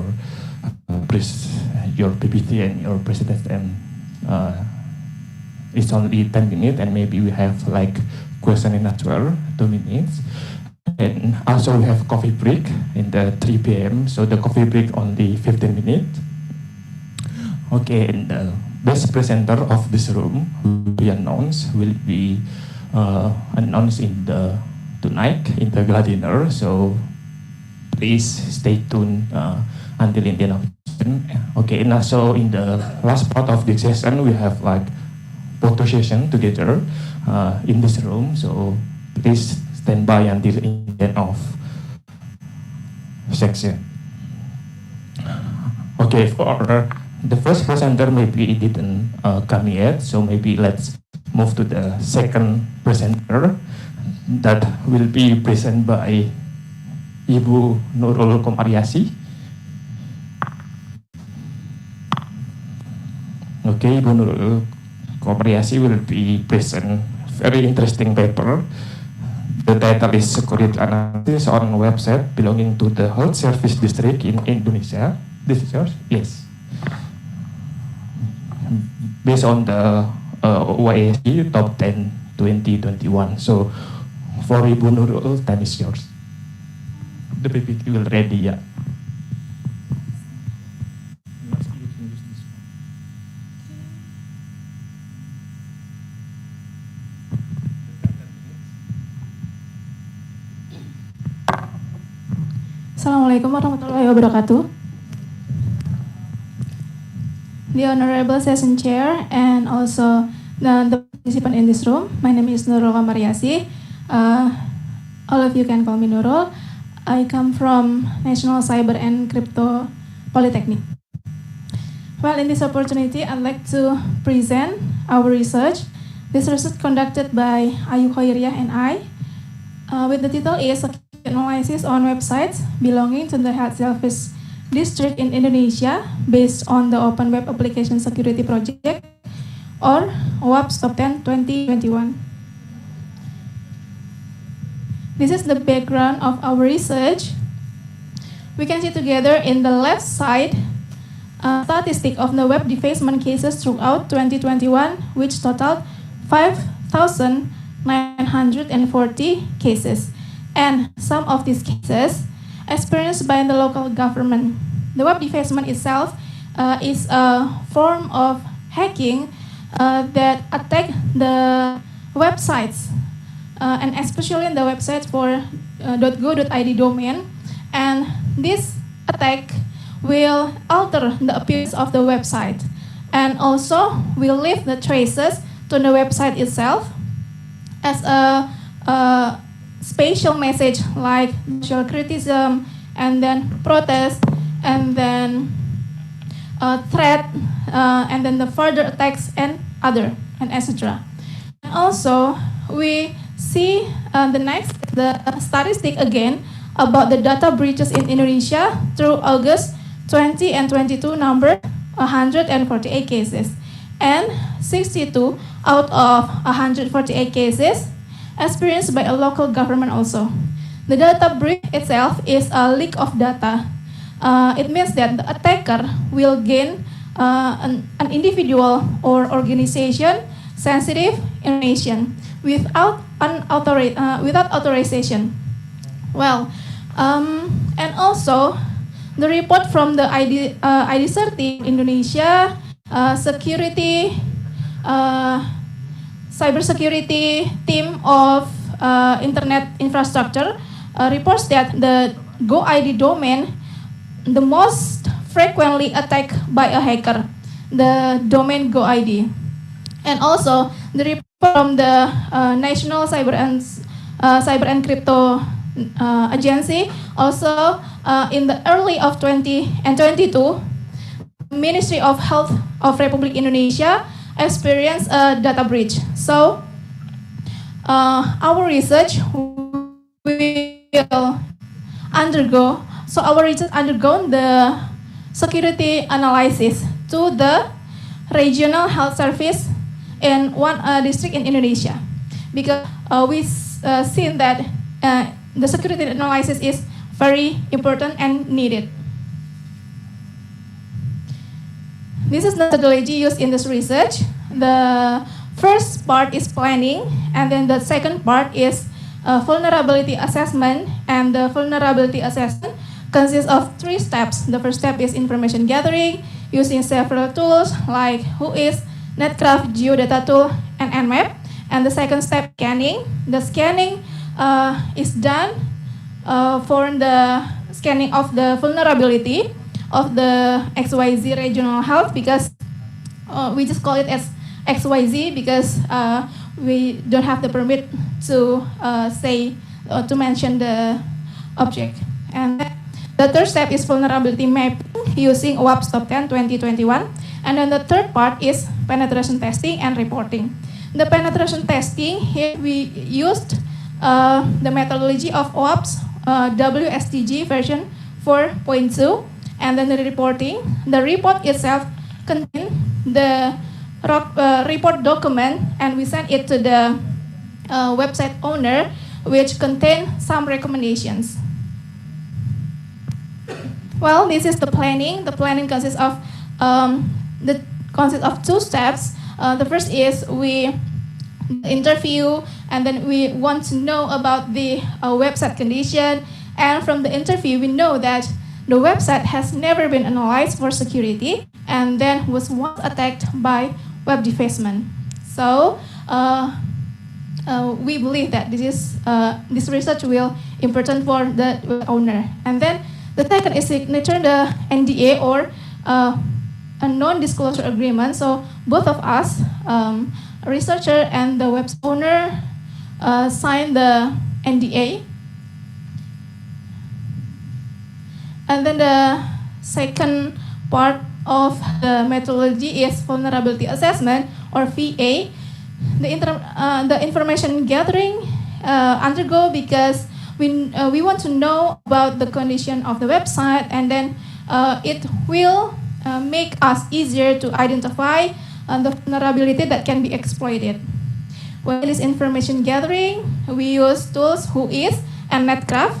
PPT and your presentation. It's only 10 minutes, and maybe we have like question and answer 2 minutes. And also we have coffee break in the 3 p.m. So the coffee break only 15 minutes. Okay, and the best presenter of this room will be announced in the tonight in the gala dinner. So please stay tuned until the end of the session. Okay, now so in the last part of the session we have like photo session together in this room. So please stand by until the end of section. Okay, for the first presenter maybe it didn't come yet, so maybe let's move to the second presenter that will be presented by Ibu Nurul Komariasi. Okay, Ibu Nurul Komariasi will be present very interesting paper. The title is Security Analysis on Website Belonging to the Health Service District in Indonesia. This is yours? Yes. Based on the OISC Top 10 2021. So for Ibu Nurul, time is yours. The PPT will ready, yeah. Assalamualaikum warahmatullahi wabarakatuh. The Honorable Session Chair and also the participant in this room. My name is Nurul Kamariasi. All of you can call me Nurul. I come from National Cyber and Crypto Polytechnic. Well, in this opportunity, I'd like to present our research. This research conducted by Ayu Khairiyah and I, with the title is Analysis on Websites Belonging to the Health Service District in Indonesia based on the Open Web Application Security Project, or OWASP Top 10 2021. This is the background of our research. We can see together in the left side statistic of the web defacement cases throughout 2021, which totaled 5,940 cases. And some of these cases experienced by the local government. The web defacement itself is a form of hacking that attack the websites, and especially the website for .go.id domain. And this attack will alter the appearance of the website, and also will leave the traces to the website itself as a spatial message like social criticism, and then protest, and then threat, and then the further attacks and other, and etc. And also we see the statistic again about the data breaches in Indonesia through August 20 and 22 number 148 cases, and 62 out of 148 cases experienced by a local government also. The data breach itself is a leak of data. It means that the attacker will gain an individual or organization sensitive information without authorization. Well, and also the report from the ID30 Indonesia security cybersecurity team of internet infrastructure reports that the GoID domain, the most frequently attacked by a hacker, the domain GoID. And also the report from the National Cyber and Crypto Agency, also in the early of 2022, Ministry of Health of Republic Indonesia experienced a data breach. So our research will undergone the security analysis to the regional health service in one district in Indonesia, because seen that the security analysis is very important and needed. This is the methodology used in this research. The first part is planning, and then the second part is vulnerability assessment, and the vulnerability assessment consists of 3 steps. The first step is information gathering using several tools like Whois, Netcraft, Geodata Tool, and Nmap. And the second step, scanning. The scanning is done for the scanning of the vulnerability of the XYZ regional health, because we just call it as XYZ because we don't have the permit to to mention the object. And the third step is vulnerability mapping using Iwaiip Top 10 2021. And then the third part is penetration testing and reporting. The penetration testing, here we used the methodology of Iwaip's WSTG version 4.2. And then the reporting, the report itself contains the report document, and we send it to the website owner, which contain some recommendations. Well, this is the planning. The planning consists of 2 steps. The first is we interview, and then we want to know about the website condition. And from the interview, we know that the website has never been analyzed for security, and then was once attacked by web defacement. So we believe that this research will important for the owner. And then the second is signature the NDA, or a non-disclosure agreement. So both of us, researcher and the web owner, sign the NDA. And then the second part of the methodology is vulnerability assessment, or VA. The information gathering undergo because we want to know about the condition of the website, and then it will make us easier to identify the vulnerability that can be exploited. While this information gathering, we use tools Whois and Netcraft.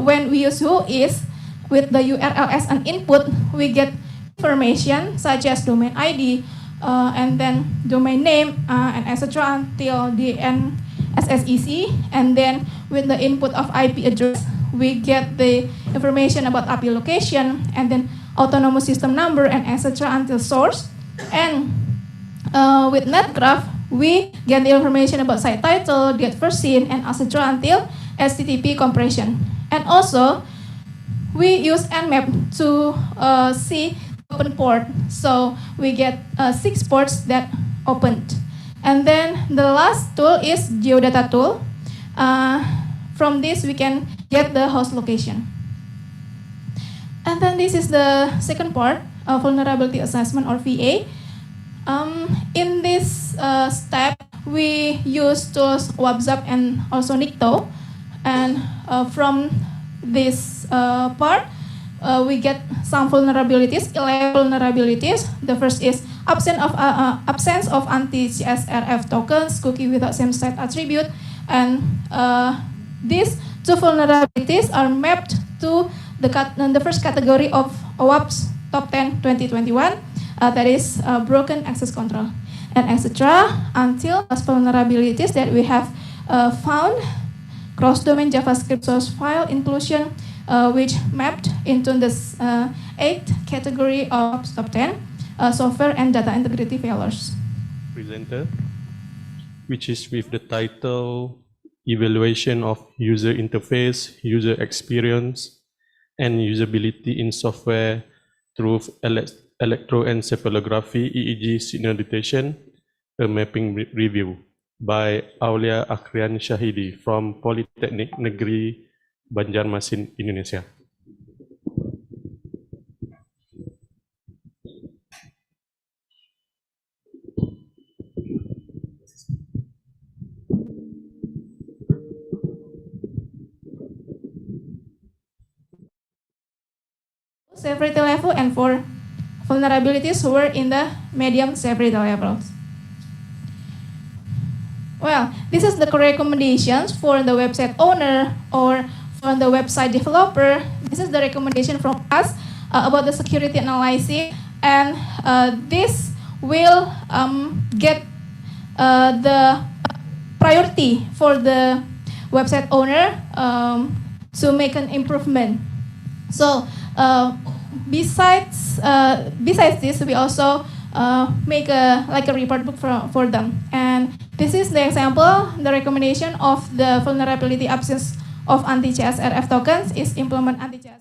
When we use Whois with the URL as an input, we get information such as domain ID, and then domain name, and etc. until the NSSEC. And then with the input of IP address, we get the information about IP location, and then autonomous system number, and etc. until source. And with Netcraft, we get the information about site title, date first seen, and etc. until HTTP compression. And also, we use Nmap to see open port. So we get 6 ports that opened. And then the last tool is Geodata Tool. From this, we can get the host location. And then this is the second part, vulnerability assessment, or VA. In this step, we use tools WhatsApp and also Nikto. And from this part, we get some vulnerabilities, 11 vulnerabilities. The first is absence of anti-CSRF tokens, cookie without same-site attribute. And these 2 vulnerabilities are mapped to the first category of Iwaip's Top 10 2021, that is broken access control, and etc. until those vulnerabilities that we have found, cross-domain JavaScript source file inclusion, which mapped into this 8th category of Top 10, software and data integrity failures. Presenter, which is with the title Evaluation of User Interface, User Experience, and Usability in Software through Electroencephalography EEG Signal Detection, a Mapping Review, by Aulia Akrian Shahidi from Politeknik Negeri Banjarmasin, Indonesia. Severity level, and 4 vulnerabilities were in the medium severity levels. Well, this is the recommendations for the website owner or for the website developer. This is the recommendation from us about the security analysis, and this will get the priority for the website owner to make an improvement. So besides this, we also make a report book for them. And this is the example, the recommendation of the vulnerability absence of anti-CSRF tokens is implement anti-CSRF.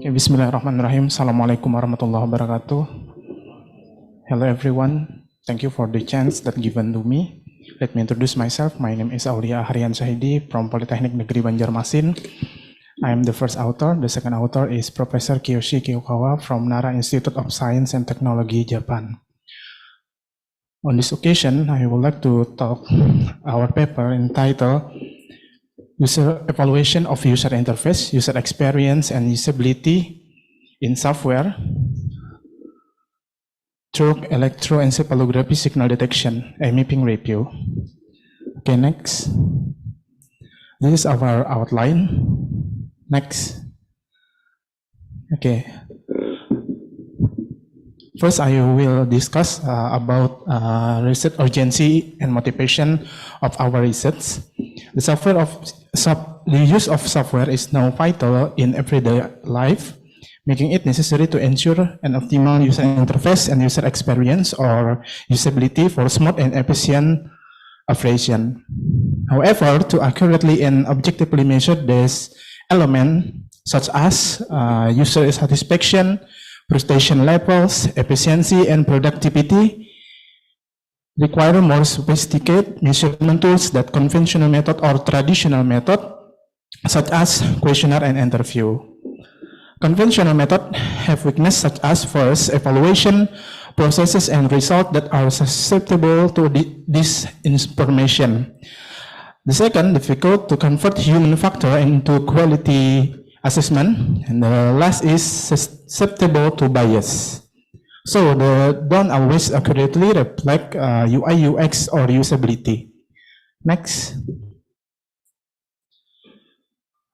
Okay, Bismillahirrahmanirrahim. Assalamualaikum warahmatullahi wabarakatuh. Hello everyone. Thank you for the chance that given to me. Let me introduce myself. My name is Aulia Harian Syahidi from Politeknik Negeri Banjarmasin. I am the first author. The second author is Professor Kiyoshi Kiyokawa from Nara Institute of Science and Technology, Japan. On this occasion, I would like to talk our paper entitled User Evaluation of User Interface, User Experience, and Usability in Software through Electroencephalography Signal Detection, a mapping review. Okay, next. This is our outline. Next. Okay. First, I will discuss about research urgency and motivation of our research. The use of software is now vital in everyday life, making it necessary to ensure an optimal user interface and user experience or usability for smooth and efficient operation. However, to accurately and objectively measure this element, such as user satisfaction, frustration levels, efficiency, and productivity, require more sophisticated measurement tools that conventional method or traditional method, such as questionnaire and interview. Conventional method have weakness such as first, evaluation processes and results that are susceptible to this information. The second, difficult to convert human factor into quality assessment, and the last is susceptible to bias. So they don't always accurately reflect UI, UX, or usability. Next.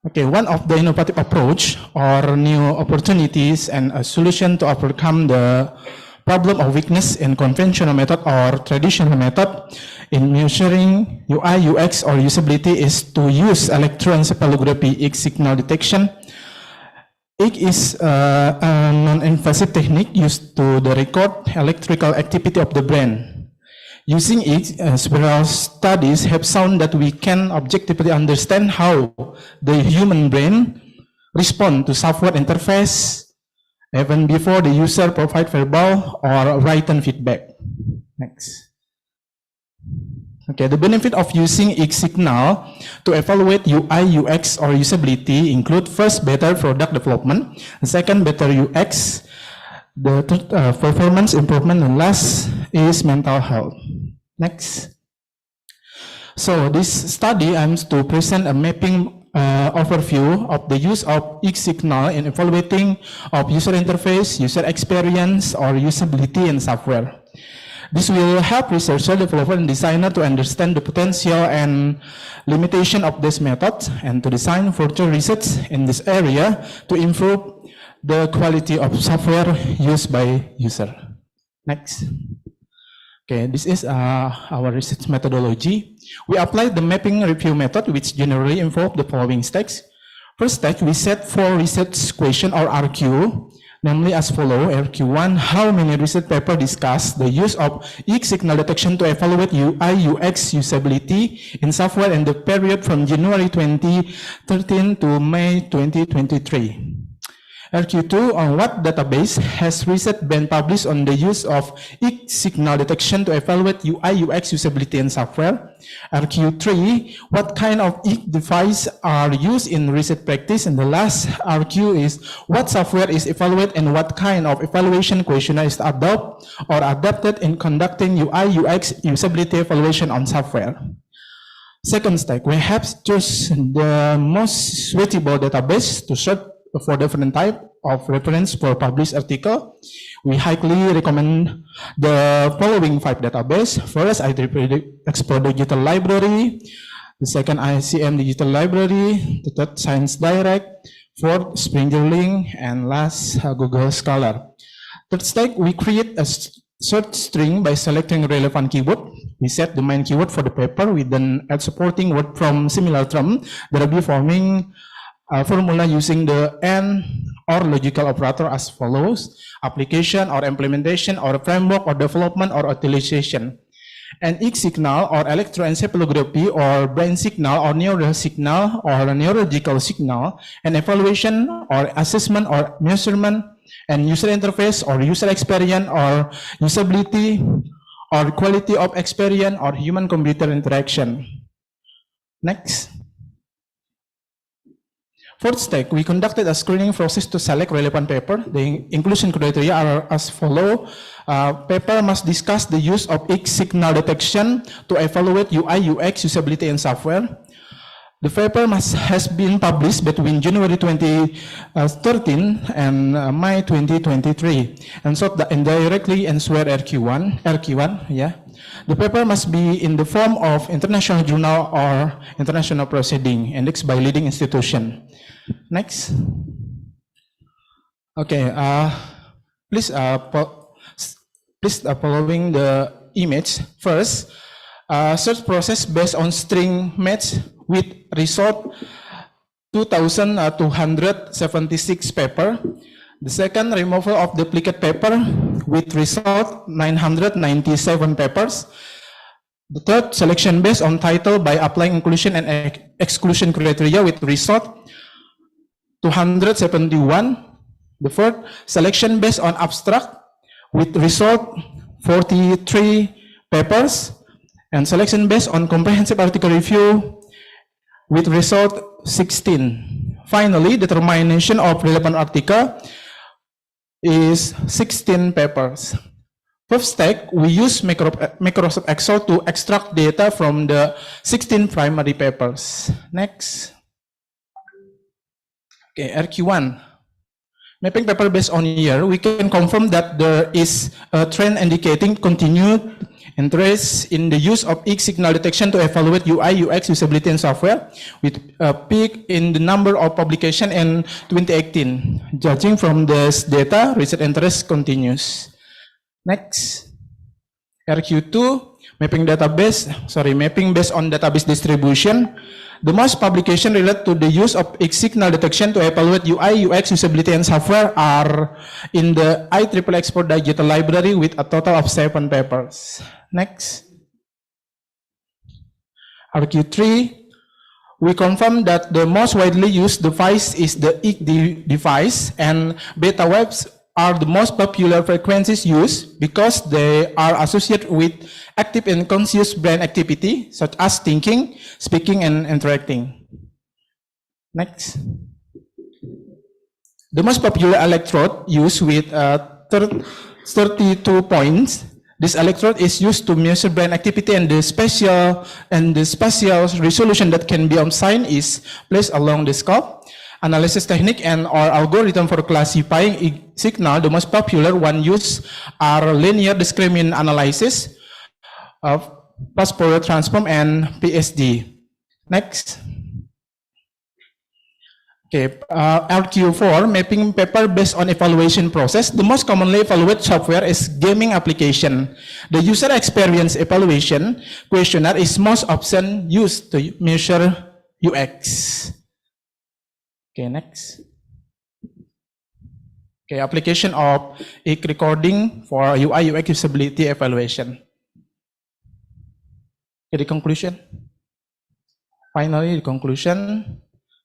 Okay, one of the innovative approach or new opportunities and a solution to overcome the problem of weakness in conventional method or traditional method in measuring UI, UX, or usability is to use electroencephalography signal detection. EEG is a non-invasive technique used to record electrical activity of the brain. Using EEG, several studies have shown that we can objectively understand how the human brain responds to software interface even before the user provides verbal or written feedback. Next. Okay, the benefit of using EEG signal to evaluate UI, UX, or usability include first, better product development, second, better UX, the third, performance improvement, and last is mental health. Next. So this study aims to present a mapping overview of the use of EEG signal in evaluating of user interface, user experience, or usability in software. This will help researcher, developer, and designer to understand the potential and limitation of this method and to design further research in this area to improve the quality of software used by user. Next. Okay, this is our research methodology. We applied the mapping review method, which generally involve the following steps. First step, we set 4 research questions or RQ, namely as follow. RQ1, how many research papers discuss the use of X signal detection to evaluate UI UX usability in software in the period from January 2013 to May 2023? RQ2, on what database has research been published on the use of X signal detection to evaluate UI UX usability in software? RQ3, what kind of X device are used in research practice? And the last RQ is, what software is evaluated and what kind of evaluation questionnaire is adapted in conducting UI UX usability evaluation on software? Second step, we have chosen the most suitable database to search for different type of reference for published article. We highly recommend the following 5 database. First, IEEE Explore Digital Library. The second, ICM Digital Library. The third, Science Direct. Fourth, Springerlink. And last, Google Scholar. Third step, we create a search string by selecting relevant keyword. We set the main keyword for the paper. We then add supporting word from similar term that will be forming a formula using the AND or logical operator as follows: application or implementation or framework or development or utilization. An X signal or electroencephalography or brain signal or neural signal or neurological signal, an evaluation or assessment or measurement, and user interface or user experience or usability or quality of experience or human-computer interaction. Next. Fourth step, we conducted a screening process to select relevant paper. The inclusion criteria are as follow. Paper must discuss the use of X signal detection to evaluate UI UX usability in software. The paper has been published between January 2013 and May 2023, and so that indirectly answer RQ1, yeah. The paper must be in the form of international journal or international proceeding indexed by leading institution. Next. Okay, please following the image. First, search process based on string match with result 2,276 paper. The second, removal of duplicate paper with result 997 papers. The third, selection based on title by applying inclusion and exclusion criteria with result 271. The fourth, selection based on abstract with result 43 papers. And selection based on comprehensive article review with result 16. Finally, determination of relevant article is 16 papers. Fifth step, we use Microsoft Excel to extract data from the 16 primary papers. Next. Okay, RQ1. Mapping paper based on year, we can confirm that there is a trend indicating continued interest in the use of X signal detection to evaluate UI UX usability in software, with a peak in the number of publications in 2018. Judging from this data, research interest continues. Next, RQ2, mapping based on database distribution. The most publication related to the use of X signal detection to evaluate UI UX usability in software are in the IEEE Export Digital Library with a total of 7 papers. Next. RQ3, we confirm that the most widely used device is the X device, and beta webs are the most popular frequencies used because they are associated with active and conscious brain activity, such as thinking, speaking, and interacting. Next. The most popular electrode used with 32 points. This electrode is used to measure brain activity, and the spatial resolution that can be obtained is placed along the scalp. Analysis technique and or algorithm for classifying signal, the most popular one used are linear discriminant analysis, fast Fourier transform, and PSD. Next. Okay, RQ4, mapping paper based on evaluation process. The most commonly evaluated software is gaming application. The user experience evaluation questionnaire is most often used to measure UX. Okay, next. Okay, application of IC recording for UI UX usability evaluation. Okay, the conclusion. Finally, the conclusion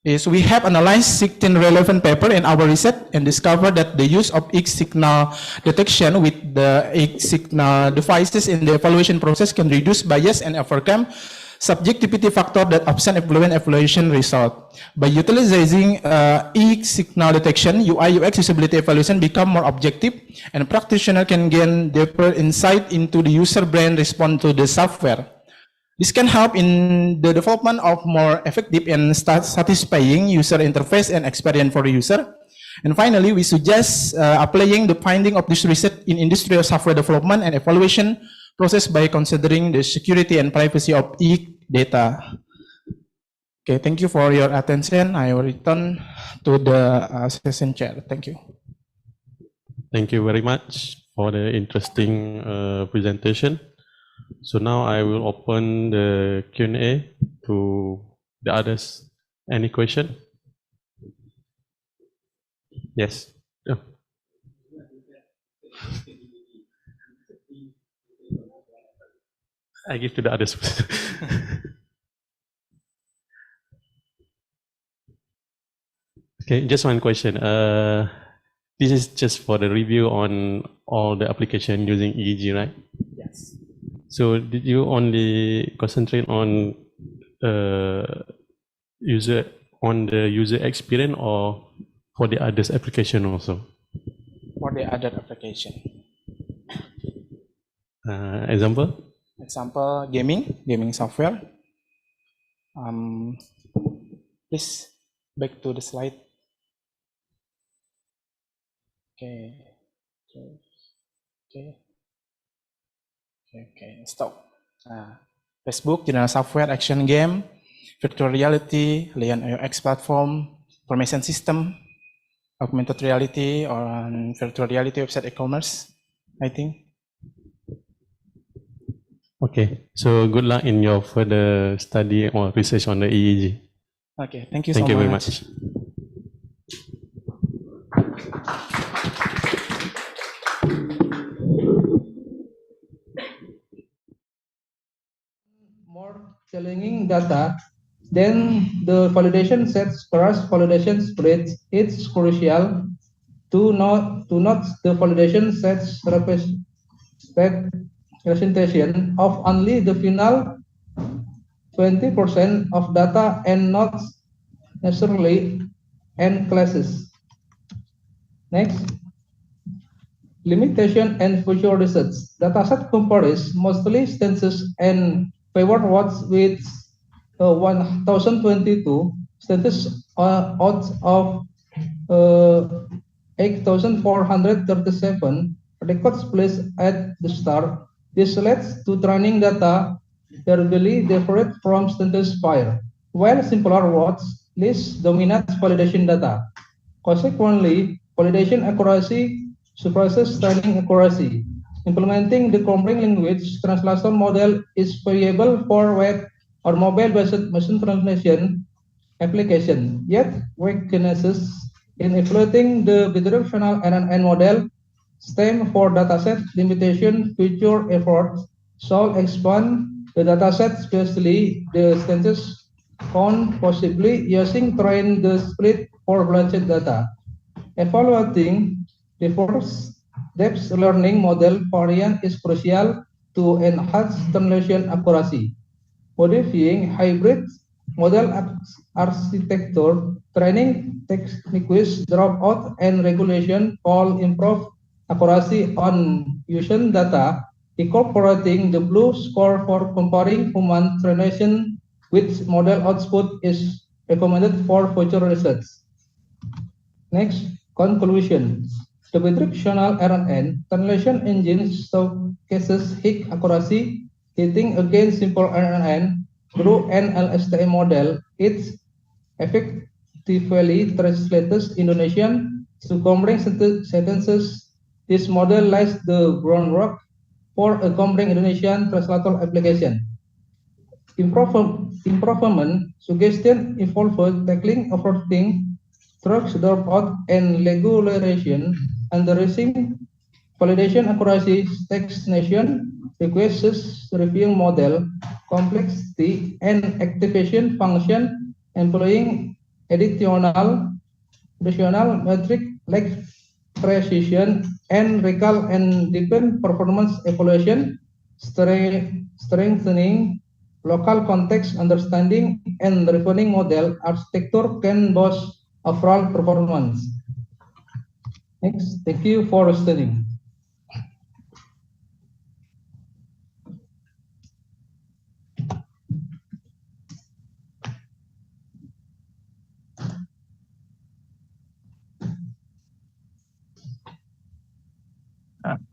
is we have analyzed 16 relevant papers in our research and discovered that the use of IC signal detection with the IC signal devices in the evaluation process can reduce bias and overcome subjectivity factor that often influence evaluation result. By utilizing IC signal detection, UI UX usability evaluation become more objective and practitioner can gain deeper insight into the user brain response to the software. This can help in the development of more effective and satisfying user interface and experience for the user. And finally, we suggest applying the finding of this research in industrial software development and evaluation process by considering the security and privacy of data. Okay, thank you for your attention. I will return to the session chair. Thank you. Thank you very much for the interesting presentation. So now I will open the Q&A to the others. Any question? Yes. Yeah. I give to the others. Okay, just one question. This is just for the review on all the application using EEG, right? Yes. So did you only concentrate on user experience or for the others application also? For the other application. Example? Example, gaming software. Please back to the slide. Okay, stop. Facebook, general software, action game, virtual reality, Lion UX platform, information system, augmented reality, or virtual reality website e-commerce, I think. Okay, so good luck in your further study or research on the EEG. Okay, thank you Thank so you very much. much. More challenging data, then the validation sets cross validation spreads. It's crucial to note the validation sets representation of only the final 20% of data and not necessarily n classes. Next. Limitation and future research. Dataset compares mostly census and favor what's with 1022 census odds of 8,437 records placed at the start. This leads to training data terribly different from census fire, while simpler words list dominates validation data. Consequently, validation accuracy surpasses training accuracy. Implementing the complex language translation model is viable for web or mobile-based machine translation application. Yet, weaknesses in evaluating the bidirectional NNN model stem for dataset limitation. Future efforts shall expand the dataset, especially the census count, possibly using train the split for blanched data. Evaluating the first depth learning model variant is crucial to enhance translation accuracy. Modifying hybrid model architecture, training techniques, dropout, and regulation all improve accuracy on using data, incorporating the blue score for comparing human translation with model output is recommended for future research. Next, conclusion. The bidirectional RNN translation engine showcases high accuracy, hitting against simple RNN through an LSTM model. It effectively translates Indonesian to complex sentences. This model lays the groundwork for a complex Indonesian translator application. Improvement, suggestion, involved tackling overthink trucks dropout and regularization under regime validation accuracy stagnation requires reviewing model complexity and activation function employing additional metric like precision and recall and depend performance evaluation strengthening local context understanding and refining model architecture can boost overall performance. Next, thank you for listening.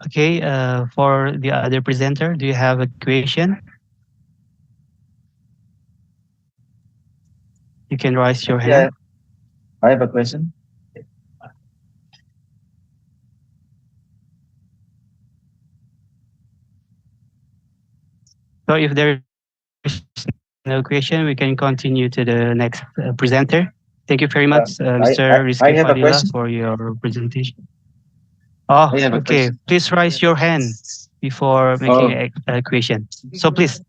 Okay, for the other presenter, do you have a question? You can raise your hand. Yeah, I have a question. So if there is no question, we can continue to the next presenter. Thank you very much, Mr. I Rizky have a Fadila, question. for your presentation. Oh, I have a okay. question. Please raise your hand before making a question. So please,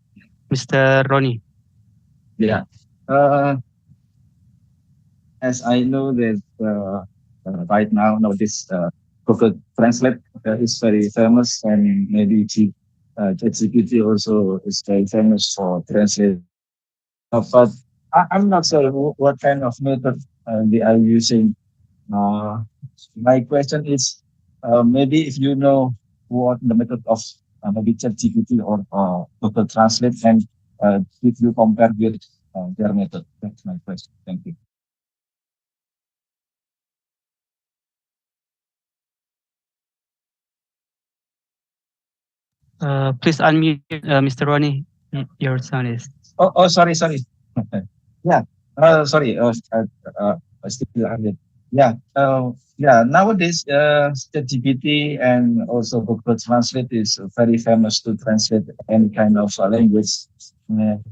Mr. Ronnie. Yeah. Uh, as I know that right now this Google Translate is very famous, and maybe ChatGPT also is very famous for translate. But I'm not sure what kind of method they are using. My question is, maybe if you know what the method of maybe ChatGPT or Google Translate, and if you compare with their method, that's my question. Thank you. Please unmute, Mr. Ronnie. Your sound is. Oh, sorry. Yeah. Sorry. I still unmute. Yeah. Yeah. Nowadays, ChatGPT and also Google Translate is very famous to translate any kind of language.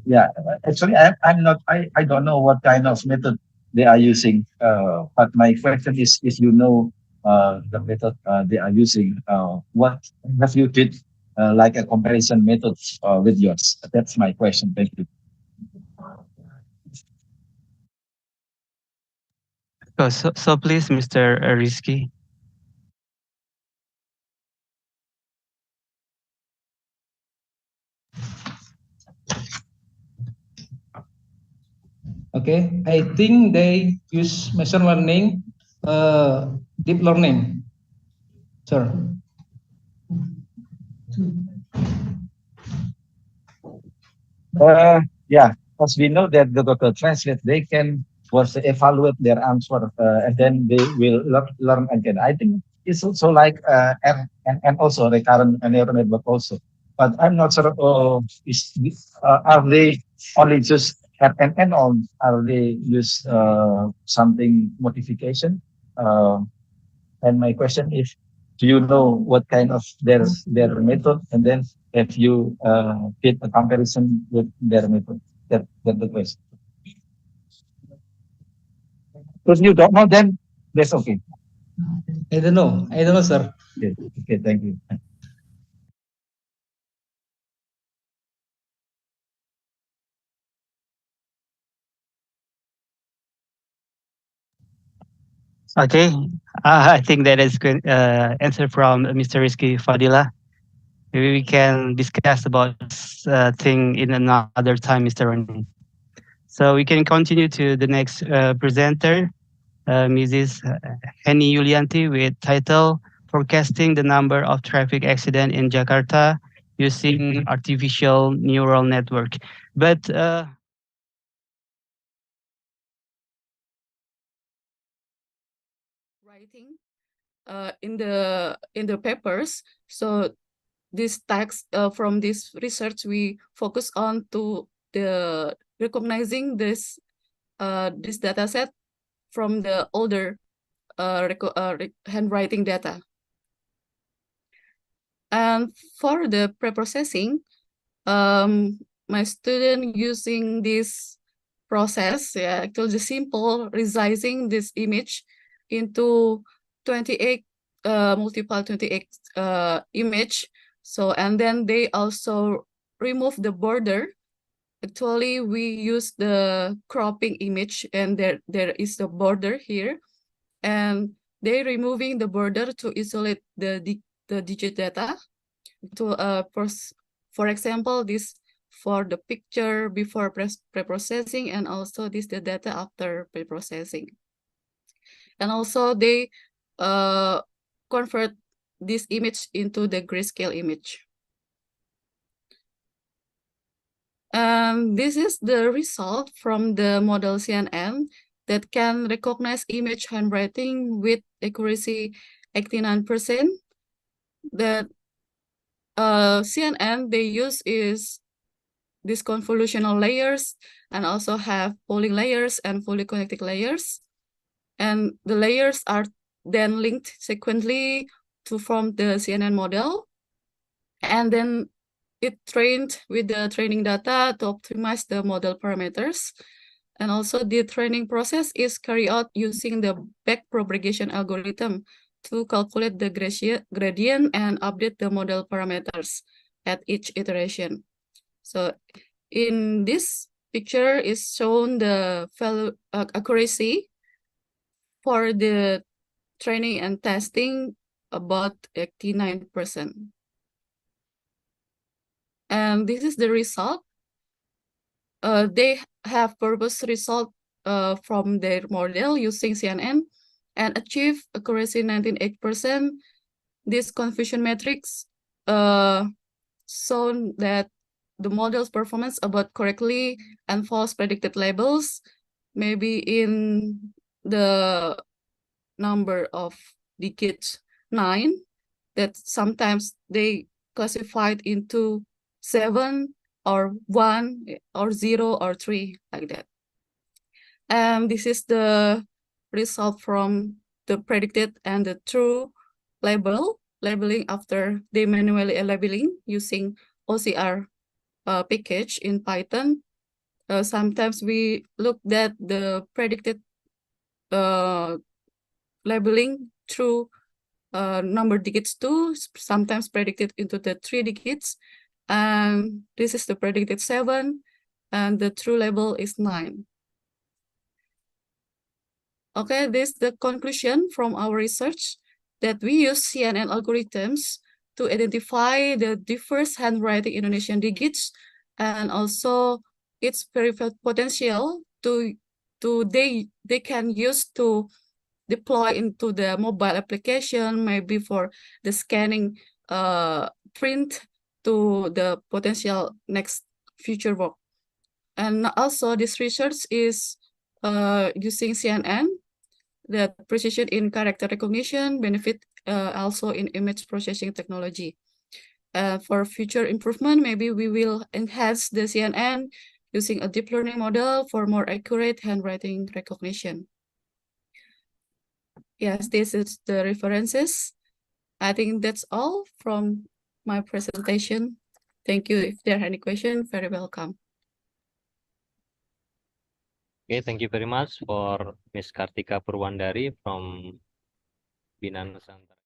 Yeah. Actually, I'm not. I don't know what kind of method they are using. But my question is, if you know the method they are using, what have you did like a comparison method with yours? That's my question. Thank you. So please, Mr. Rizky. Okay, I think they use machine learning, deep learning, sir. Yeah, because we know that the Google Translate, they can was evaluate their answer and then they will learn again. I think it's also like and also recurrent neural network also. But I'm not sure. Are they only just RNN or are they use something modification? And my question is, do you know what kind of their method? And then if you did a comparison with their method, that's the question. Because you don't know, then that's okay. I don't know, sir. Okay, thank you. Okay, I think that is good answer from Mr. Rizky Fadila. Maybe we can discuss about this thing in another time, Mr. Ronnie. So we can continue to the next presenter, Mrs. Henny Yulianti, with title Forecasting the Number of Traffic Accidents in Jakarta Using Artificial Neural Network. But writing in the papers. So this text from this research we focus on to the recognizing this data set from the older handwriting data. And for the preprocessing, my student using this process, yeah, actually the simple resizing this image into 28 multiple 28 image. So, and then they also remove the border. Actually, we use the cropping image, and there is the border here, and they removing the border to isolate the digit data. To for example, this for the picture before pre-processing, and also this the data after pre-processing. And also they convert this image into the grayscale image. This is the result from the model CNN that can recognize image handwriting with accuracy 89%. That CNN they use is these convolutional layers, and also have polling layers and fully connected layers. And the layers are then linked sequentially to form the CNN model. And then it trained with the training data to optimize the model parameters. And also the training process is carried out using the backpropagation algorithm to calculate the gradient and update the model parameters at each iteration. So in this picture is shown the value accuracy for the training and testing about 89%. And this is the result. They have purpose result from their model using CNN and achieve accuracy 98%. This confusion matrix shown that the model's performance about correctly and false predicted labels, maybe in the number of digits 9, that sometimes they classified into 7 or 1 or 0 or 3, like that. And this is the result from the predicted and the true labeling after they manually labeling using OCR package in Python. Sometimes we look at the predicted labeling through number digits 2, sometimes predicted into the 3 digits. And this is the predicted 7, and the true label is 9. Okay, this is the conclusion from our research, that we use CNN algorithms to identify the diverse handwriting Indonesian digits, and also its very potential they can use to deploy into the mobile application, maybe for the scanning print to the potential next future work. And also this research is using CNN, the precision in character recognition, benefit also in image processing technology. For future improvement, maybe we will enhance the CNN using a deep learning model for more accurate handwriting recognition. Yes, this is the references. I think that's all from my presentation. Thank you. If there are any questions, very welcome. Okay, thank you very much for Ms. Kartika Purwandari from Bina Nusantara.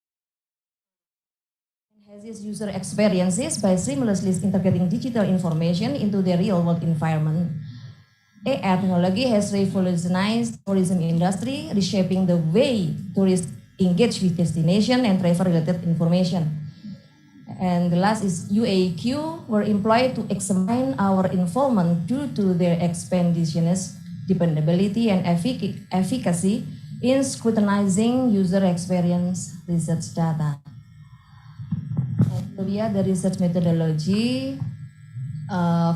Enhances user experiences by seamlessly integrating digital information into the real-world environment. AR technology has revolutionized tourism industry, reshaping the way tourists engage with destination and travel-related information. And the last is UAQ were employed to examine our involvement due to their expeditious dependability and efficacy in scrutinizing user experience research data. So yeah, the research methodology,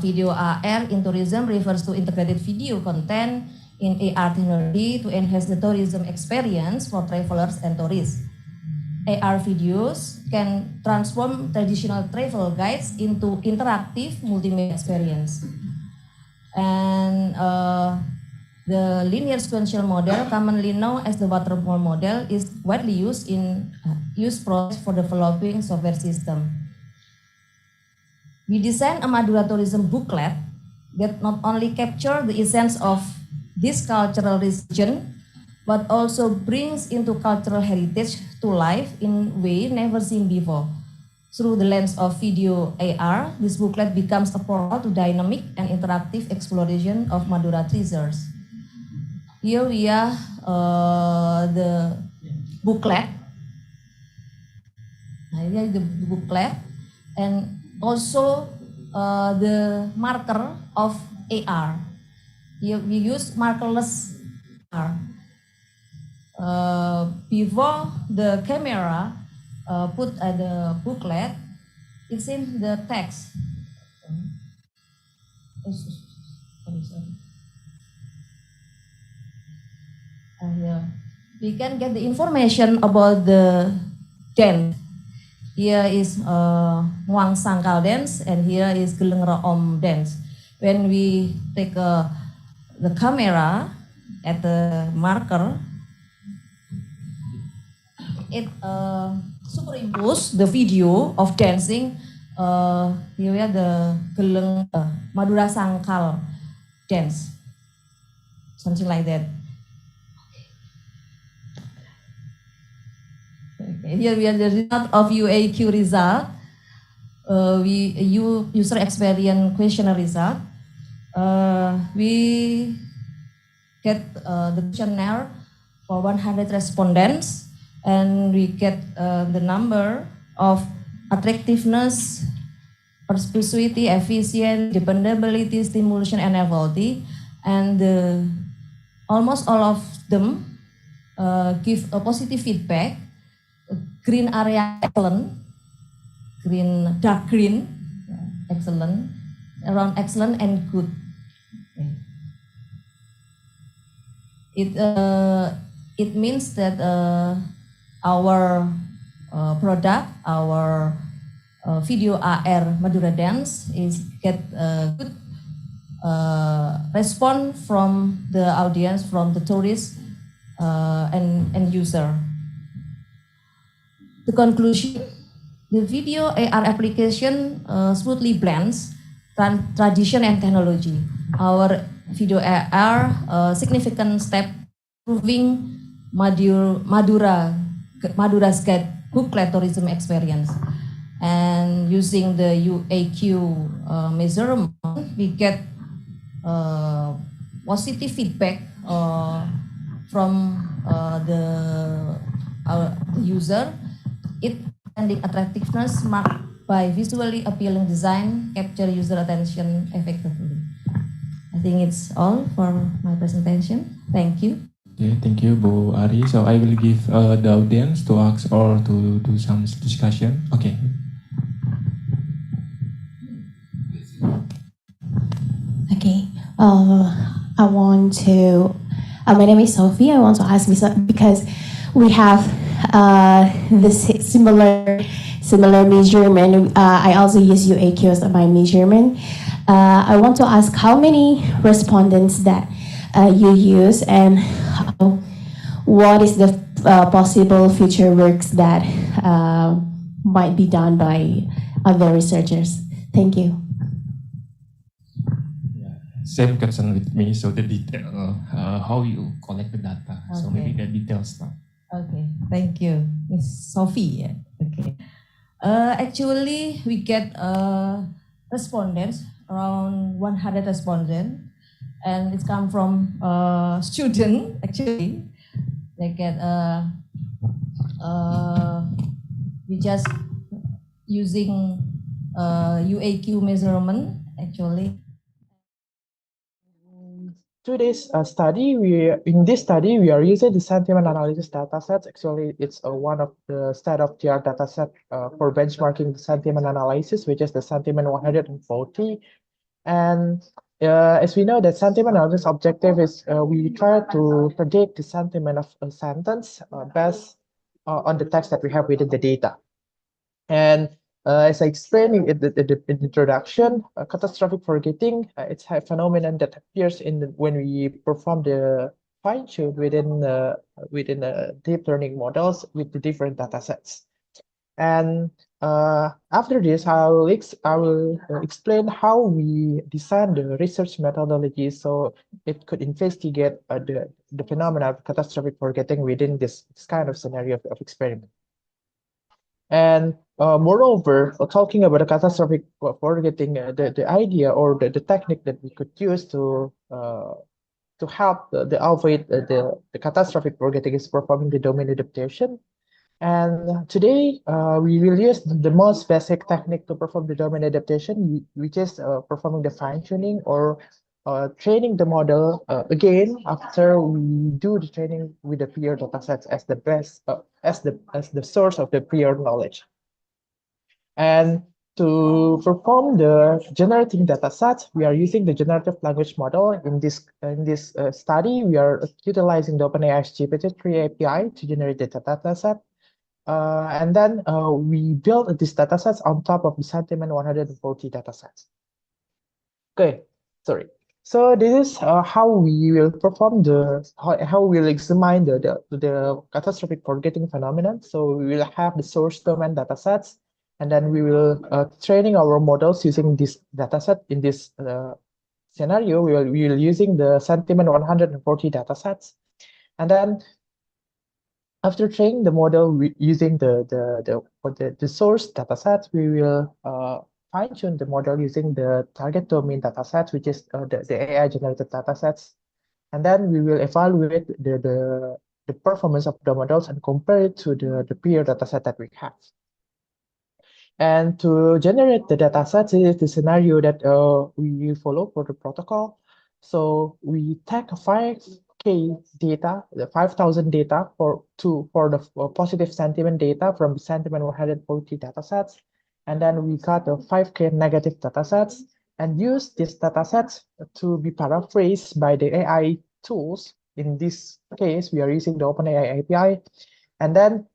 video AR in tourism refers to integrated video content in AR technology to enhance the tourism experience for travelers and tourists. AR videos can transform traditional travel guides into interactive multimedia experience. And the linear sequential model, commonly known as the waterfall model, is widely used in process for developing software system. We designed a modular tourism booklet that not only capture the essence of this cultural region, but also brings into cultural heritage to life in a way never seen before. Through the lens of video AR, this booklet becomes a portal to dynamic and interactive exploration of Madura treasures. Here we are, the booklet. Here the booklet, and also the marker of AR. Here we use markerless AR. Before the camera put at the booklet, it's in the text. Yeah. We can get the information about the dance. Here is Muang Sangkal dance, and here is Geleng Om dance. When we take the camera at the marker, it superimpose the video of dancing. Here we have the Geleng Madura Sangkal dance, something like that. Okay. Here we have the result of UAQ result. User experience questionnaire result. We get the questionnaire for 100 respondents, and we get the number of attractiveness, persuasivity, efficiency, dependability, stimulation, and novelty. And almost all of them give a positive feedback. Green area excellent, green dark green excellent, around excellent and good. It means that our product, our video AR Madura dance is get good response from the audience, from the tourists and user. The conclusion, the video AR application smoothly blends tradition and technology. Our video AR significant step proving Madura's booklet tourism experience. And using the UAQ measurement, we get positive feedback from our user. It ending attractiveness marked by visually appealing design, capture user attention effectively. I think it's all for my presentation. Thank you. Okay, thank you, Bu Ari. So I will give the audience to ask or to do some discussion. Okay. Okay. I want to. My name is Sophie. I want to ask because we have this similar measurement. I also use UAQ as my measurement. I want to ask how many respondents that you use, and what is the possible future works that might be done by other researchers. Thank you. Same concern with me. So the detail, how you collect the data. Okay. So maybe the details stuff. Okay, thank you, Miss Sophie. Yeah. Okay. Actually, we get respondents, around 100 respondents, and it comes from student. Actually, they get we just using UAQ measurement actually. Today's study, in this study we are using the sentiment analysis datasets. Actually, it's one of the state-of-the-art dataset for benchmarking the sentiment analysis, which is the sentiment 140. And as we know, that sentiment analysis objective is we try to predict the sentiment of a sentence based on the text that we have within the data. And as I explained in the introduction, catastrophic forgetting, it's a phenomenon that appears when we perform the fine-tune within deep learning models with the different data sets. And After this, I will explain how we design the research methodology so it could investigate the phenomena of catastrophic forgetting within this kind of scenario of experiment. And moreover, talking about the catastrophic forgetting, the idea or the technique that we could use to help the avoid the catastrophic forgetting is performing the domain adaptation. And today, we will use the most basic technique to perform the domain adaptation, which is performing the fine-tuning or training the model again after we do the training with the prior datasets as the best as the source of the prior knowledge. And to perform the generating datasets, we are using the generative language model. In this study, we are utilizing the OpenAI's GPT-3 API to generate the dataset. And then we build these datasets on top of the Sentiment 140 datasets. Okay, sorry. So this is how we will perform how we'll examine the catastrophic forgetting phenomenon. So we will have the source domain datasets, and then we will training our models using this dataset. In this scenario, we will using the Sentiment 140 datasets, and then after training the model using the source dataset, we will fine-tune the model using the target domain datasets, which is the AI-generated datasets. And then we will evaluate the performance of the models and compare it to the peer dataset that we have. And to generate the datasets, this is the scenario that we follow for the protocol. So we take 5K data, the 5,000 data for the positive sentiment data from the Sentiment 140 datasets, and then we got the 5K negative datasets and use these datasets to be paraphrased by the AI tools. In this case, we are using the OpenAI API, and then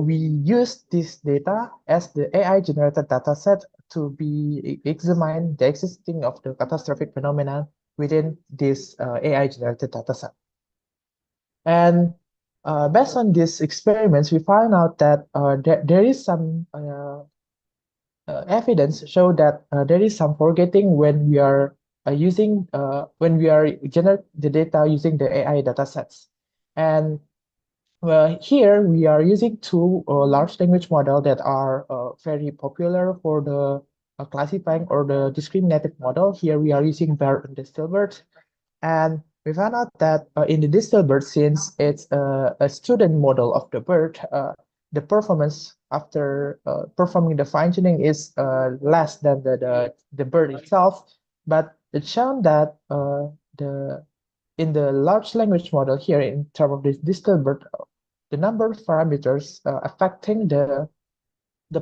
we use this data as the AI-generated dataset to be examine the existing of the catastrophic phenomena within this AI-generated dataset. And based on these experiments, we found out that there is some evidence show that there is some forgetting when we are generate the data using the AI datasets. And here we are using two large language model that are very popular for the classifying or the discriminative model. Here we are using BERT and Distilbert. And we found out that in the Distilbert, since it's a student model of the BERT, the performance after performing the fine-tuning is less than the BERT itself. But it shown that in the large language model here, in terms of this Distilbert, the number of parameters affecting the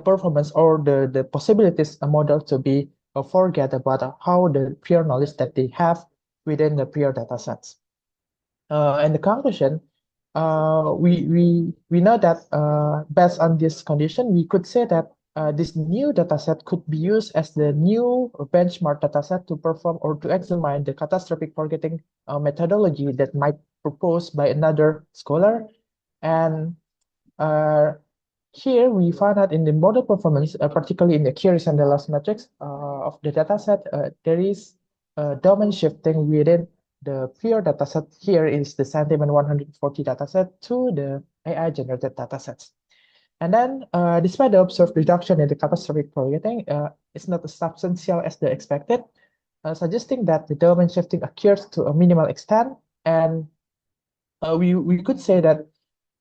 performance or the possibilities a model to be forget about how the prior knowledge that they have within the prior datasets. And the conclusion, we know that based on this condition, we could say that this new dataset could be used as the new benchmark dataset to perform or to examine the catastrophic forgetting methodology that might proposed by another scholar. And here we find out in the model performance, particularly in the Curie and the loss metrics of the dataset, there is domain shifting within the pure dataset. Here is the Sentiment 140 dataset to the AI-generated datasets. And then, despite the observed reduction in the catastrophic forgetting, it's not as substantial as the expected, suggesting that the domain shifting occurs to a minimal extent. And we could say that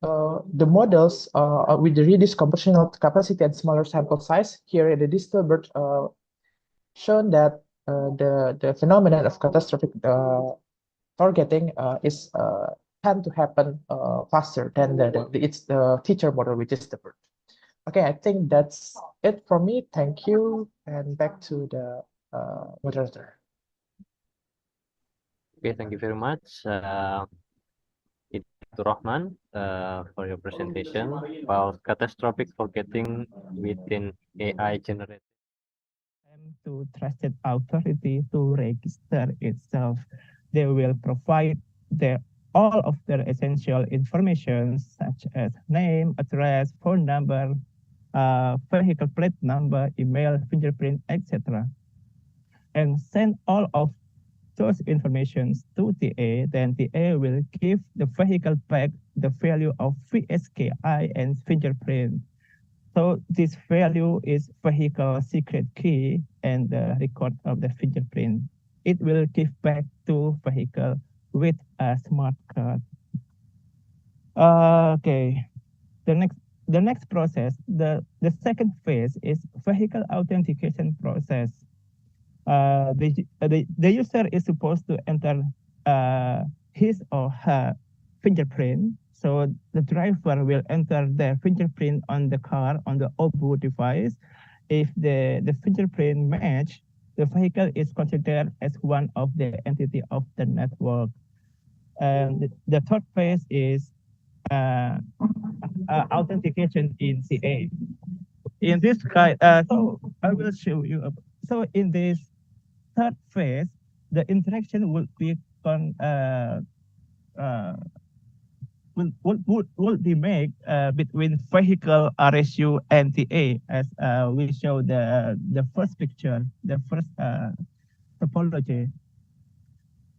the models with the reduced computational capacity and smaller sample size here in the Distilbert shown that the phenomenon of catastrophic forgetting is tend to happen faster than the teacher model, which is the BERT. Okay, I think that's it from me. Thank you, and back to the moderator. Okay, thank you very much, Dr. Rahman, for your presentation about catastrophic forgetting within AI generated. To trusted authority to register itself. They will provide all of their essential information such as name, address, phone number, vehicle plate number, email, fingerprint, etc., and send all of those informations to TA, then TA will give the vehicle back the value of VSKI and fingerprint. So this value is vehicle secret key and the record of the fingerprint. It will give back to vehicle with a smart card. Okay, the next process, the second phase is vehicle authentication process. The user is supposed to enter his or her fingerprint. So the driver will enter their fingerprint on the car, on the OBU device. If the fingerprint match, the vehicle is considered as one of the entity of the network. And the third phase is authentication in CA. In this kind, so I will show you. So in this third phase, the interaction would be will be made between vehicle RSU and TA, as we show the first picture, the first topology.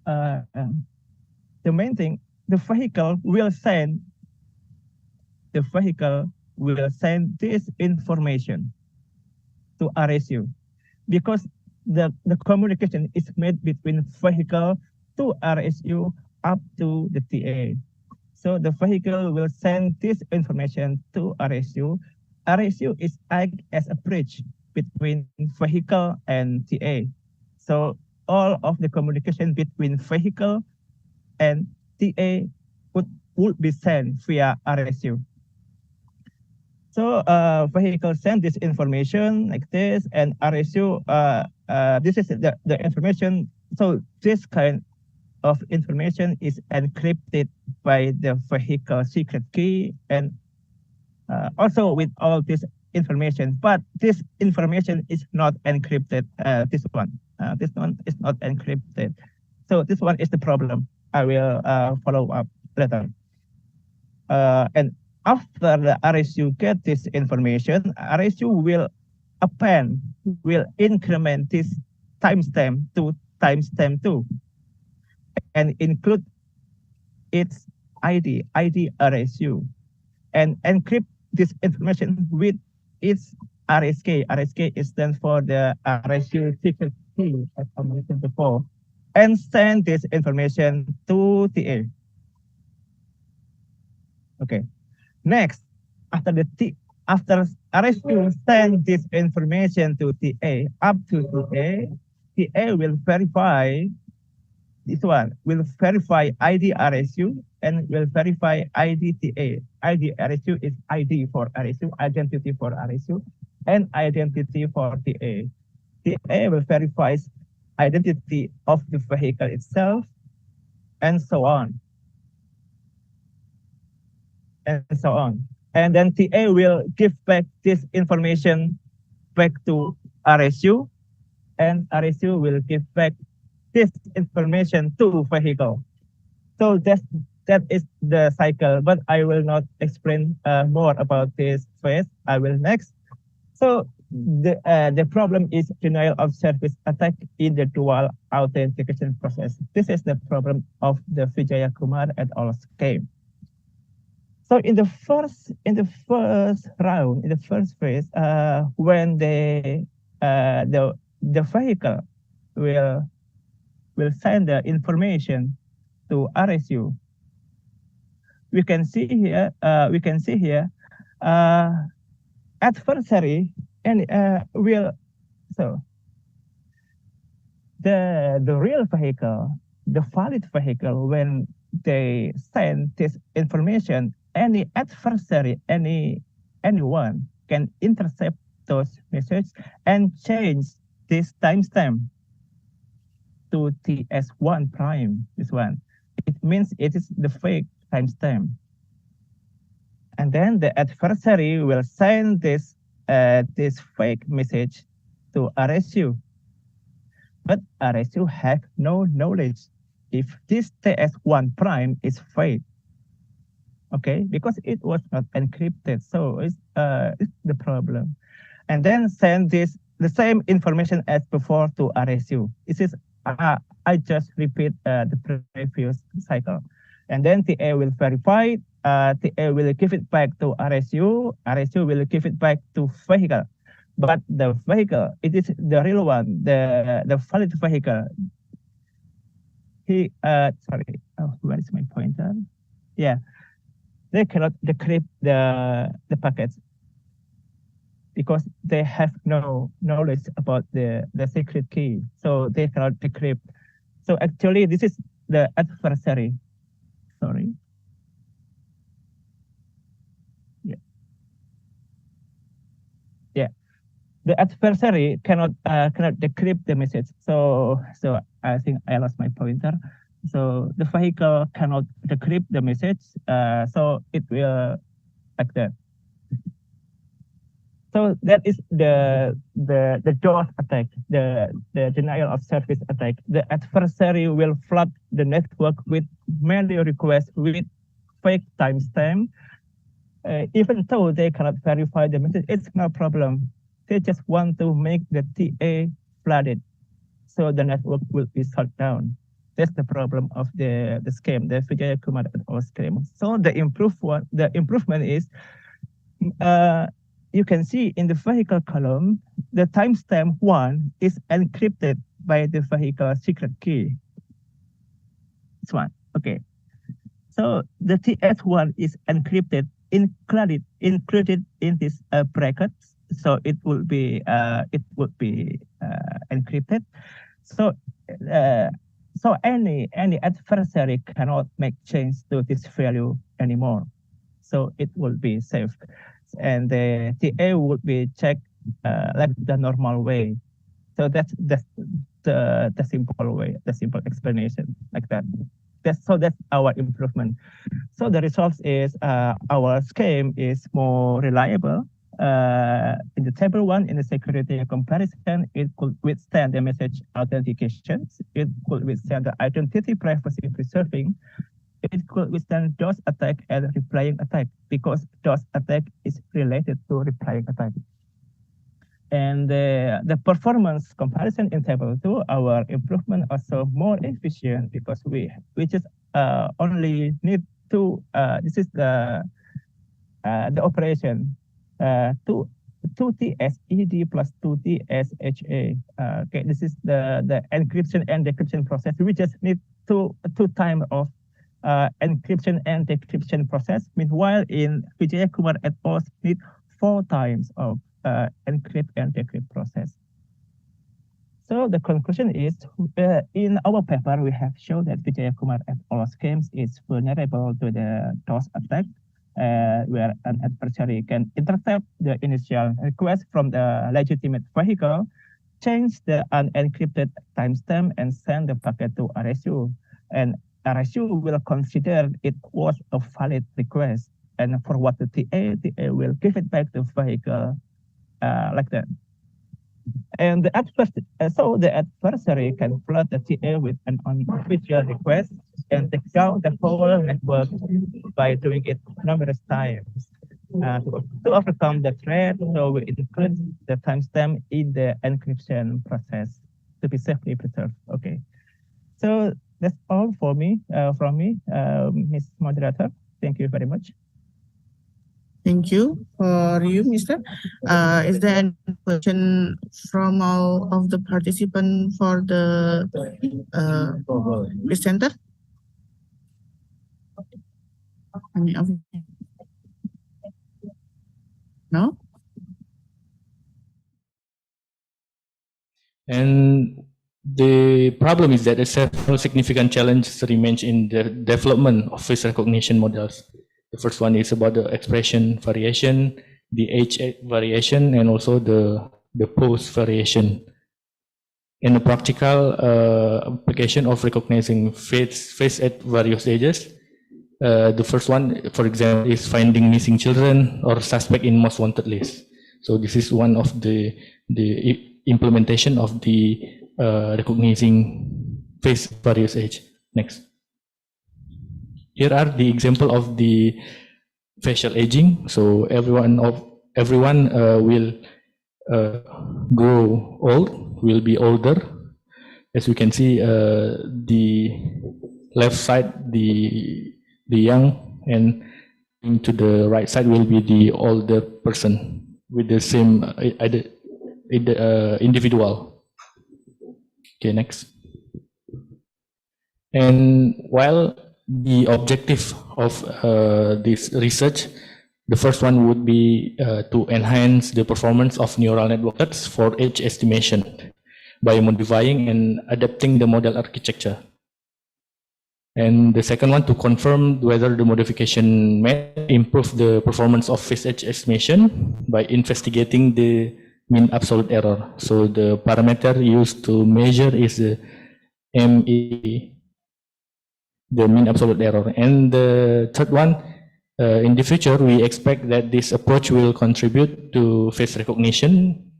The main thing, the vehicle will send this information to RSU, because the communication is made between vehicle to RSU up to the TA. So the vehicle will send this information to RSU. RSU is act as a bridge between vehicle and TA. So all of the communication between vehicle and TA would be sent via RSU. So vehicle send this information like this, and RSU, this is the information. So this kind of information is encrypted by the vehicle secret key, and also with all this information. But this information is not encrypted. This one is not encrypted. So this one is the problem. I will follow up later. And after the RSU get this information, RSU will append, will increment this timestamp to timestamp 2 and include its ID RSU, and encrypt this information with its RSK. RSK is stands for the RSU secret key, as I mentioned before, and send this information to TA. Okay. Next, after RSU send this information to TA, up to TA will verify this one, will verify ID RSU and will verify ID TA. ID RSU is ID for RSU, identity for RSU, and identity for TA. TA will verify identity of the vehicle itself, and so on. And so on. And then TA will give back this information back to RSU, and RSU will give back this information to vehicle. So that is the cycle, but I will not explain more about this phase. I will next. So the problem is denial of service attack in the dual authentication process. This is the problem of the Vijaya Kumar et al. Scheme. So in the first round, in the first phase, when the vehicle will send the information to RSU, we can see here adversary and will, so the real vehicle, the valid vehicle, when they send this information, any adversary, anyone can intercept those messages and change this timestamp to TS1 prime, this one. It means it is the fake timestamp. And then the adversary will send this fake message to RSU. But RSU have no knowledge if this TS1 prime is fake. okay, because it was not encrypted. So it's the problem. And then send this the same information as before to RSU. It is I just repeat the previous cycle, and then TA will verify. TA will give it back to RSU. RSU will give it back to vehicle. But the vehicle, it is the real one, the valid vehicle. Sorry, where is my pointer? Yeah, they cannot decrypt the packets because they have no knowledge about the secret key, so they cannot decrypt. So actually, this is the adversary. Sorry. Yeah. Yeah. The adversary cannot decrypt the message. So I think I lost my pointer. So the vehicle cannot decrypt the message. So it will like that. So that is the DOS attack, the denial of service attack. The adversary will flood the network with many requests with fake timestamp. Even though they cannot verify the message, it's no problem. They just want to make the TA flooded, so the network will be shut down. That's the problem of the scheme, the Vijaya Kumar et al. Scheme. So the improvement is, you can see in the vehicle column, the timestamp 1 is encrypted by the vehicle secret key. This one, okay. So the TS1 is encrypted, included in this brackets. So it would be encrypted. So any adversary cannot make change to this value anymore. So it will be safe, and the TA would be checked like the normal way. So that's the simple way, the simple explanation like that. That's our improvement. So the result is our scheme is more reliable. In the table 1, in the security comparison, it could withstand the message authentication. It could withstand the identity privacy preserving. It could withstand DOS attack and replying attack, because DOS attack is related to replying attack. And the performance comparison in table 2, our improvement also more efficient, because we just only need to this is the operation 2 TSED plus 2 TSHA. Okay, this is the encryption and decryption process. We just need two time of encryption and decryption process. Meanwhile, in Vijaya Kumar et al. Need 4 times of encrypt and decrypt process. So the conclusion is, in our paper, we have shown that Vijaya Kumar et al. Schemes is vulnerable to the DOS attack, where an adversary can intercept the initial request from the legitimate vehicle, change the unencrypted timestamp, and send the packet to RSU. And RSU will consider it was a valid request and forward to TA. TA will give it back to vehicle like that. And the adversary can flood the TA with an unofficial request and take down the whole network by doing it numerous times. To overcome the threat, so we include the timestamp in the encryption process to be safely preserved. Okay, so that's all for me, from me, Ms. Moderator. Thank you very much. Thank you for you, Mr. Is there any question from all of the participants for the presenter? Any of no? And the problem is that several significant challenges remain in the development of face recognition models. The first one is about the expression variation, the age variation, and also the pose variation. In a practical application of recognizing face at various ages, the first one, for example, is finding missing children or suspect in most wanted list. So this is one of the implementation of the recognizing face various age. Next. Here are the example of the facial aging. So everyone will grow old, will be older. As we can see, the left side, the young, and to the right side will be the older person with the same individual. Okay, next. And while the objective of this research, the first one would be to enhance the performance of neural networks for age estimation by modifying and adapting the model architecture. And the second one, to confirm whether the modification may improve the performance of face age estimation by investigating the mean absolute error. So the parameter used to measure is the MA, the mean absolute error. And the third one, in the future, we expect that this approach will contribute to face recognition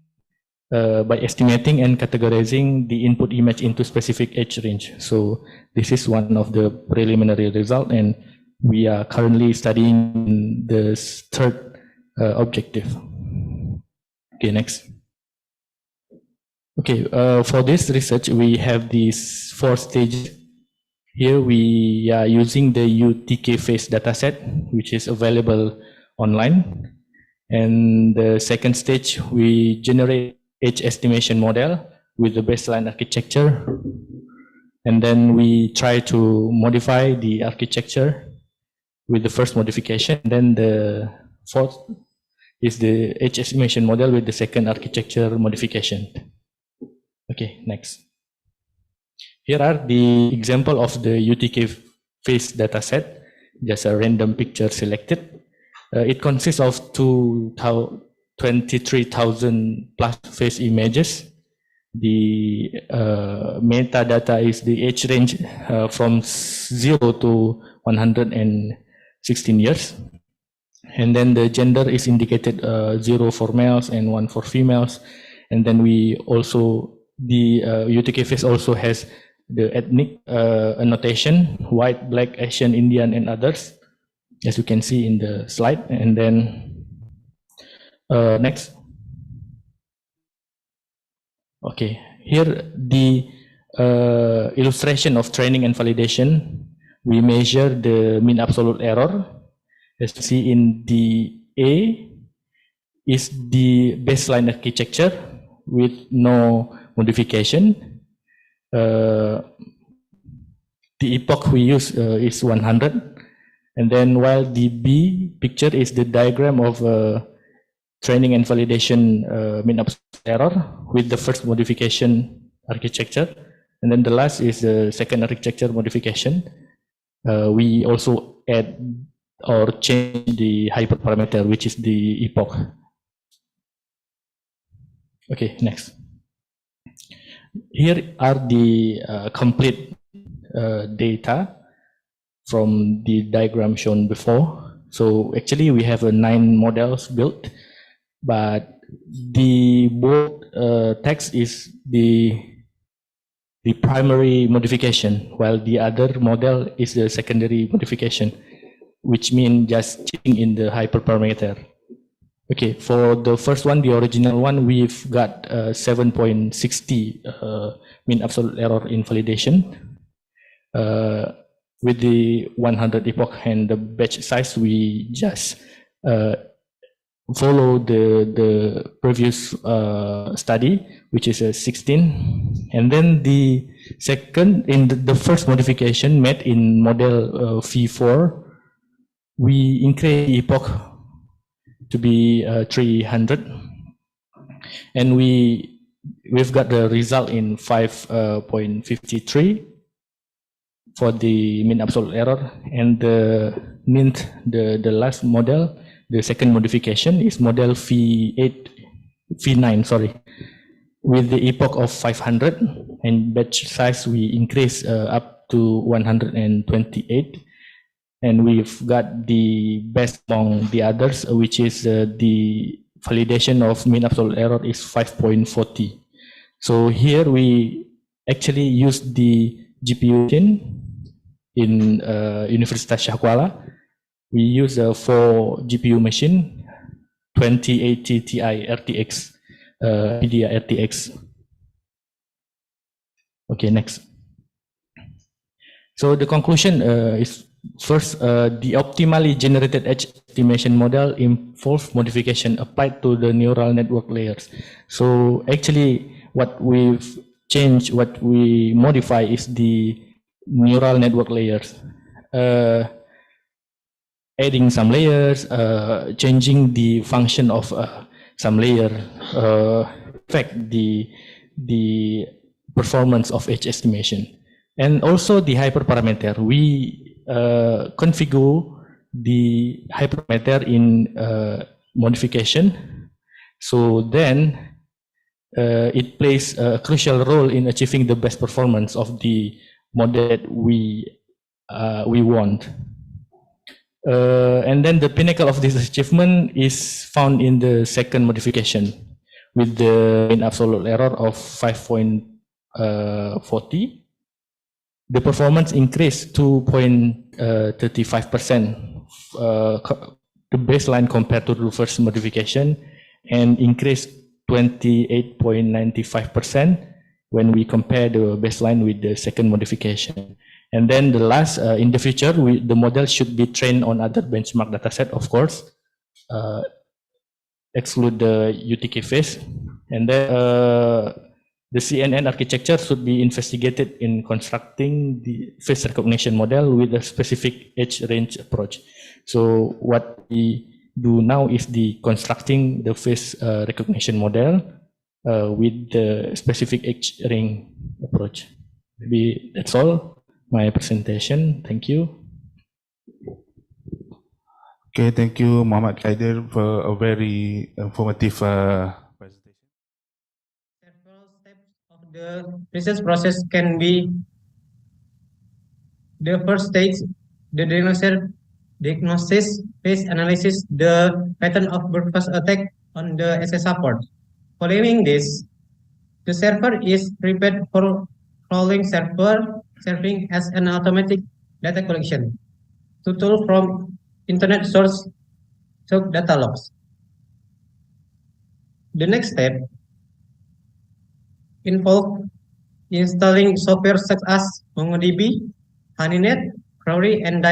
by estimating and categorizing the input image into specific age range. So this is one of the preliminary results, and we are currently studying the third objective. Okay, next. Okay, for this research, we have these 4 stages. Here we are using the UTK face dataset, which is available online. And the second stage, we generate age estimation model with the baseline architecture. And then we try to modify the architecture with the first modification. Then the fourth is the age estimation model with the second architecture modification. Okay, next. Here are the example of the UTK face dataset, just a random picture selected. It consists of 23,000 plus face images. The metadata is the age range from 0 to 116 years. And then the gender is indicated 0 for males and 1 for females. And then we also, the UTK face also has the ethnic annotation, white, black, Asian, Indian, and others, as you can see in the slide. And then next. Okay, here the illustration of training and validation. We measure the mean absolute error. As you see in the A is the baseline architecture with no modification. The epoch we use is 100, and then while the B picture is the diagram of training and validation mean absolute error with the first modification architecture, and then the last is the second architecture modification. We also add or change the hyperparameter, which is the epoch. Okay, next. Here are the complete data from the diagram shown before. So actually we have 9 models built, but the bold text is the primary modification, while the other model is the secondary modification, which means just changing in the hyperparameter. Okay, for the first one, the original one, we've got 7.60 mean absolute error in validation. With the 100 epoch and the batch size, we just follow the previous study, which is 16. And then the second, in the first modification made in model V4, we increase the epoch to be 300, and we've got the result in 5.53 for the mean absolute error. And the last model, the second modification, is model V9, sorry, with the epoch of 500, and batch size we increase up to 128. And we've got the best among the others, which is the validation of mean absolute error is 5.40. So here we actually use the GPU in Universitas Syah Kuala we use a 4 GPU machine, 2080 Ti RTX, NVIDIA RTX. Okay, next. So the conclusion is first, the optimally generated edge estimation model involves modification applied to the neural network layers. So actually, what we've changed, what we modify is the neural network layers. Adding some layers, changing the function of some layer, affect the performance of edge estimation. And also the hyperparameter, we configure the hyperparameter in modification. So then it plays a crucial role in achieving the best performance of the model that we want. And then the pinnacle of this achievement is found in the second modification with the mean absolute error of 5.40. The performance increased 2.35%, the baseline compared to the first modification, and increased 28.95% when we compare the baseline with the second modification. And then the last, in the future, the model should be trained on other benchmark dataset, of course, exclude the UTK phase. And then the CNN architecture should be investigated in constructing the face recognition model with a specific edge range approach. So what we do now is the constructing the face recognition model with the specific edge range approach. Maybe that's all my presentation. Thank you. Okay, thank you, Muhammad Kaidir, for a very informative presentation. Several steps of the research process can be: the first stage, the diagnosis phase analysis, the pattern of broadcast attack on the SSR port. Following this, the server is prepared for crawling server, serving as an automatic data collection tool from internet source data logs. The next step involves installing software such as MongoDB, HoneyNet, Crowry, and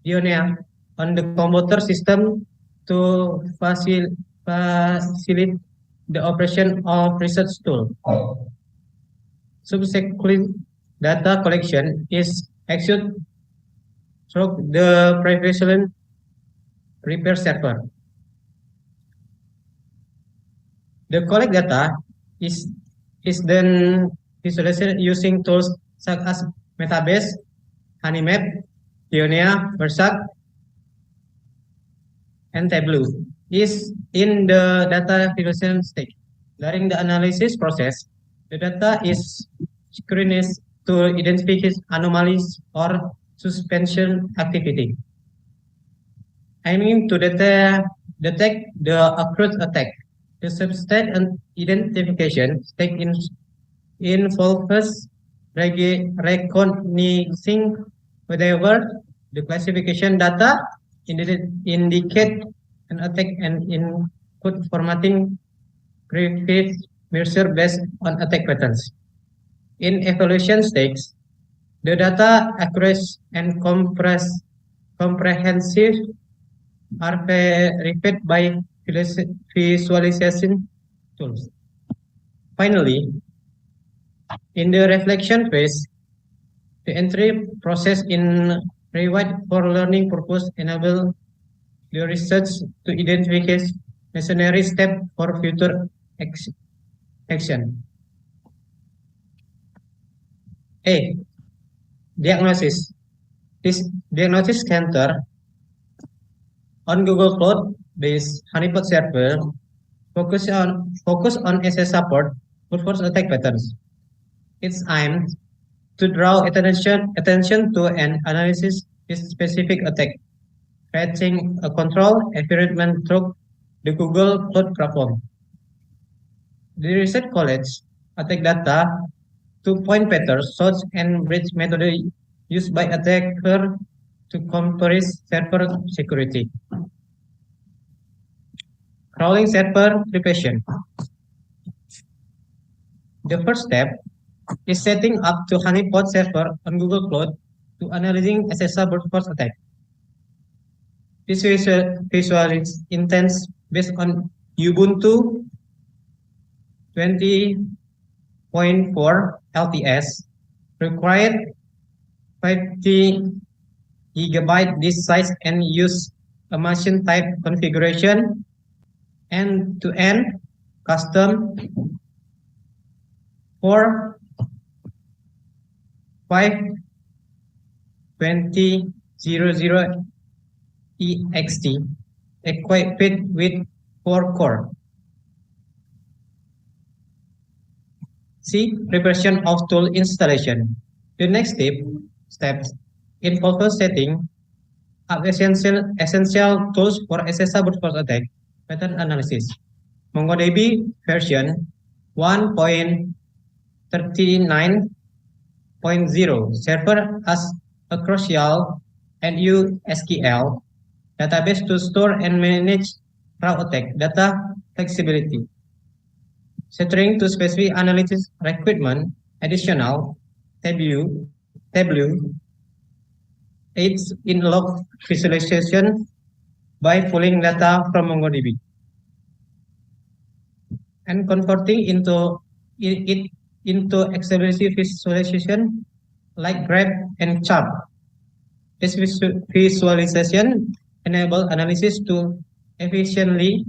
Dioneer on the computer system to facilitate the operation of research tool. Subsequently, data collection is executed through the previously prepared server. The collect data is then visualized using tools such as Metabase, HoneyMap, Pioneer, Versac, and Tableau is in the data visualization stage. During the analysis process, the data is screened to identify anomalies or suspension activity, aiming to detect the accrued attack. The subset and identification stage involves recognizing whether the classification data indicate an attack and input formatting previous measure based on attack patterns. In evaluation stage, the data accurate and comprehensive are verified by visualization tools. Finally, in the reflection phase, the entry process in rewrite for learning purpose enable the research to identify necessary step for future action. A. Diagnosis. This diagnosis center on Google Cloud-based honeypot server focus on SS support for force attack patterns. It's aimed to draw attention to an analysis this specific attack, creating a control environment through the Google Cloud platform. The research collects attack data to point patterns, source, and bridge method used by attacker to compress server security. Crawling server preparation. The first step is setting up the honeypot server on Google Cloud to analyzing SSL brute force attack. This visual is intense based on Ubuntu 20.4 LTS required 50 gigabyte disk size and use a machine type configuration end-to-end custom for 52000 EXT equipped with 4 core. C. Preparation of tool installation. The next steps involve setting up essential tools for SSL brute force attack pattern analysis. MongoDB version 1.39.0 server as a crucial NUSQL database to store and manage raw attack data flexibility. Setting to specific analytics requirement, additional Tableau aids in log visualization by pulling data from MongoDB and converting it into accessibility visualization like graph and chart. This visualization enable analysis to efficiently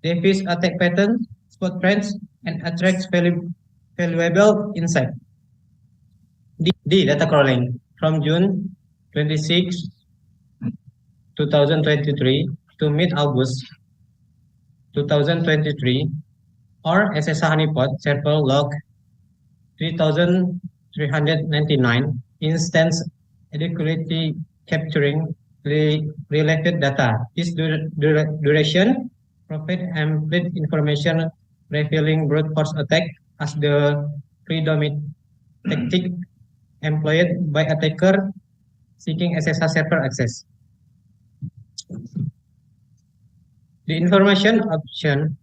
define attack patterns, spot trends, and attract valuable insight. D. Data crawling from June 26, 2023 to mid-August 2023, or SSH honeypot server log 3399 instance adequately capturing related data. This duration provide ample information revealing brute force attack as the predominant tactic employed by attacker seeking SSH server access. The information option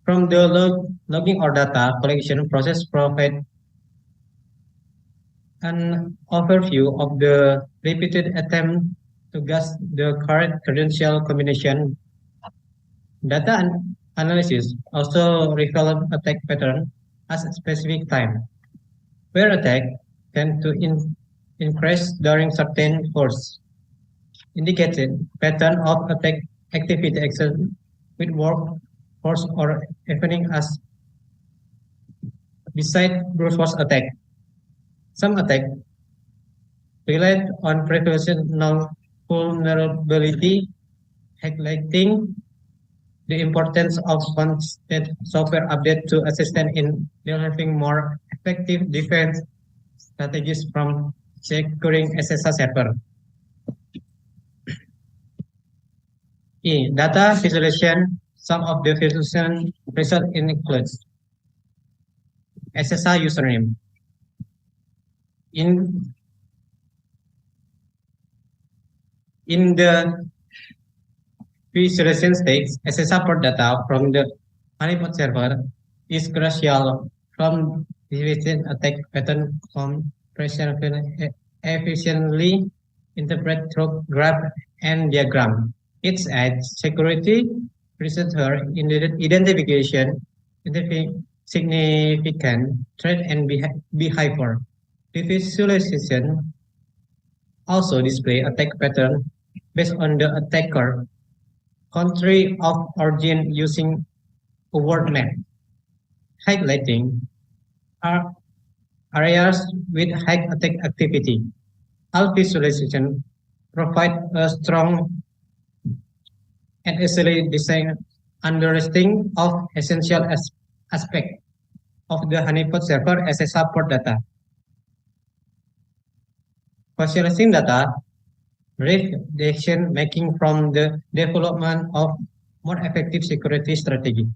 from the logging or data collection process provide an overview of the repeated attempt to guess the correct credential combination. Data analysis also reveal attack pattern at a specific time, where attack tend to increase during certain force. Indicated pattern of attack activity action with work force or evening as beside brute force attack. Some attack relied on professional vulnerability, highlighting the importance of constant software update to assist in developing more effective defense strategies from securing SSH server. E. Data visualization. Some of the visualization result includes SSH username. In the visualization stage, SSH port data from the honeypot server is crucial from deviation attack pattern compression efficiently interpret through graph and diagram. It adds security, researcher identification, significant threat and behavior. The visualization also display attack pattern based on the attacker country of origin using a word map, highlighting areas with high attack activity. All visualization provide a strong and easily designed understanding of essential aspect of the honeypot server SSH port data. Visualizing data brief decision making from the development of more effective security strategy.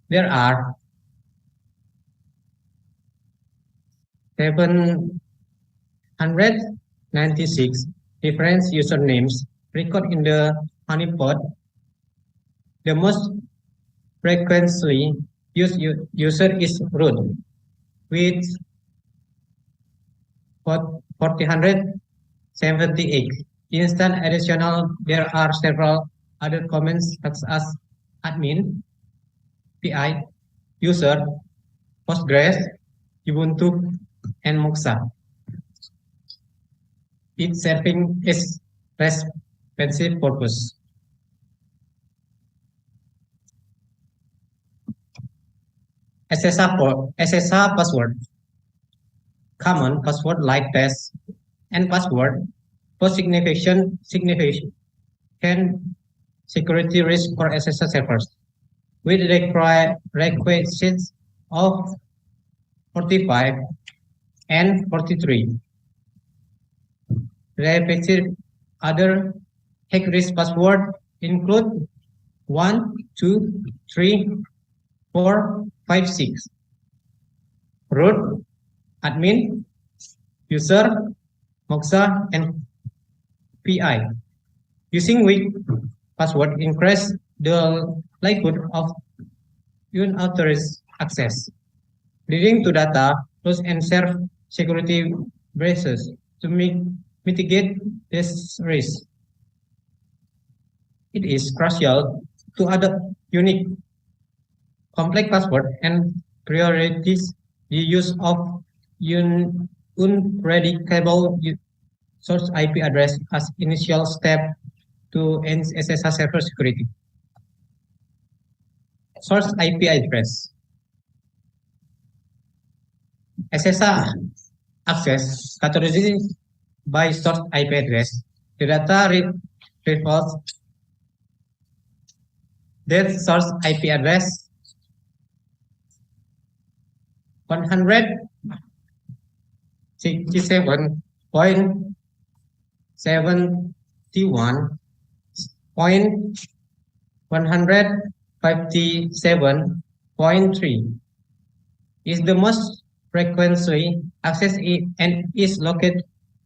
There are 700 96 different usernames recorded in the honeypot. The most frequently used user is root with 478. Instant additional, there are several other comments such as admin, PI, user, Postgres, Ubuntu, and Moxa. Each serving its responsive purpose. SSR password, common password like pass and password for significant security risk for SSR servers with requisites of 45 and 43. Repeated other hack risk password include 1, 2, 3, 4, 5, 6. Root, admin, user, Moxa, and PI. Using weak password increase the likelihood of unauthorized access, leading to data loss and serve security breaches. To mitigate this risk, it is crucial to adopt unique, complex password and prioritize the use of unpredictable source IP address as initial step to enhance SSR server security. Source IP address. SSR access categorized by source IP address. The data refers that source IP address 167.71.157.3 is the most frequently accessed and is located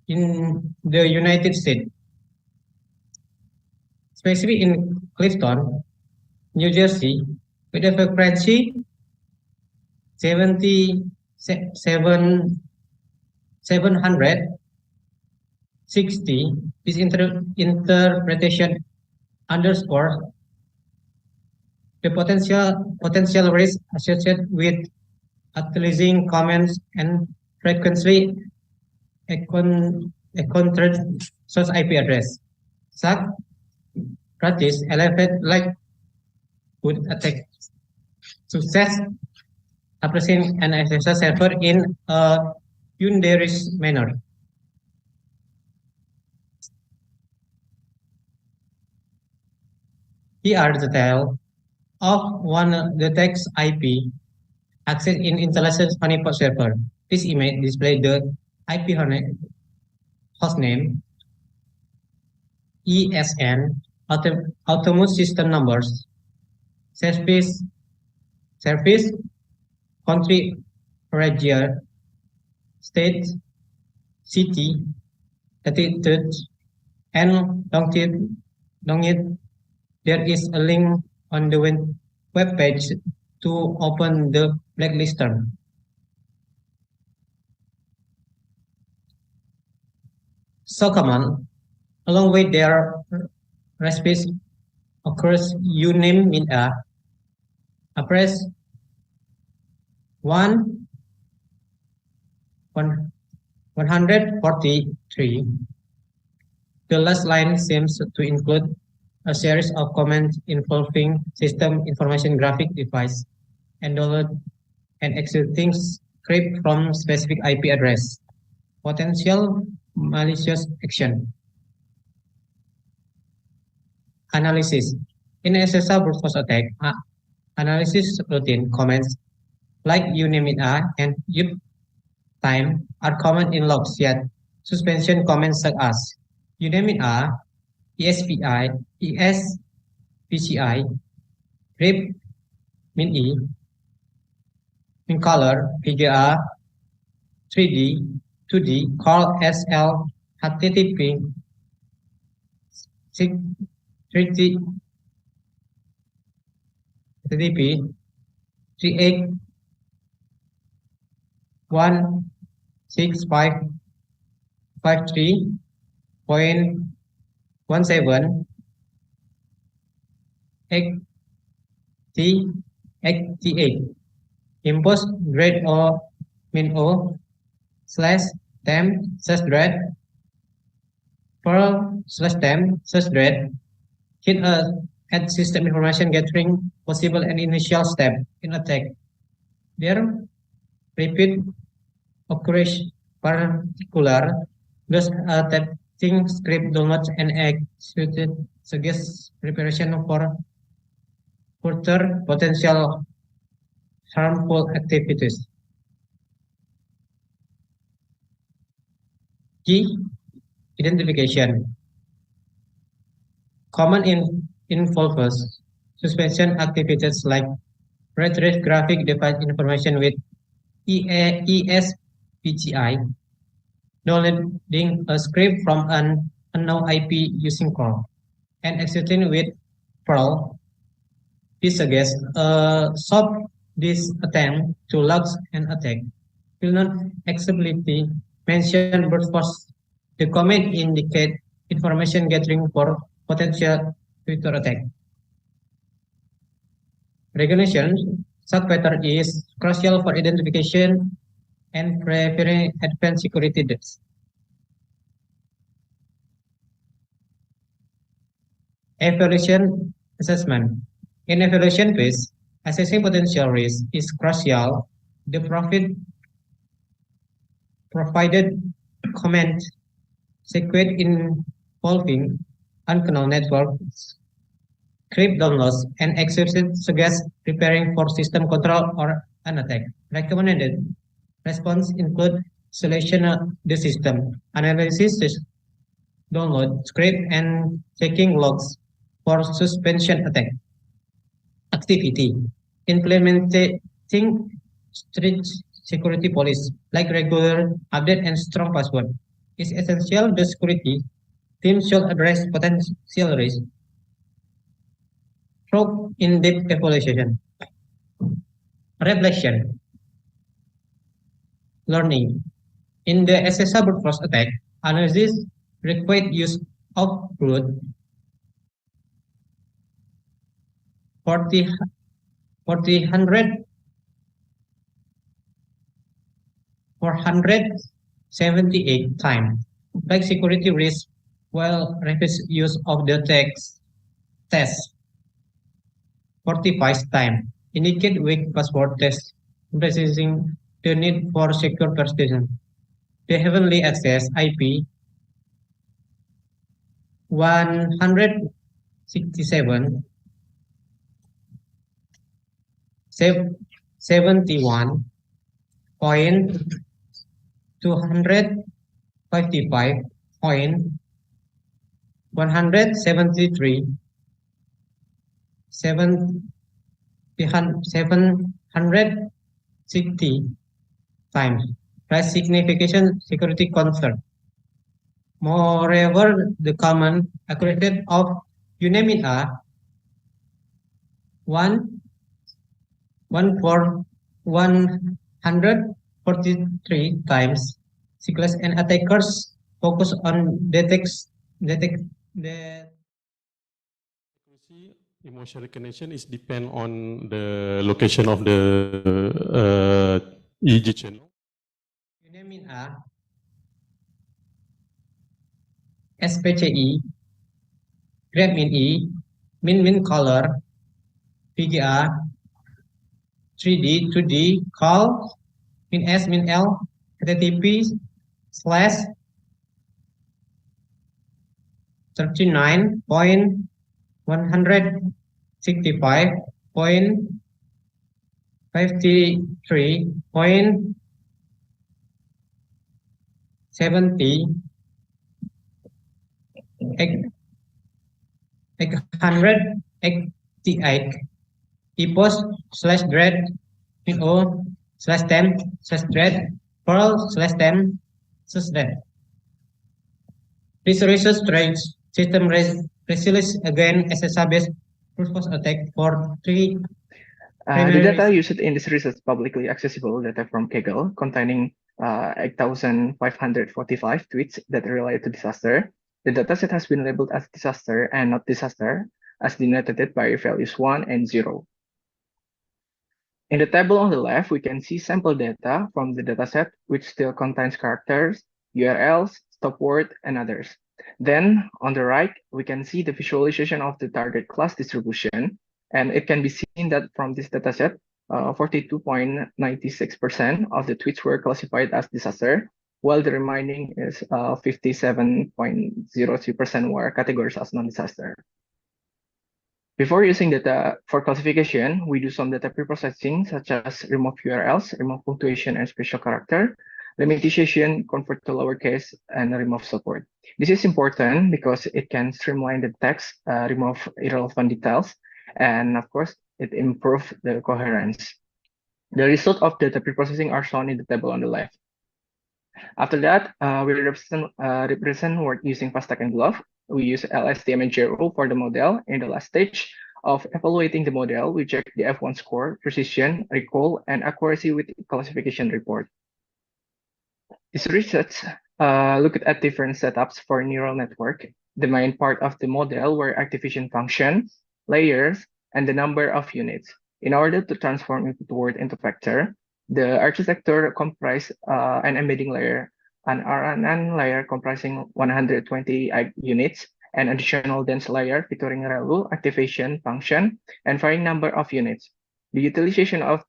in the United States, especially in Clifton, New Jersey, with a frequency 760. This interpretation underscores the potential risk associated with utilizing comments and frequently encountered source IP address. Such practice elevate would attack success approaching an SSR server in a underished manner. Here are the details of one the text IP access in intelligence honeypot server. This image displays the IP hostname, ESN, autonomous system numbers, service, country, region, state, city, latitude, and longitude. There is a link on the web page to open the blacklist term. So common, along with their recipes occurs you name in a press 143. The last line seems to include a series of comments involving system information graphic device and download and executing script from specific IP address. Potential malicious action. Analysis. In SSR brute force attack, analysis routine comments like uname and time are common in logs, yet suspension comments such as uname ESPI, ESPCI, grep min E, in color, PGA, 3D, 2D, call SL, HTTP 30 HTTP 38.165.3.17 XT8 impose grade O min O slash temp slash thread Perl slash temp slash thread hit at system information gathering possible and initial step in attack. There repeat occurs particular thus testing script downloads and executed suggests preparation for further potential harmful activities. Key identification. Common involves suspension activities like retrieve graphic device information with ESPGI, downloading a script from an unknown IP using curl, and executing with Perl. This suggests stop this attempt to log an attack will not explicitly mention brute force. The comment indicate information gathering for potential future attack. Recognition subpattern is crucial for identification and preparing advanced security threats. Evaluation assessment. In evaluation phase, assessing potential risk is crucial. The provided comment sequence involving unknown networks, script downloads, and execution suggests preparing for system control or an attack. Recommended response include isolation of the system, analysis, download script, and checking logs for suspension attack. Activity. Implementing strict security policy like regular update and strong password is essential. The security team should address potential risk through in-depth evaluation. Reflection. Learning. In the SSR brute force attack, analysis required use of brute 478 times. Like security risk, while repeat use of the test 45 times. Indicate weak password test, emphasizing the need for secure persistence. The heavenly access IP 167 71.255.173 760 times. Price signification security concern. Moreover, the common accredited of UNAMIA 143 times. Cyclists and attackers focus on emotion recognition is depend on the location of the EG channel. UNAMIA SPCI, grab min E, min color, VGA, 3D, 2D, call, min S, min L, HTTP slash 39.165.53.70 100 epos slash dread min O slash temp slash dread Perl slash temp slash dread. This research trains system resilience against SSR-based brute attack for three The primary data reasons. used in this research is publicly accessible data from Kaggle containing 8,545 tweets that relate to disaster. The dataset has been labeled as disaster and not disaster, as denoted by values 1 and 0. In the table on the left, we can see sample data from the dataset, which still contains characters, URLs, stop word, and others. Then, on the right, we can see the visualization of the target class distribution, and it can be seen that from this dataset, 42.96% of the tweets were classified as disaster, while the remaining is 57.03% were categorized as non-disaster. Before using data for classification, we do some data preprocessing, such as remove URLs, remove punctuation and special character, limitation, convert to lowercase, and remove support. This is important because it can streamline the text, remove irrelevant details, and of course, it improves the coherence. The result of data preprocessing are shown in the table on the left. After that, we represent work using FastTag and Glove. We use LSTM and JRO for the model. In the last stage of evaluating the model, we check the F1 score, precision, recall, and accuracy with classification report. This research looked at different setups for neural network. The main part of the model were activation function, layers, and the number of units. In order to transform input word into vector, the architecture comprised an embedding layer, an RNN layer comprising 120 units, an additional dense layer featuring ReLU, activation function, and varying number of units. The utilization of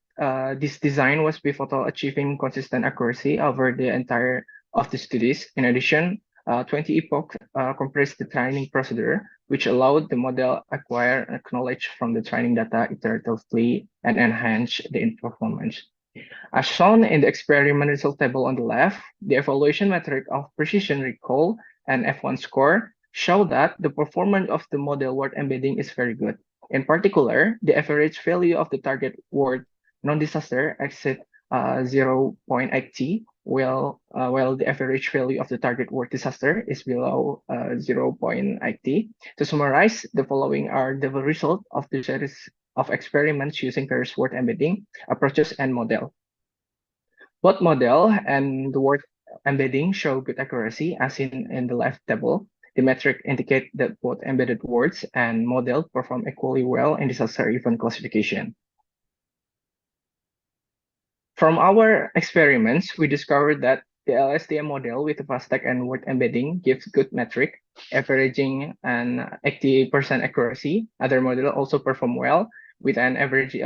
this design was pivotal, achieving consistent accuracy over the entire of the studies. In addition, 20 epochs compressed the training procedure, which allowed the model acquire knowledge from the training data iteratively and enhance the performance. As shown in the experiment result table on the left, the evaluation metric of precision recall and F1 score show that the performance of the model word embedding is very good. In particular, the average value of the target word non-disaster exceed 0.8T, while the average value of the target word disaster is below 0.8T. To summarize, the following are the result of the series of experiments using various word embedding approaches and model. Both model and the word embedding show good accuracy, as in the left table. The metric indicate that both embedded words and model perform equally well in disaster event classification. From our experiments, we discovered that the LSTM model with the FastTag and word embedding gives good metric, averaging an 80% accuracy. Other models also perform well with an average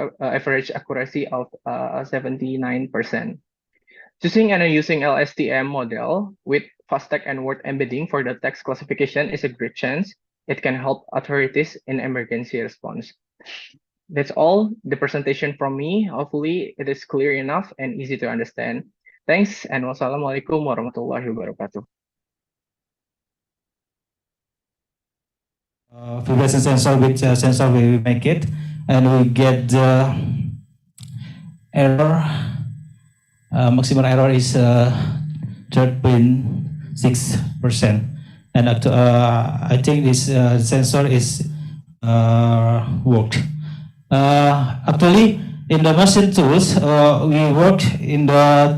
accuracy of 79%. Choosing and using LSTM model with FastTag and word embedding for the text classification is a great chance. It can help authorities in emergency response. That's all the presentation from me. Hopefully it is clear enough and easy to understand. Thanks, and wassalamualaikum warahmatullahi wabarakatuh. Vibration sensor, which sensor we make it, and we get the error. Maximum error is 3.6%, and I think this sensor is worked. Actually, in the machine tools, we work in the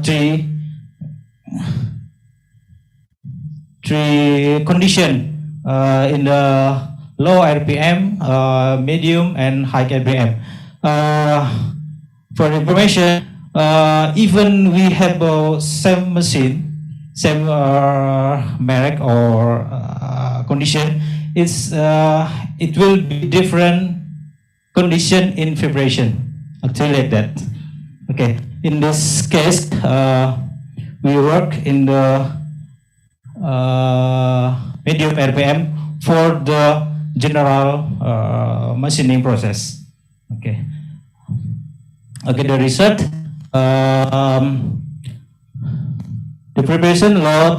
three condition in the low RPM, medium, and high RPM. For information, even we have same machine, same merit or condition, it will be different condition in vibration. Actually, like that. Okay. In this case, we work in the medium RPM for the general machining process. Okay. Okay, the result. The preparation low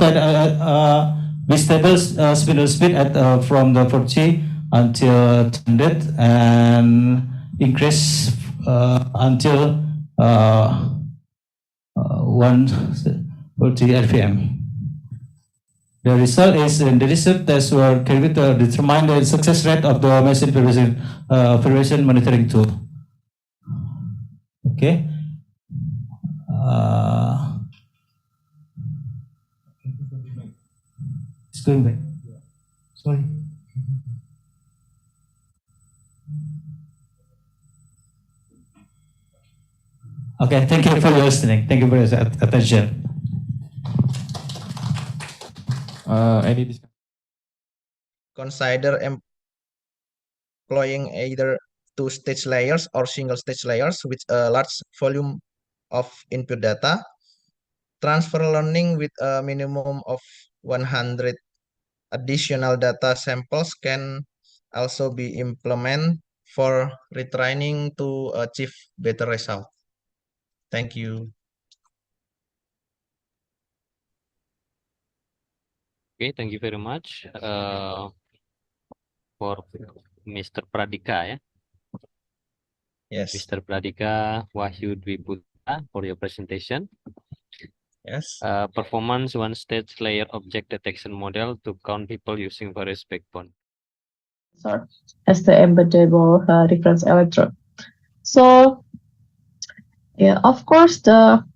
with stable spindle speed at from the 40 until 100 and increase until 140 RPM. The result is the result tests were carried to determine the success rate of the machine preparation monitoring tool. Okay. It's going back. Sorry. Okay, thank you for your listening. Thank you for your attention. Any consider employing either two-stage layers or single-stage layers with a large volume of input data. Transfer learning with a minimum of 100 additional data samples can also be implemented for retraining to achieve better result. Thank you. Okay, thank you very much for Mr. Pradika, ya. Yes. Mr. Pradika Wahyu Dwi Putra for your presentation. Yes. Performance one stage layer object detection model to count people using various backbone. As the embeddable reference electrode. So, yeah, of course, the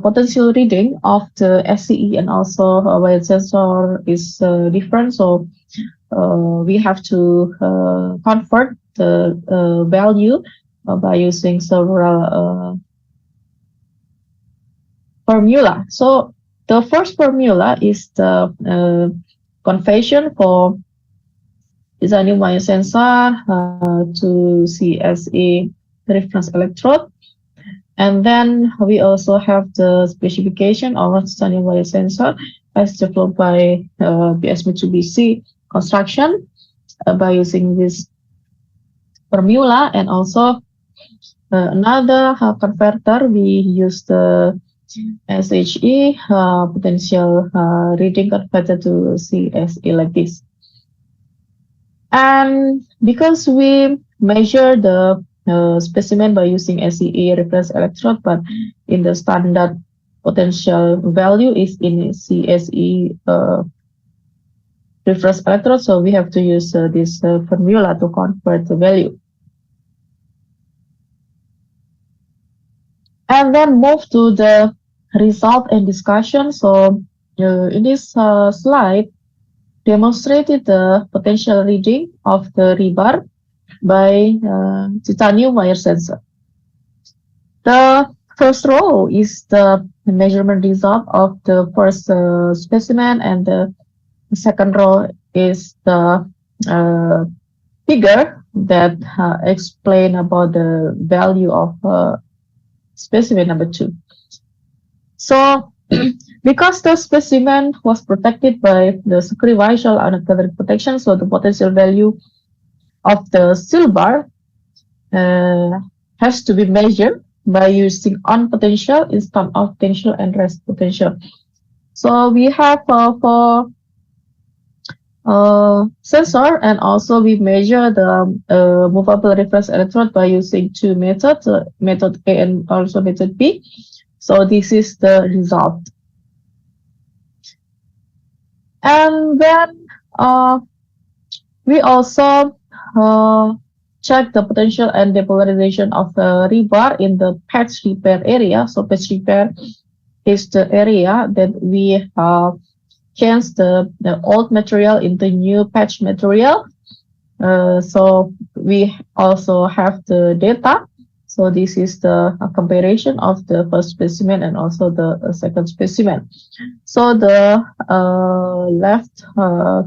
potential reading of the SCE and also wire sensor is different. So, we have to convert the value by using several formula. So, the first formula is the conversion for designing wire sensor to CSE reference electrode. And then we also have the specification of standing wire sensor as developed by BS Mitsubishi Construction by using this formula. And also another converter, we use the SHE potential reading converter to CSE like this. And because we measure the specimen by using SCE reference electrode, but in the standard potential value is in CSE reference electrode, so we have to use this formula to convert the value. And then move to the result and discussion. So in this slide, demonstrated the potential reading of the rebar by titanium wire sensor. The first row is the measurement result of the first specimen, and the second row is the figure that explain about the value of specimen number 2. So, because the specimen was protected by the sacrificial uncathodic protection, so the potential value of the silver has to be measured by using on potential instead of potential and rest potential. So we have for sensor, and also we measure the movable reference electrode by using two methods, method A and also method B. So this is the result. And then we also check the potential and depolarization of the rebar in the patch repair area. So patch repair is the area that we change the old material into new patch material. So we also have the data. So this is the comparison of the first specimen and also the second specimen. So the left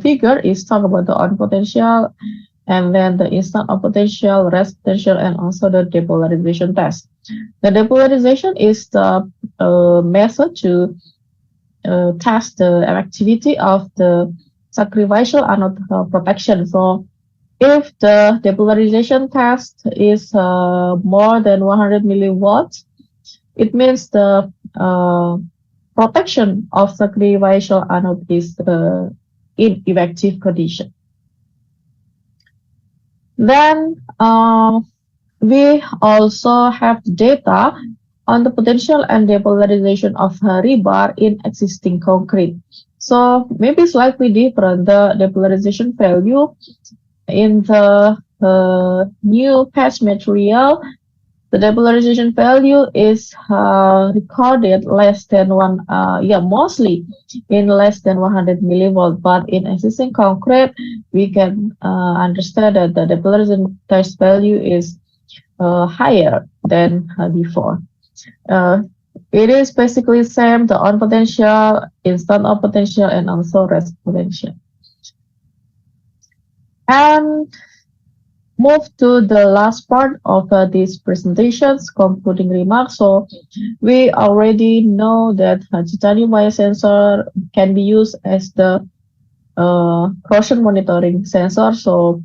figure is talk about the on potential, and then the instant on potential, rest potential, and also the depolarization test. The depolarization is the method to test the activity of the sacrificial anode protection. So if the depolarization test is more than 100 milliwatts, it means the protection of sacrificial anode is in effective condition. Then we also have data on the potential and depolarization of rebar in existing concrete. So maybe slightly different. The depolarization value in the new patch material, the depolarization value is recorded less than mostly in less than 100 millivolt. But in existing concrete, we can understand that the depolarization test value is higher than before. It is basically same the on potential, instant on potential, and also rest potential. And move to the last part of these presentations, concluding remarks. So we already know that titanium biosensor can be used as the corrosion monitoring sensor. So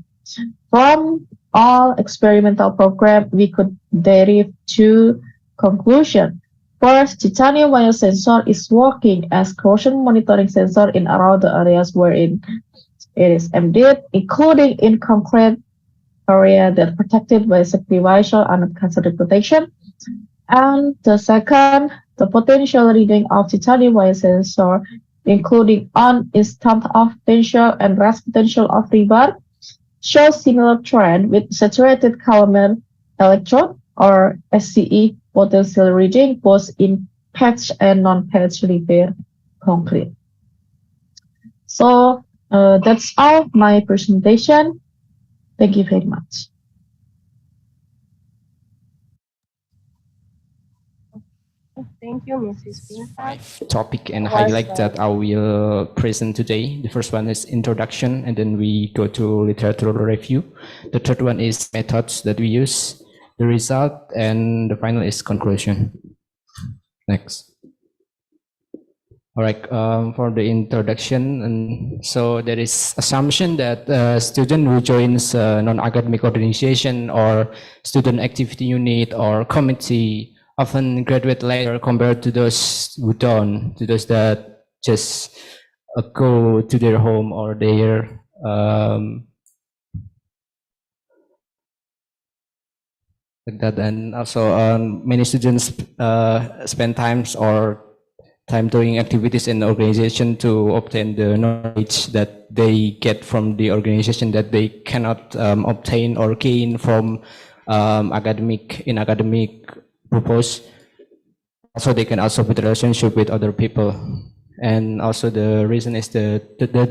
from all experimental program, we could derive two conclusions. First, titanium biosensor is working as corrosion monitoring sensor in around the areas wherein it is embedded, including in concrete area that are protected by safety visual and cancer protection. And the second, the potential reading of titanium biosensor, including on instant off potential and rest potential of rebar, shows similar trend with saturated calmer electrode or SCE potential reading both in patch and non-patch repair concrete. So that's all my presentation. Thank you very much. Thank you, Mrs. Pintar. Topic and highlight that I will present today. The first one is introduction, and then we go to literature review. The third one is methods that we use, the result, and the final is conclusion. Next. All right, for the introduction, and so there is assumption that a student who joins a non-academic organization or student activity unit or committee often graduate later compared to those who don't, to those that just go to their home or their like that. And also many students spend time doing activities in the organization to obtain the knowledge that they get from the organization that they cannot obtain or gain from academic purpose. Also, they can also build a relationship with other people. And also the reason is the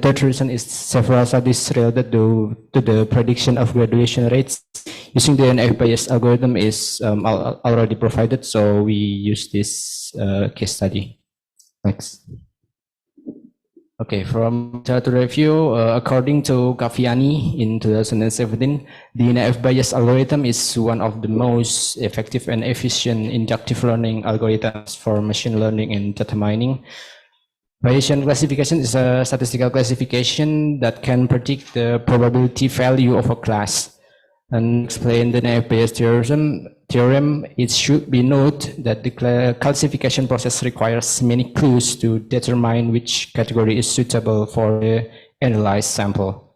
third reason is several studies related to the prediction of graduation rates using the NF-bias algorithm is already provided. So we use this case study. Next. Okay, from literature review, according to Kaviani in 2017, the NF-bias algorithm is one of the most effective and efficient inductive learning algorithms for machine learning and data mining. Bayesian classification is a statistical classification that can predict the probability value of a class. And explain the NF-Bayes theorem, it should be noted that the classification process requires many clues to determine which category is suitable for the analyzed sample.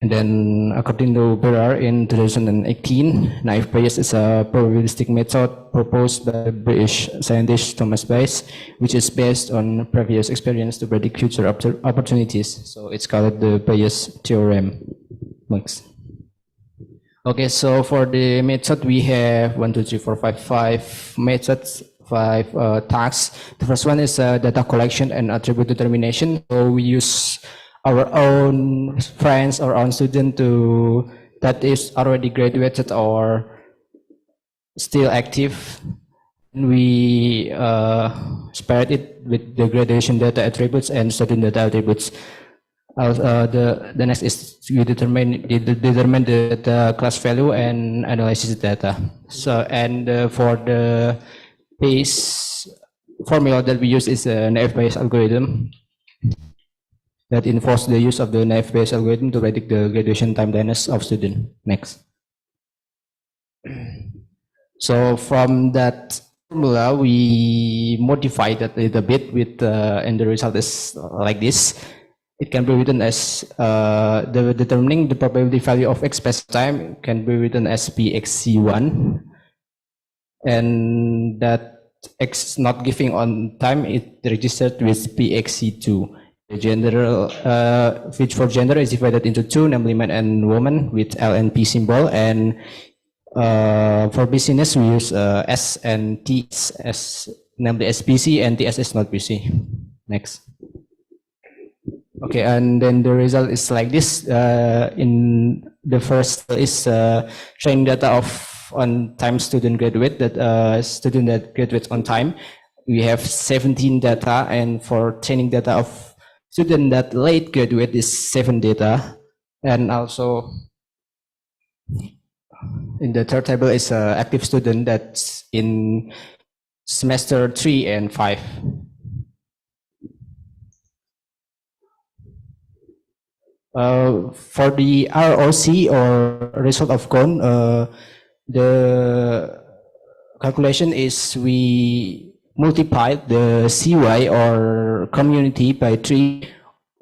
And then, according to Berard in 2018, NF-Bayes is a probabilistic method proposed by British scientist Thomas Bayes, which is based on previous experience to predict future opportunities. So it's called the Bayes theorem. Next. Okay, so for the method, we have 1, 2, 3, 4, 5 methods, 5 tasks. The first one is data collection and attribute determination. So we use our own friends or own student that is already graduated or still active. We spread it with the graduation data attributes and student data attributes. The next is you determine the class value and analysis data. So for the base formula that we use is a NF-Bayes algorithm that involves the use of the NF-Bayes algorithm to predict the graduation timeliness of student. Next. So from that formula we modify that a little bit with and the result is like this. It can be written as the determining the probability value of x space time can be written as bxc1, and that X not giving on time, it registered with PXC2. The general which for gender is divided into two, namely man and woman with L and P symbol, and for business we use S and T as namely SPC and TS is not PC. Next. Okay, and then the result is like this. In the first is training data of on-time student graduate, that student that graduates on time. We have 17 data, and for training data of student that late graduate is 7 data, and also in the third table is active student that's in semester 3 and 5. For the ROC or result of cone, the calculation is we multiply the CY or community by 3,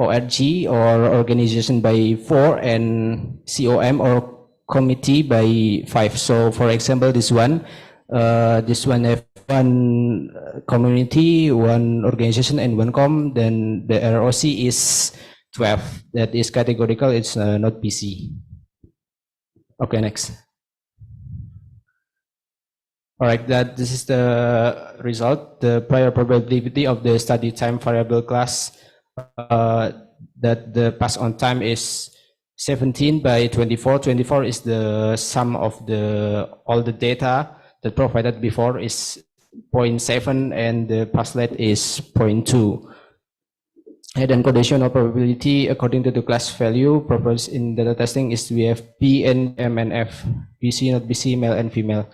ORG or organization by 4, and COM or committee by 5. So for example, this one have 1 community, 1 organization, and 1 com. Then the ROC is 12. That is categorical. It's not PC. Okay, next. All right, this is the result. The prior probability of the study time variable class that the pass on time is 17 by 24. 24 is the sum of all the data that provided before is 0.7, and the pass rate is 0.2. And then conditional probability according to the class value proposed in data testing is we have P and M and F, BC, not BC, male and female.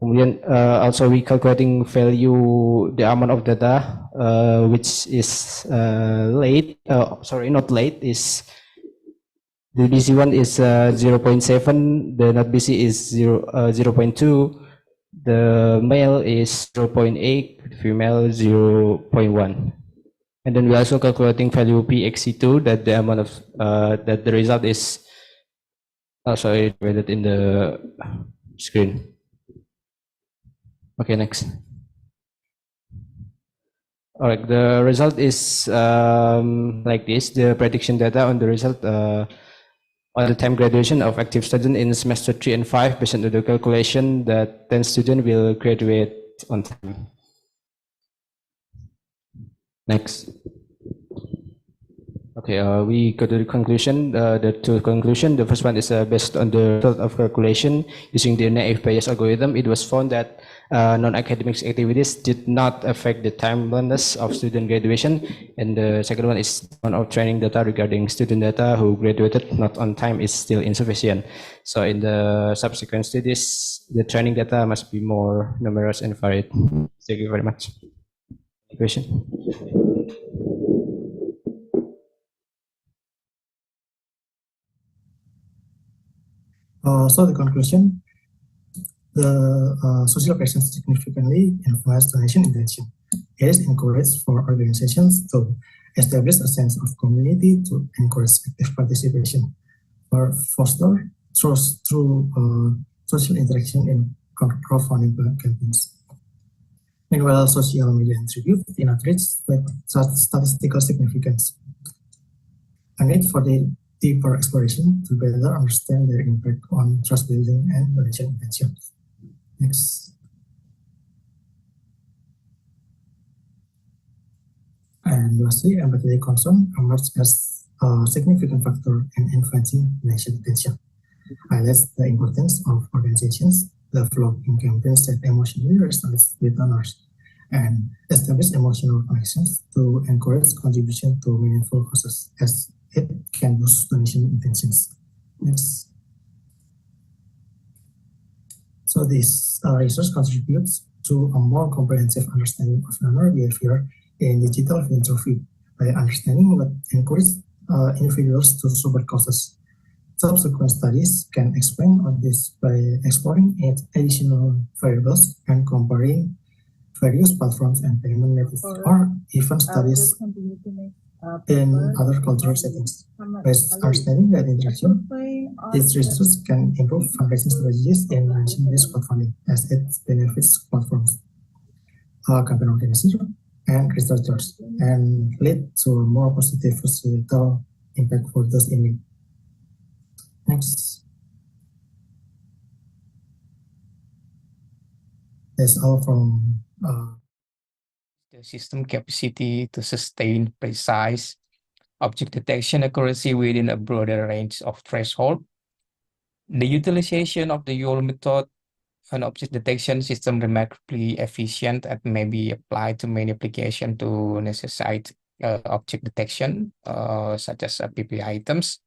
Kemudian also we calculating value the amount of data which is late, sorry, not late, is the BC one is 0.7, the not BC is 0.2, the male is 0.8, female 0.1. And then we also calculating value PXC2, that the amount of that the result is sorry, divided in the screen. Okay, next. All right, the result is like this. The prediction data on the result on the time graduation of active student in semester 3 and 5 based on the calculation that 10 students will graduate on time. Next. Okay, we go to the conclusion. The two conclusion. The first one is based on the result of calculation using the naive Bayes algorithm. It was found that non-academic activities did not affect the timeliness of student graduation. And the second one is one of training data regarding student data who graduated not on time is still insufficient. So in the subsequent studies, the training data must be more numerous and varied. Thank you very much. Question? So the conclusion, the social pressure significantly influence donation intention. It is encouraged for organizations to establish a sense of community to encourage active participation, or foster trust through social interaction in crowdfunding campaigns. Meanwhile, social media attribute in outreach statistical significance. A need for the deeper exploration to better understand their impact on trust building and donation intention. Next. And lastly, empathetic concern emerged as a significant factor in influencing donation intention. Highlights the importance of organizations developing campaigns that emotionally resonate with donors and establish emotional connections to encourage contribution to meaningful causes, as it can boost donation intentions. Next. So this research contributes to a more comprehensive understanding of donor behavior in digital philanthropy by understanding what encourages individuals to support causes. Subsequent studies can expand on this by exploring additional variables and comparing various platforms and payment methods, or even studies in other cultural settings. By understanding that interaction, these research can improve fundraising strategies in managing risk crowdfunding as it benefits platforms. campaign organizer, and researchers, and lead to a more positive societal impact for those in need. Next. That's all from the system capacity to sustain precise object detection accuracy within a broader range of threshold. The utilization of the YOL method, an object detection system, remarkably efficient and may be applied to many applications to necessitate object detection, such as PP items,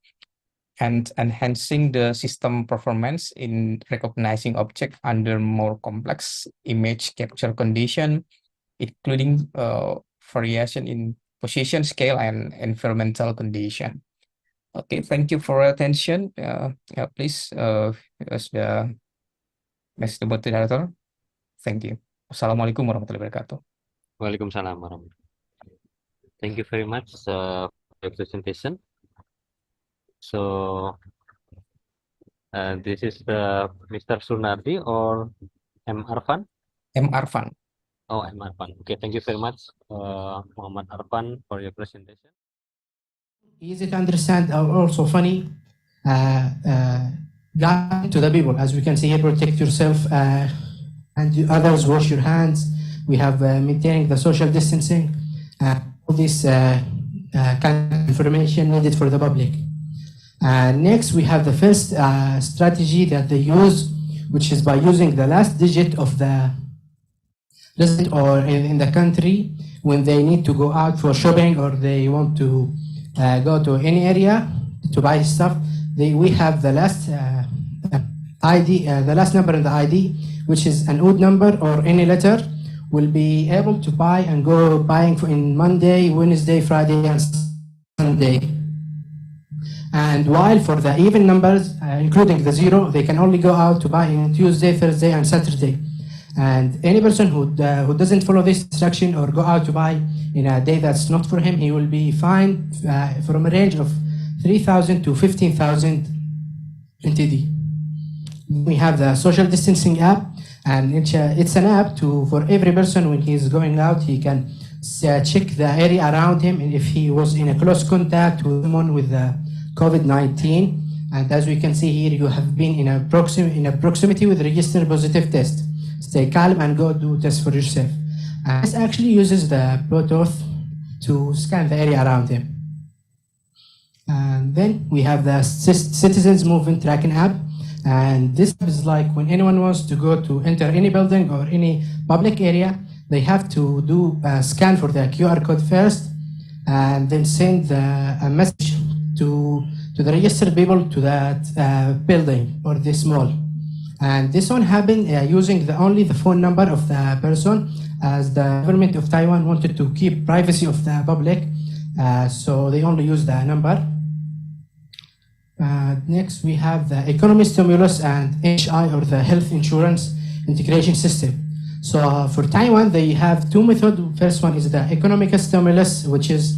and enhancing the system performance in recognizing objects under more complex image capture condition, including variation in position, scale, and environmental condition. Okay, thank you for your attention. Yeah, please, as the Mr. Moderator. Thank you. Assalamualaikum warahmatullahi wabarakatuh. Waalaikumsalam warahmatullahi wabarakatuh. Thank you very much for your presentation. So this is Mr. Sunardi or M. Arfan? M. Arfan. Oh, M. Arfan. Okay, thank you very much, Muhammad Arfan, for your presentation. Easy to understand, also funny. Guide to the people, as we can see here, protect yourself and others, wash your hands. We have maintaining the social distancing, all this kind of information needed for the public. Next, we have the first strategy that they use, which is by using the last digit of the resident or in the country when they need to go out for shopping or they want to go to any area to buy stuff. We have the last ID, the last number in the ID, which is an odd number or any letter, will be able to buy and go buying in Monday, Wednesday, Friday, and Sunday. And while for the even numbers, including the zero, they can only go out to buy in Tuesday, Thursday, and Saturday. And any person who doesn't follow this instruction or go out to buy in a day that's not for him, he will be fined from a range of 3,000 to 15,000 NTD. We have the social distancing app, and it's an app for every person when he's going out, he can check the area around him and if he was in a close contact with someone with the COVID-19. And as we can see here, you have been in a proximity with registered positive test. Stay calm and go do test for yourself. And this actually uses the Bluetooth to scan the area around him. And then we have the Citizens Movement Tracking app. And this is like when anyone wants to go to enter any building or any public area, they have to do a scan for the QR code first and then send a message to the registered people to that building or this mall. And this one happened using only the phone number of the person, as the government of Taiwan wanted to keep privacy of the public, so they only use the number. Next, we have the economy stimulus and HI, or the health insurance integration system. So for Taiwan, they have two methods. First one is the economic stimulus, which is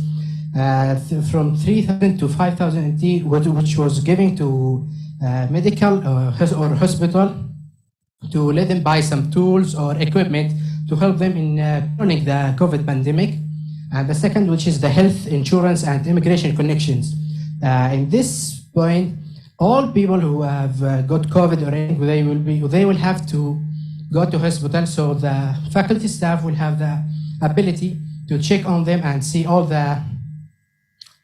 from 3,000 to 5,000 NT, which was given to medical or hospital to let them buy some tools or equipment to help them in running the COVID pandemic. And the second, which is the health insurance and immigration connections. In this point, all people who have got COVID or anything, they will have to go to hospital. So the faculty staff will have the ability to check on them and see all their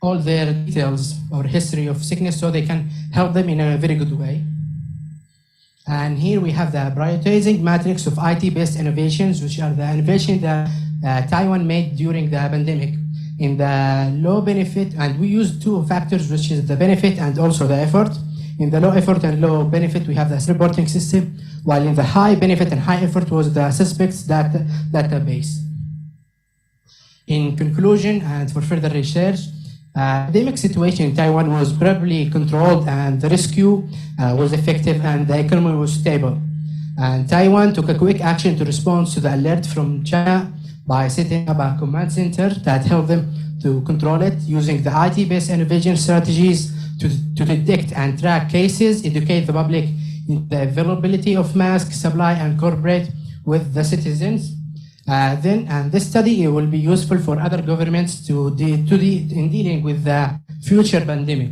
details or history of sickness, so they can help them in a very good way. And here we have the prioritizing matrix of IT-based innovations, which are the innovation that Taiwan made during the pandemic. In the low benefit, and we use two factors, which is the benefit and also the effort. In the low effort and low benefit, we have the reporting system, while in the high benefit and high effort was the suspects database. In conclusion, and for further research, pandemic situation in Taiwan was properly controlled, and the rescue was effective, and the economy was stable. And Taiwan took a quick action to respond to the alert from China by setting up a command center that helped them to control it, using the IT-based innovation strategies to detect and track cases, educate the public in the availability of masks, supply, and cooperate with the citizens. And this study will be useful for other governments in dealing with the future pandemic.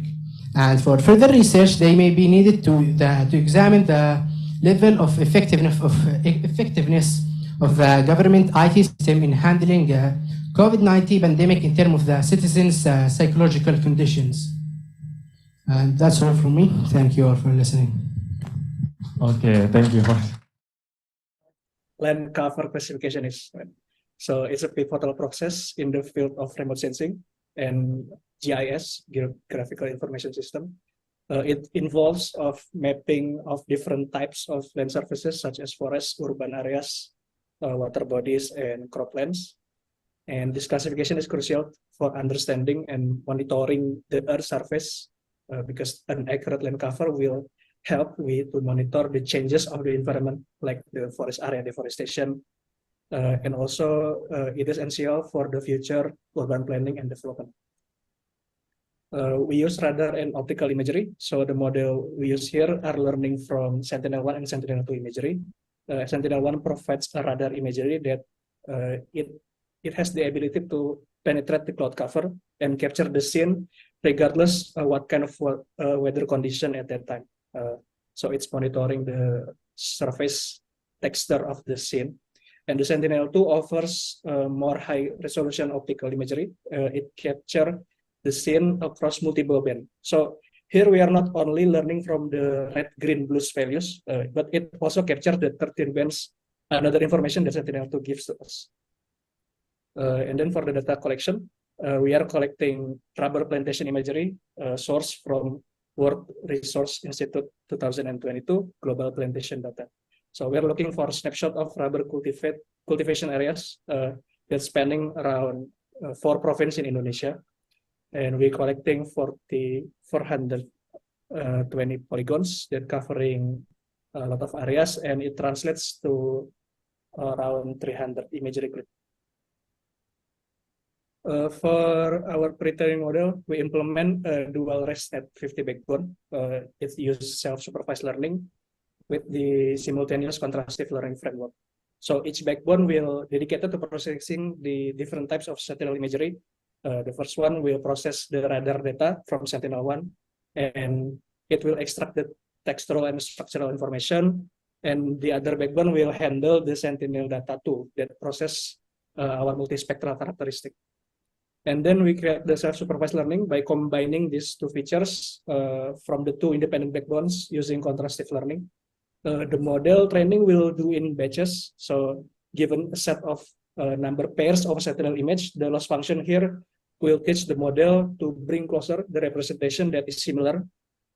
And for further research, they may be needed to examine the level of effectiveness of the government IT system in handling COVID-19 pandemic in terms of the citizens' psychological conditions. And that's all from me. Thank you all for listening. Okay, thank you. Land cover classification is. So it's a pivotal process in the field of remote sensing and GIS, Geographical Information System. It involves of mapping of different types of land surfaces such as forests, urban areas, water bodies, and croplands. And this classification is crucial for understanding and monitoring the Earth surface because an accurate land cover will help to monitor the changes of the environment, like the forest area deforestation, and also it is essential for the future urban planning and development. We use radar and optical imagery. So the model we use here are learning from Sentinel-1 and Sentinel-2 imagery. Sentinel-1 provides a radar imagery that it has the ability to penetrate the cloud cover and capture the scene regardless what kind of weather condition at that time. So it's monitoring the surface texture of the scene. And the Sentinel-2 offers more high resolution optical imagery. It captures the scene across multiple bands. So here we are not only learning from the red, green, blues values, but it also captures the 13 bands, another information that Sentinel-2 gives to us. And then for the data collection, we are collecting rubber plantation imagery sourced from World Resource Institute 2022 global plantation data. So we're looking for a snapshot of rubber cultivation areas that's spanning around 4 provinces in Indonesia. And we're collecting 420 polygons that covering a lot of areas, and it translates to around 300 imagery clips. For our pre-training model, we implement a dual REST at 50 backbone. It uses self-supervised learning with the simultaneous contrastive learning framework. So each backbone will dedicated to processing the different types of Sentinel imagery. The first one will process the radar data from Sentinel-1, and it will extract the textual and structural information. And the other backbone will handle the Sentinel data too, that process our multispectral characteristic. And then we create the self-supervised learning by combining these two features from the 2 independent backbones using contrastive learning. The model training will do in batches. So given a set of number pairs of Sentinel image, the loss function here will teach the model to bring closer the representation that is similar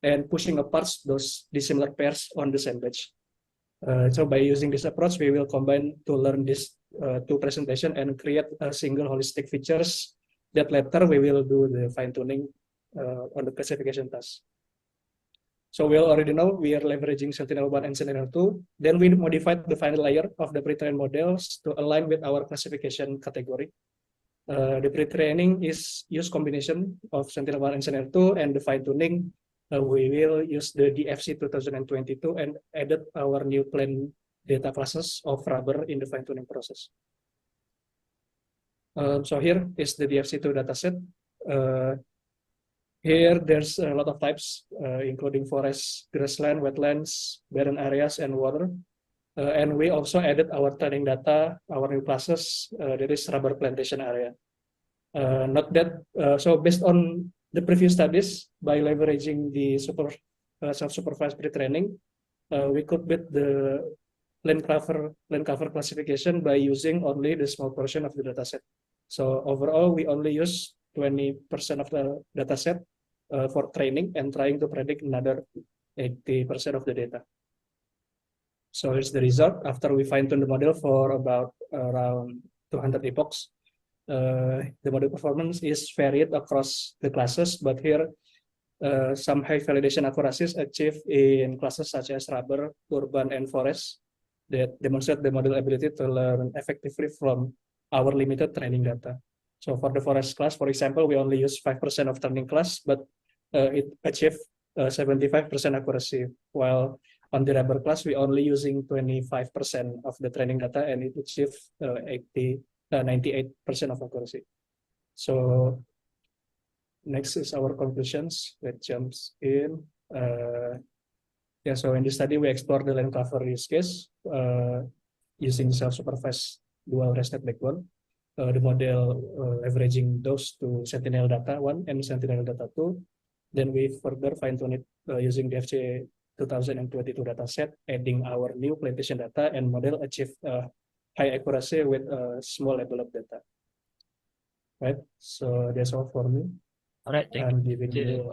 and pushing apart those dissimilar pairs on the same batch. So by using this approach, we will combine to learn this 2 presentation and create a single holistic features that later we will do the fine-tuning on the classification task. So we already know we are leveraging Sentinel-1 and Sentinel-2. Then we modified the final layer of the pre-trained models to align with our classification category. The pre-training is use combination of Sentinel-1 and Sentinel-2, and the fine-tuning we will use the DFC 2022 and added our new plan data classes of rubber in the fine-tuning process. So here is the DFC2 dataset. Here there's a lot of types, including forest, grassland, wetlands, barren areas, and water. And we also added our training data, our new classes, that is rubber plantation area. Not that, so based on the previous studies, by leveraging the self-supervised pre-training, we could build the land cover classification by using only the small portion of the dataset. So overall, we only use 20% of the dataset for training and trying to predict another 80% of the data. So here's the result after we fine-tune the model for about around 200 epochs. The model performance is varied across the classes, but here some high validation accuracies achieved in classes such as rubber, urban, and forest that demonstrate the model ability to learn effectively from our limited training data. So for the forest class, for example, we only use 5% of training class, but it achieved 75% accuracy, while on the rubber class, we only using 25% of the training data, and it achieved 98% of accuracy. So next is our conclusions. Let's jump in. So in this study, we explore the land cover use case using self-supervised dual ResNet backbone. The model leveraging those two Sentinel data 1 and Sentinel data 2. Then we further fine-tune it using the FC 2022 dataset, adding our new plantation data, and model achieve high accuracy with a small level of data. Right, so that's all for me. All right, thank you, Mr.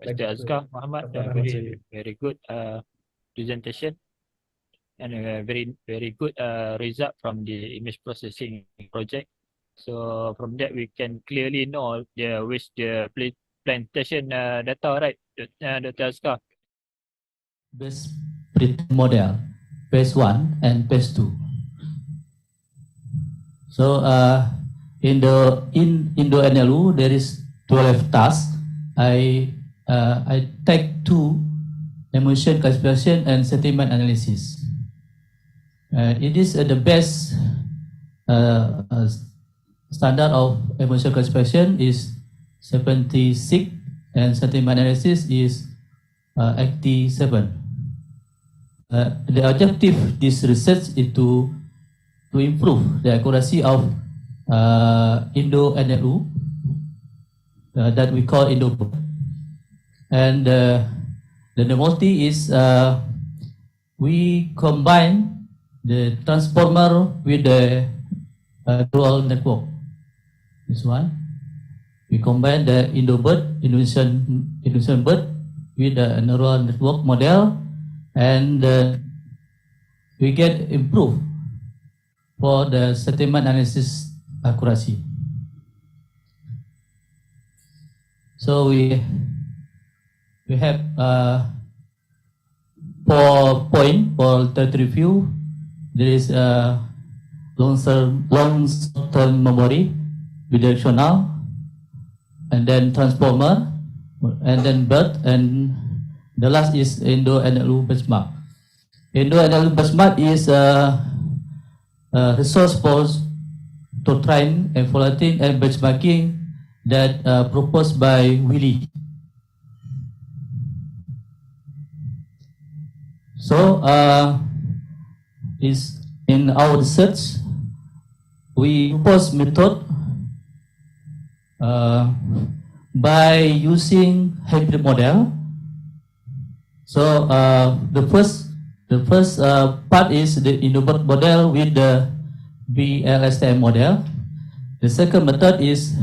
Azkar Muhammad. Very good presentation, and a very good result from the image processing project. So from that we can clearly know which the plantation data, right, Dr. Azkar? Base model, phase 1 and phase 2. So in the NLU there is 12 tasks. I take 2 emotion classification and sentiment analysis. It is the best standard of emotion classification is 76 and sentiment analysis is 87. The objective of this research is to improve the accuracy of Indo-NLU that we call Indo. And the novelty is we combine the transformer with the dual network. This one. We combine the Indonesian bird with the neural network model, and we get improved for the sentiment analysis accuracy. So we have 4 points for that review. There is a long-term memory, bidirectional, and then transformer, and then bird, and the last is Indo-NLU benchmark. Indo-NLU benchmark is a resource for to train and evaluating and benchmarking that proposed by Willie. So is in our research we propose method by using hybrid model. So the first part is the Indobot model with the BLSTM model. The second method is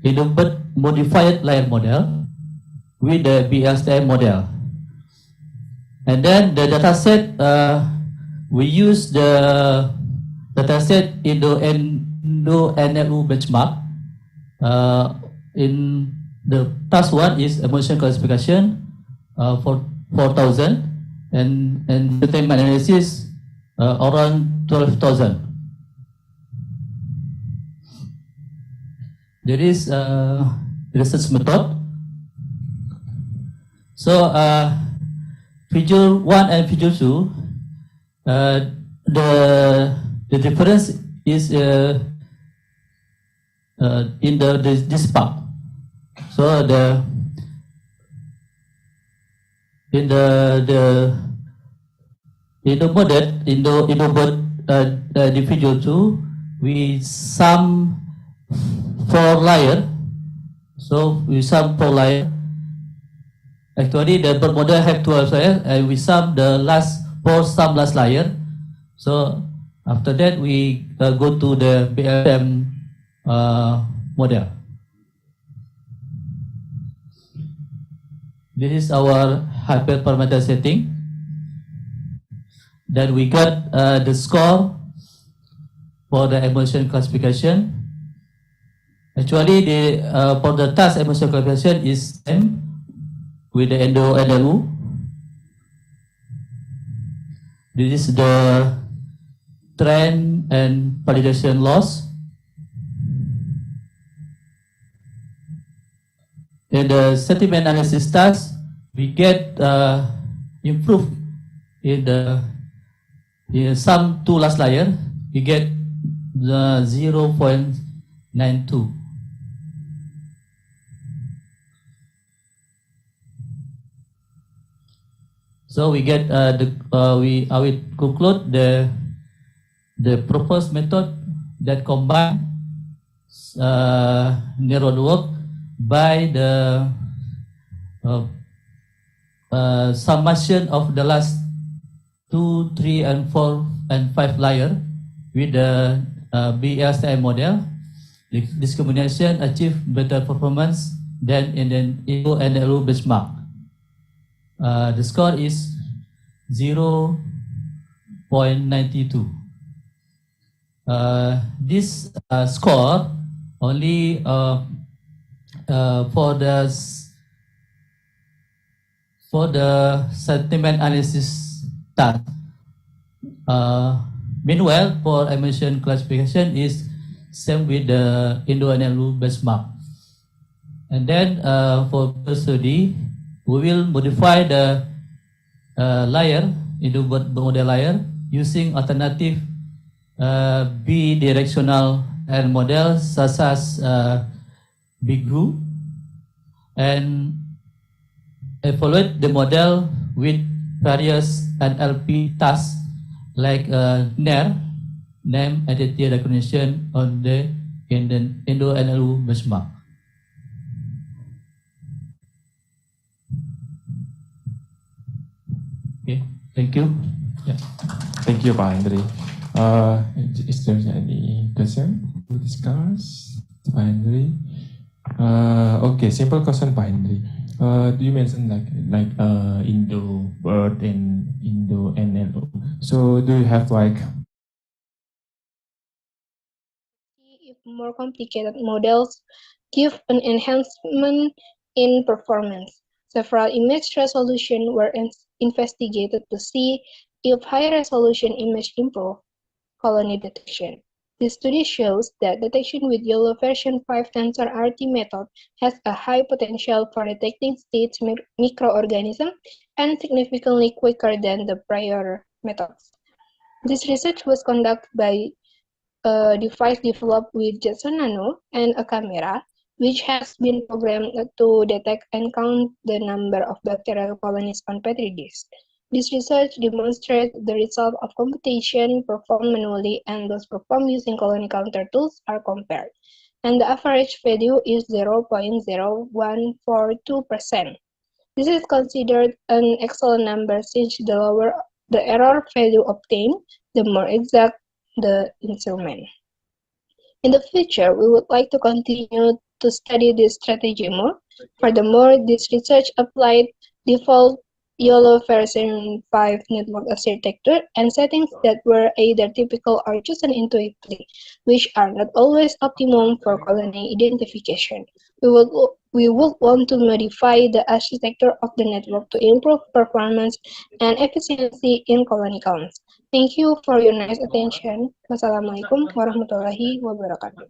Indobot modified layer model with the BLSTM model. And then the dataset, we use the dataset Indo-NLU benchmark. In the task 1 is emotion classification for 4,000, and the time analysis around 12,000. There is research method. So figure 1 and figure 2, the difference is in this part. So in the model the figure 2, we sum 4 layer. So we sum 4 layer. Actually, the bird model have 12 layers, and we sum the last 4 last layer. So after that, we go to the BLM model. This is our hyperparameter setting. Then we got the score for the emotion classification. Actually, for the task emotion classification is same with the Indo-NLU. This is the trend and validation loss. In the sentiment analysis task, we get improved in the sum two last layer, we get the 0.92. So we get I will conclude the proposed method that combine neural network by the summation of the last 2, 3, and 4, and 5 layer with the BLSTM model. This combination achieve better performance than in the NLU benchmark. The score is 0.92. This score only for the sentiment analysis task. Meanwhile, for emission classification is same with the Indo-NLU benchmark. And then for the study, we will modify the layer into model layer using alternative bidirectional error models such as BigGru, and evaluate the model with various NLP tasks like NER, name entity recognition on the Indo-NLU benchmark. Okay, thank you. Yeah. Thank you, Pak Henry. Is there any question to discuss, Pak Henry? Okay, simple question, Pak Henry. Do you mention like Indo bird and Indo NLO? So do you have like If more complicated models give an enhancement in performance. Several image resolution were investigated to see if high resolution image improve colony detection. This study shows that detection with YOLO version 5 tensor RT method has a high potential for detecting stage microorganisms and significantly quicker than the prior methods. This research was conducted by a device developed with Jetson Nano and a camera, which has been programmed to detect and count the number of bacterial colonies on Petri disks. This research demonstrates the result of computation performed manually and those performed using colony counter tools are compared, and the average value is 0.0142%. This is considered an excellent number since the lower the error value obtained, the more exact the instrument. In the future, we would like to continue to study this strategy more. Furthermore, this research applied default YOLO version 5 network architecture and settings that were either typical or chosen intuitively, which are not always optimum for colony identification. We would want to modify the architecture of the network to improve performance and efficiency in colony counts. Thank you for your nice attention. Wassalamualaikum warahmatullahi wabarakatuh.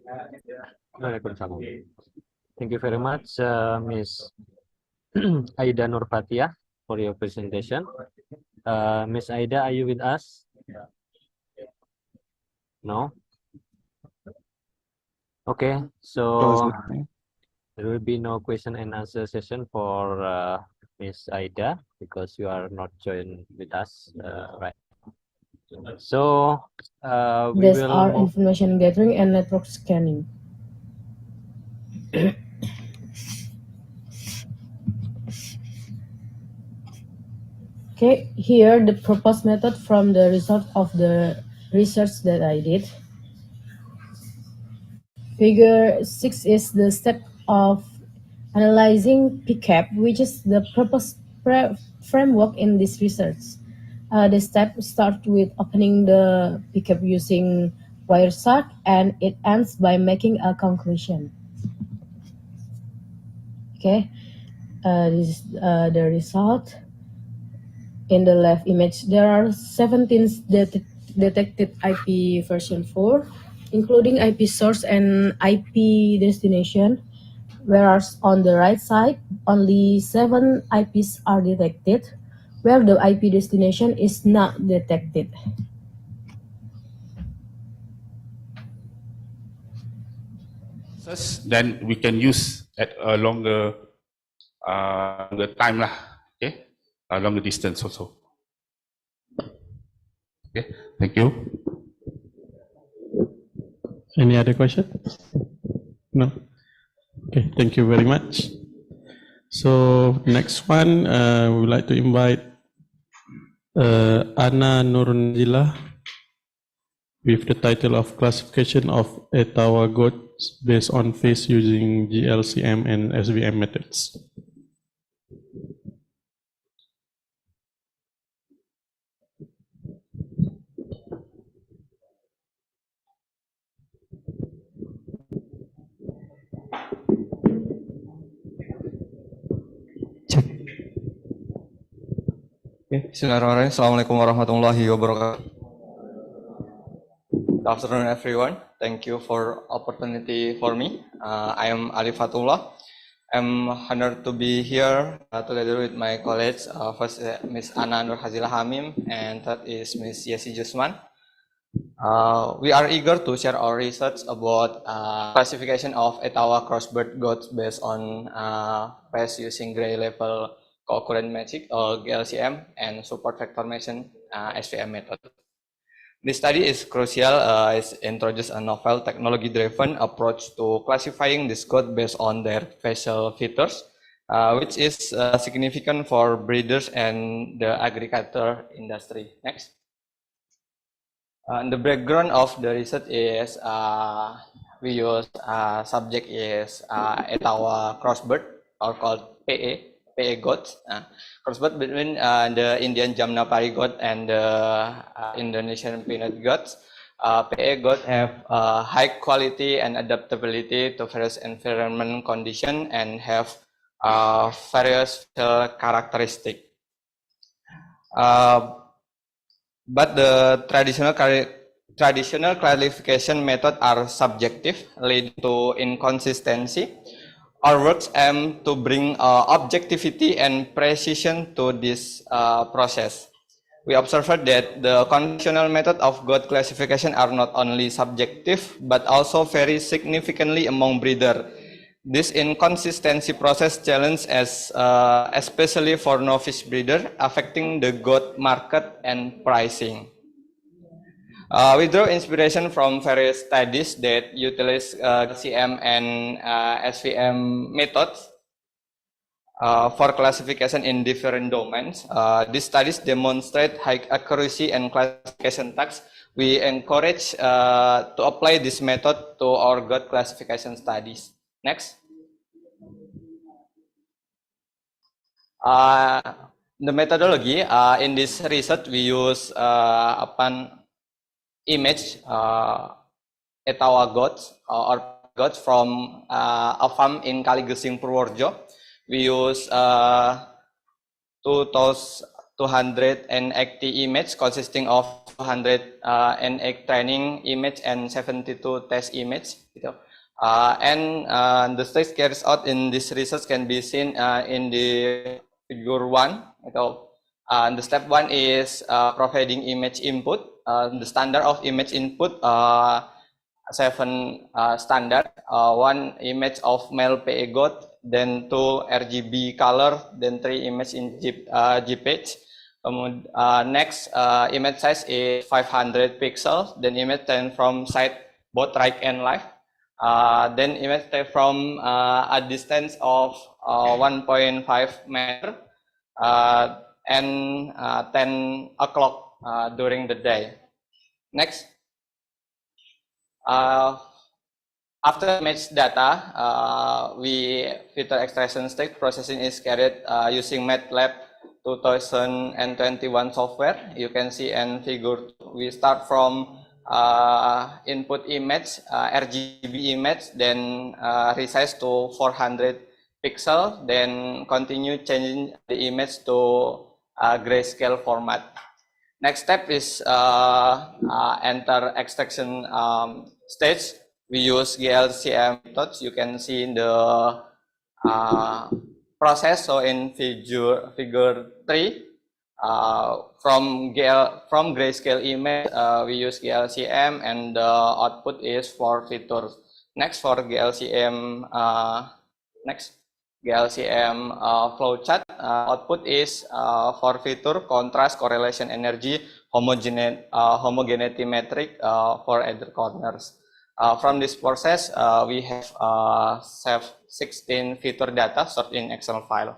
Waalaikumsalam. Thank you very much, Ms. Aida Nurfatia, for your presentation. Ms. Aida, are you with us? No? Okay, so there will be no question and answer session for Ms. Aida because you are not joined with us right. So we These will are move. information gathering and network scanning. Okay, here the proposed method from the result of the research that I did. Figure 6 is the step of analyzing PCAP, which is the purpose framework in this research. The step starts with opening the PCAP using Wireshark, and it ends by making a conclusion. Okay, this is the result. In the left image, there are 17 detected IP version 4, including IP source and IP destination, whereas on the right side, only 7 IPs are detected, where the IP destination is not detected. Then we can use at a longer time lah, okay, a longer distance also. Okay, thank you. Any other question? No. Okay, thank you very much. So next one, we would like to invite Anna Nurunzila with the title of Classification of Etawah Goats based on face using GLCM and SVM methods. Bismillahirrahmanirrahim. Assalamualaikum warahmatullahi wabarakatuh. Good afternoon, everyone. Thank you for opportunity for me. I am Alifatullah. I'm honored to be here together with my colleagues. First, Ms. Anna Nurhazila Hamim, and third is Ms. Yesi Jusman. We are eager to share our research about classification of Etawah crossbred goats based on face using gray level co-occurrence matching or GLCM and support vector matching SVM method. This study is crucial. It introduces a novel technology-driven approach to classifying this goat based on their facial features, which is significant for breeders and the agriculture industry. Next. The background of the research is we use subject is Etawah crossbred or called PE goats. Crossbred between the Indian Jamnapari goat and the Indonesian peanut goats. PE goats have high quality and adaptability to various environment conditions and have various characteristics. But the traditional classification method are subjective, leading to inconsistency. Our works aim to bring objectivity and precision to this process. We observed that the conventional method of goat classification are not only subjective, but also very significantly among breeders. This inconsistency process challenge as especially for novice breeder, affecting the goat market and pricing. We draw inspiration from various studies that utilize CM and SVM methods for classification in different domains. These studies demonstrate high accuracy and classification tasks. We encourage to apply this method to our goat classification studies. Next. The methodology in this research we use image Etawah goats or goats from a farm in Kaligesing, Purworejo. We use 2,280 images consisting of 208 training image and 72 test image. And the steps carried out in this research can be seen in the figure 1. The step 1 is providing image input. The standard of image input 7 standard. 1 image of male PE goat, then 2 RGB color, then 3 image in JPEG. Next image size is 500 pixels. Then image 10 from side both right and left. Then image from a distance of 1.5 meter and 10 o'clock during the day. Next. After image data, we filter extraction stage processing is carried using MATLAB 2021 software. You can see in figure 2. We start from input image, RGB image, then resize to 400 pixel, then continue changing the image to grayscale format. Next step is enter extraction stage. We use GLCM methods. You can see in the process. So in figure 3, From grayscale image, we use GLCM, and the output is for features. Next, for GLCM, GLCM flowchart, output is for feature, contrast, correlation energy, homogeneity metric for either corners. From this process, we have saved 16 feature data stored in Excel file.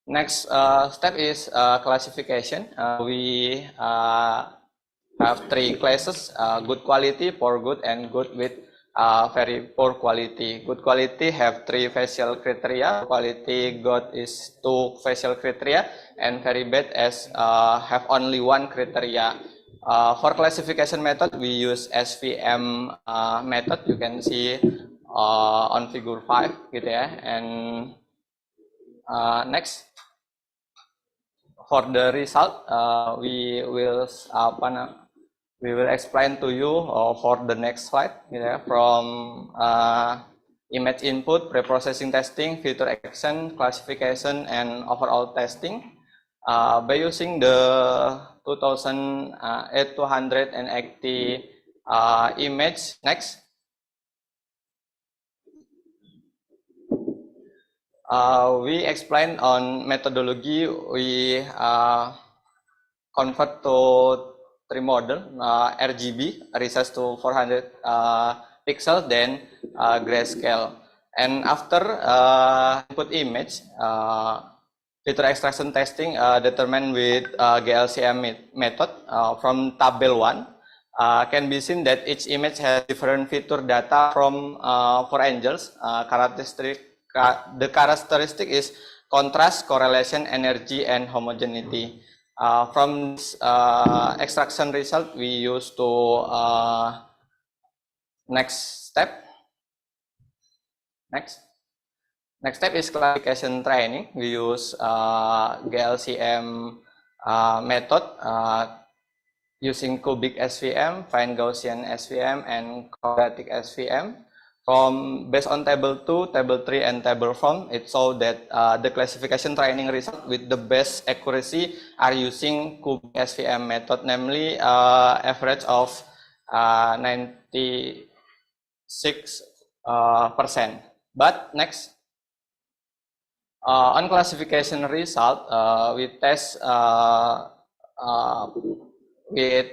Next step is classification. We have 3 classes: good quality, poor good, and good with very poor quality. Good quality have 3 facial criteria. Quality good is 2 facial criteria, and very bad as have only 1 criteria. For classification method, we use SVM method. You can see on figure 5 gitu ya. And next, for the result, we will explain to you for the next slide, gitu ya, from image input, pre-processing testing, feature extraction, classification, and overall testing. By using the 2,280 image. Next. We explain on methodology. We convert to 3 model, RGB, resize to 400 pixels, then grayscale. And after input image, feature extraction testing determined with GLCM method from table 1. Can be seen that each image has different feature data from 4 angles. The characteristic is contrast, correlation, energy, and homogeneity. From this extraction result, we use to next step. Next step is classification training. We use GLCM method using cubic SVM, fine Gaussian SVM, and quadratic SVM. Based on table 2, table 3, and table 4, it shows that the classification training result with the best accuracy are using cubic SVM method, namely average of 96%. But next, on classification result, we test with